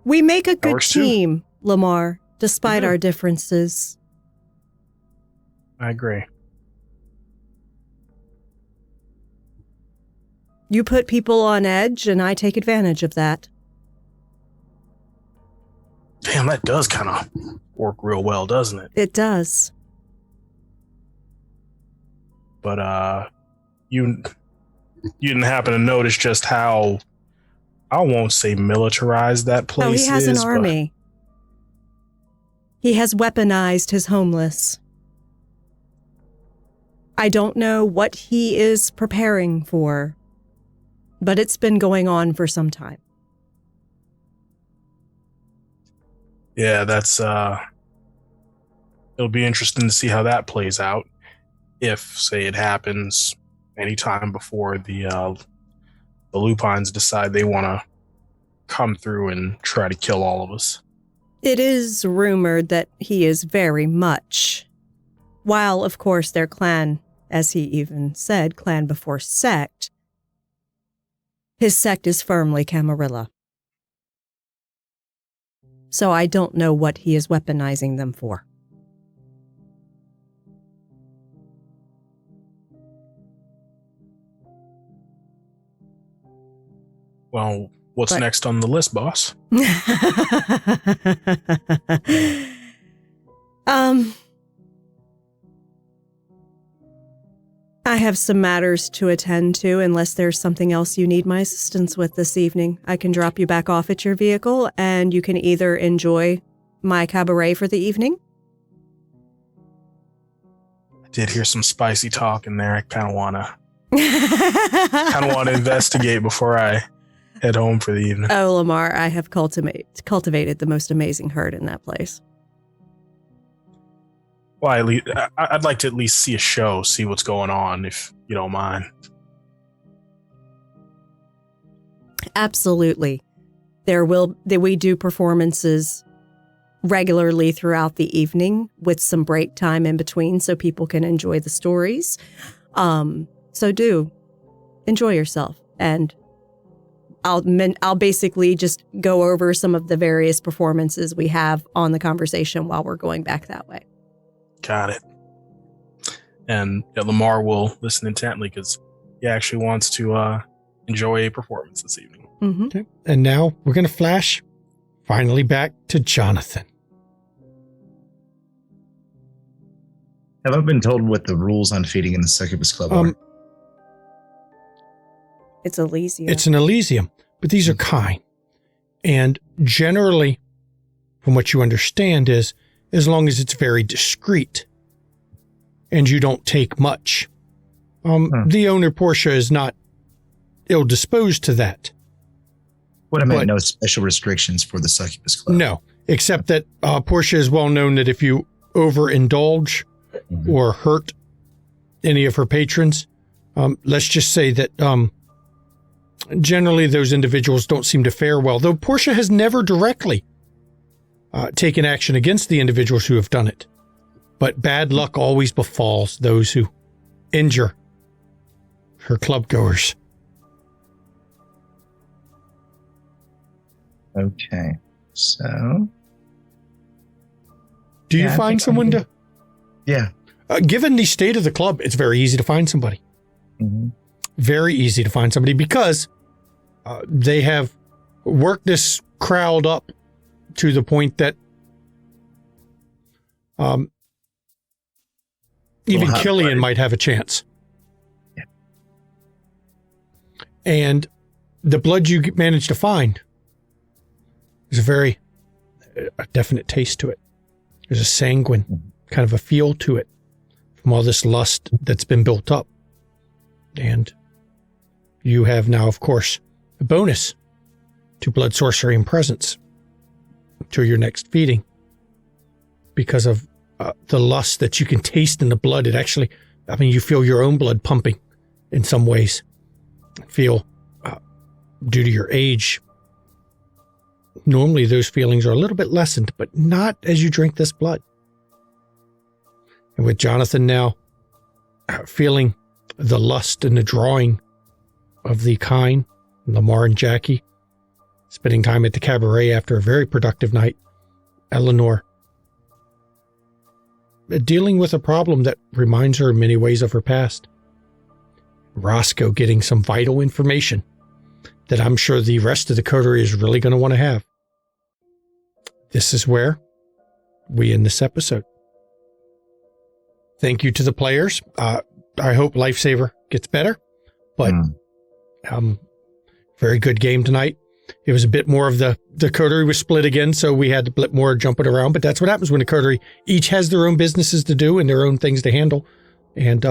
We make a good works too. team, Lamar, despite Yeah. our differences. I agree. You put people on edge, and I take advantage of that. Damn, that does kind of work real well, doesn't it? It does. But you didn't happen to notice just how, I won't say militarized that place is. Oh, he has an army. He has weaponized his homeless. I don't know what he is preparing for, but it's been going on for some time. Yeah, that's it'll be interesting to see how that plays out. If, say, it happens anytime before the Lupines decide they want to come through and try to kill all of us. It is rumored that he is very much, while of course their clan, as he even said, clan before sect, his sect is firmly Camarilla. So I don't know what he is weaponizing them for. Well, what's But- next on the list, boss? I have some matters to attend to unless there's something else you need my assistance with this evening. I can drop you back off at your vehicle and you can either enjoy my cabaret for the evening. I did hear some spicy talk in there. I kind of want to investigate before I head home for the evening. Oh, Lamar, I have cultivated the most amazing herd in that place. Well, I'd like to at least see a show, see what's going on, if you don't mind. Absolutely. We do performances regularly throughout the evening with some break time in between so people can enjoy the stories. So do enjoy yourself. And I'll basically just go over some of the various performances we have on the conversation while we're going back that way. Got it. And Lamar will listen intently because he actually wants to enjoy a performance this evening. Mm-hmm. Okay. And now we're going to flash finally back to Jonathan. Have I been told what the rules on feeding in the Succubus Club are? It's Elysium. It's an Elysium, but these are kind. And generally, from what you understand is, as long as it's very discreet and you don't take much. The owner, Portia, is not ill-disposed to that. What I meant, no special restrictions for the Succubus Club. No, except that Portia is well known that if you overindulge or hurt any of her patrons, let's just say that generally those individuals don't seem to fare well, though Portia has never directly taken action against the individuals who have done it. But bad luck always befalls those who injure her clubgoers. Okay, so Do you Yeah, I find think someone to? Yeah. Given the state of the club, it's very easy to find somebody. Mhm. Very easy to find somebody because they have worked this crowd up to the point that even hot Killian blooded. might have a chance. Yeah. And the blood you managed to find is a definite taste to it. There's a sanguine kind of a feel to it from all this lust that's been built up. And you have now, of course, a bonus to blood sorcery and presence to your next feeding because of the lust that you can taste in the blood. It actually, you feel your own blood pumping in some ways. Feel, due to your age, normally those feelings are a little bit lessened, but not as you drink this blood. And with Jonathan now feeling the lust and the drawing of the kind, Lamar and Jackie, spending time at the cabaret after a very productive night, Eleanor dealing with a problem that reminds her in many ways of her past. Roscoe getting some vital information that I'm sure the rest of the coterie is really going to want to have. This is where we end this episode. Thank you to the players. I hope Lifesaver gets better, but very good game tonight. It was a bit more of the coterie was split again, so we had a bit more jumping around, but that's what happens when a coterie each has their own businesses to do and their own things to handle. And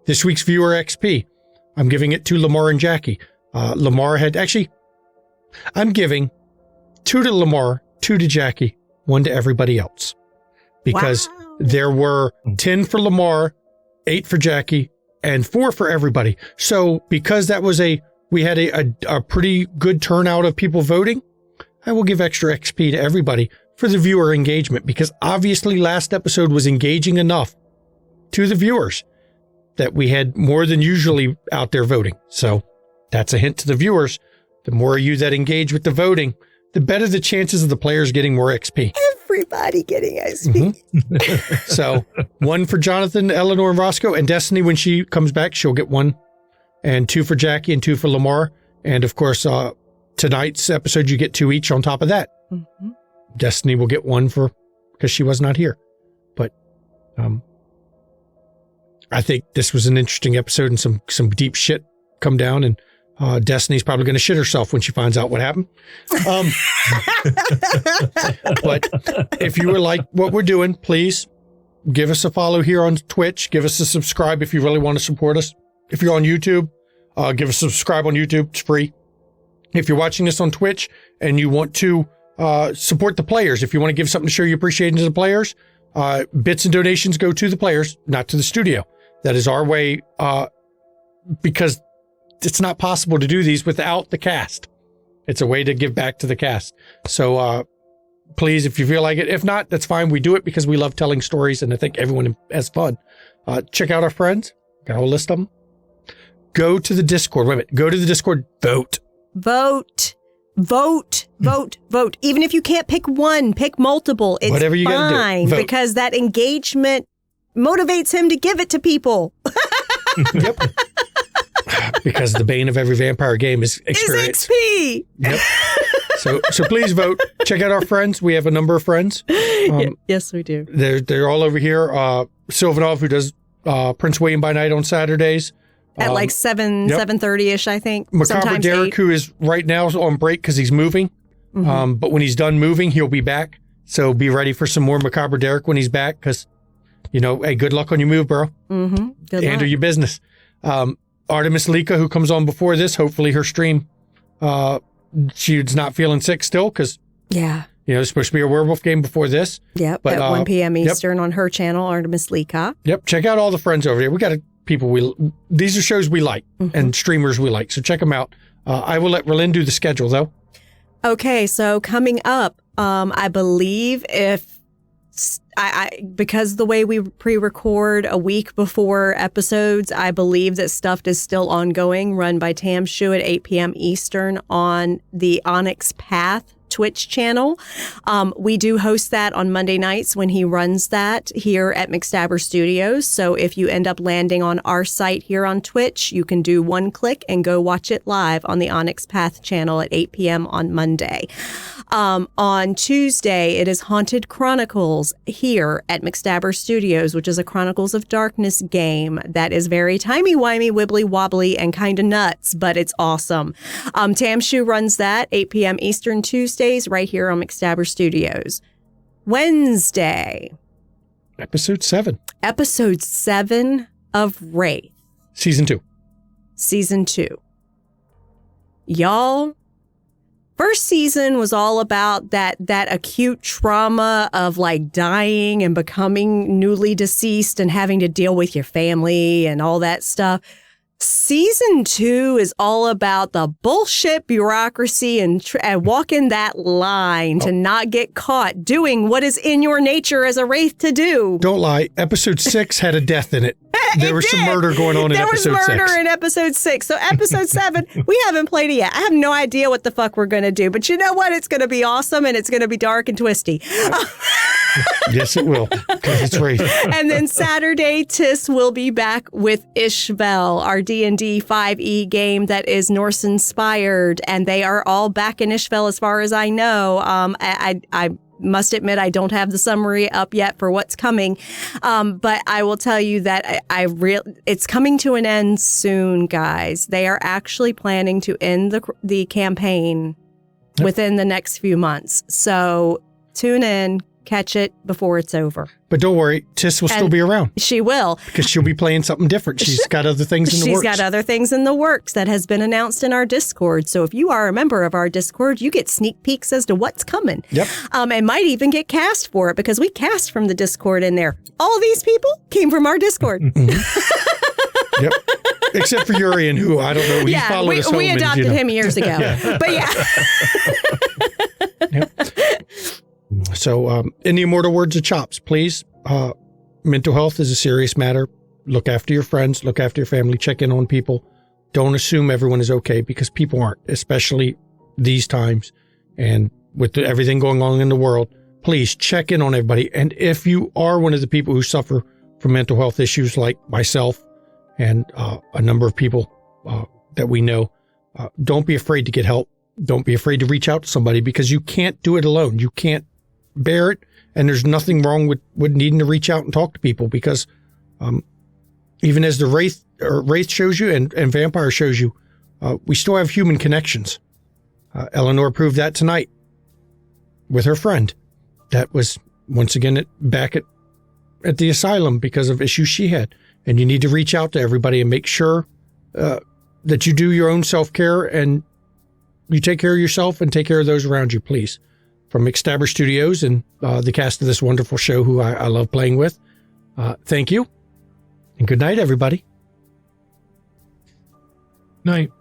this week's viewer XP, I'm giving it to Lamar and Jackie. Lamar had, actually, I'm giving 2 to Lamar, 2 to Jackie, 1 to everybody else. Because there were 10 for Lamar, 8 for Jackie, and 4 for everybody. So because that was we had a pretty good turnout of people voting, I will give extra XP to everybody for the viewer engagement, because obviously last episode was engaging enough to the viewers that we had more than usually out there voting. So that's a hint to the viewers. The more of you that engage with the voting, the better the chances of the players getting more XP. Everybody getting XP. So 1 for Jonathan, Eleanor, and Roscoe, and Destiny, when she comes back, she'll get 1. And 2 for Jackie and 2 for Lamar. And of course, tonight's episode, you get 2 each on top of that. Mm-hmm. Destiny will get 1 because she was not here. But I think this was an interesting episode and some deep shit come down, and Destiny's probably going to shit herself when she finds out what happened. But if you like what we're doing, please give us a follow here on Twitch. Give us a subscribe if you really want to support us. If you're on YouTube, give us a subscribe on YouTube. It's free. If you're watching this on Twitch and you want to support the players, if you want to give something to show your appreciation to the players, bits and donations go to the players, not to the studio. That is our way, because it's not possible to do these without the cast. It's a way to give back to the cast. So please, if you feel like it. If not, that's fine. We do it because we love telling stories, and I think everyone has fun. Check out our friends. Got a whole list of them. Go to the Discord. Wait a minute. Go to the Discord. Vote. Vote. Vote. Vote. Vote. Even if you can't pick one, pick multiple. It's whatever you fine, gotta do. because that engagement motivates him to give it to people. Yep. Because the bane of every vampire game is experience. XP. Yep. So please vote. Check out our friends. We have a number of friends. Yes, we do. They're all over here. Sylvanov, who does Prince William by Night on Saturdays. At like 7:30ish, I think. Macabre Sometimes Derek, 8. who is right now on break because he's moving. Mm-hmm. But when he's done moving, he'll be back. So be ready for some more Macabre Derek when he's back, because, hey, good luck on your move, bro. Mm-hmm. Good Handle luck. your business. Artemis Lika, who comes on before this, hopefully her stream, she's not feeling sick still, because it's supposed to be a werewolf game before this. Yep, but, at 1 p.m. Eastern on her channel, Artemis Lika. Yep, check out all the friends over there. We got people these are shows we like and streamers we like, so check them out. I will let Relyn do the schedule, though. Okay, so coming up, I believe because the way we pre-record a week before episodes, I believe that Stuffed is still ongoing, run by Tam Shu at 8 p.m. Eastern on the Onyx Path Twitch channel. We do host that on Monday nights when he runs that here at McStabber Studios. So if you end up landing on our site here on Twitch, you can do one click and go watch it live on the Onyx Path channel at 8 p.m. on Monday. On Tuesday, it is Haunted Chronicles here at McStabber Studios, which is a Chronicles of Darkness game that is very timey-wimey, wibbly-wobbly, and kind of nuts, but it's awesome. Tamshu runs that 8 p.m. Eastern Tuesdays right here on McStabber Studios. Wednesday. Episode 7. Episode 7 of Wraith. Season 2. Season 2. Y'all, first season was all about that acute trauma of like dying and becoming newly deceased and having to deal with your family and all that stuff. Season 2 is all about the bullshit bureaucracy and walking that line to not get caught doing what is in your nature as a wraith to do. Don't lie. Episode 6 had a death in it. There was some murder going on in episode 6. There was murder in episode 6. So episode 7, we haven't played it yet. I have no idea what the fuck we're going to do. But you know what? It's going to be awesome and it's going to be dark and twisty. Yes, it will. Because it's Wraith. And then Saturday, Tis will be back with Ishvel, our D&D 5e game that is Norse inspired. And they are all back in Ishvel as far as I know. I must admit, I don't have the summary up yet for what's coming. But I will tell you that it's coming to an end soon, guys. They are actually planning to end the campaign within the next few months. So tune in, catch it before it's over. But don't worry, Tis will still be around. She will. Because she'll be playing something different. She's got other things in the works. She's got other things in the works that has been announced in our Discord. So if you are a member of our Discord, you get sneak peeks as to what's coming. Yep. And might even get cast for it because we cast from the Discord in there. All these people came from our Discord. Mm-hmm. Yep. Except for Urian, who I don't know. He followed us home. We adopted him years ago. But yeah. Yep. So, in the immortal words of Chops, please, mental health is a serious matter. Look after your friends, look after your family, check in on people. Don't assume everyone is okay because people aren't, especially these times. And with everything going on in the world, please check in on everybody. And if you are one of the people who suffer from mental health issues like myself and a number of people that we know, don't be afraid to get help. Don't be afraid to reach out to somebody because you can't do it alone. You can't bear it, and there's nothing wrong with needing to reach out and talk to people because even as the Wraith shows you and Vampire shows you, we still have human connections. Eleanor proved that tonight with her friend that was once again back at the asylum because of issues she had. And you need to reach out to everybody and make sure that you do your own self-care and you take care of yourself and take care of those around you, please. From McStabber Studios and the cast of this wonderful show who I love playing with. Thank you. And good night, everybody. Night.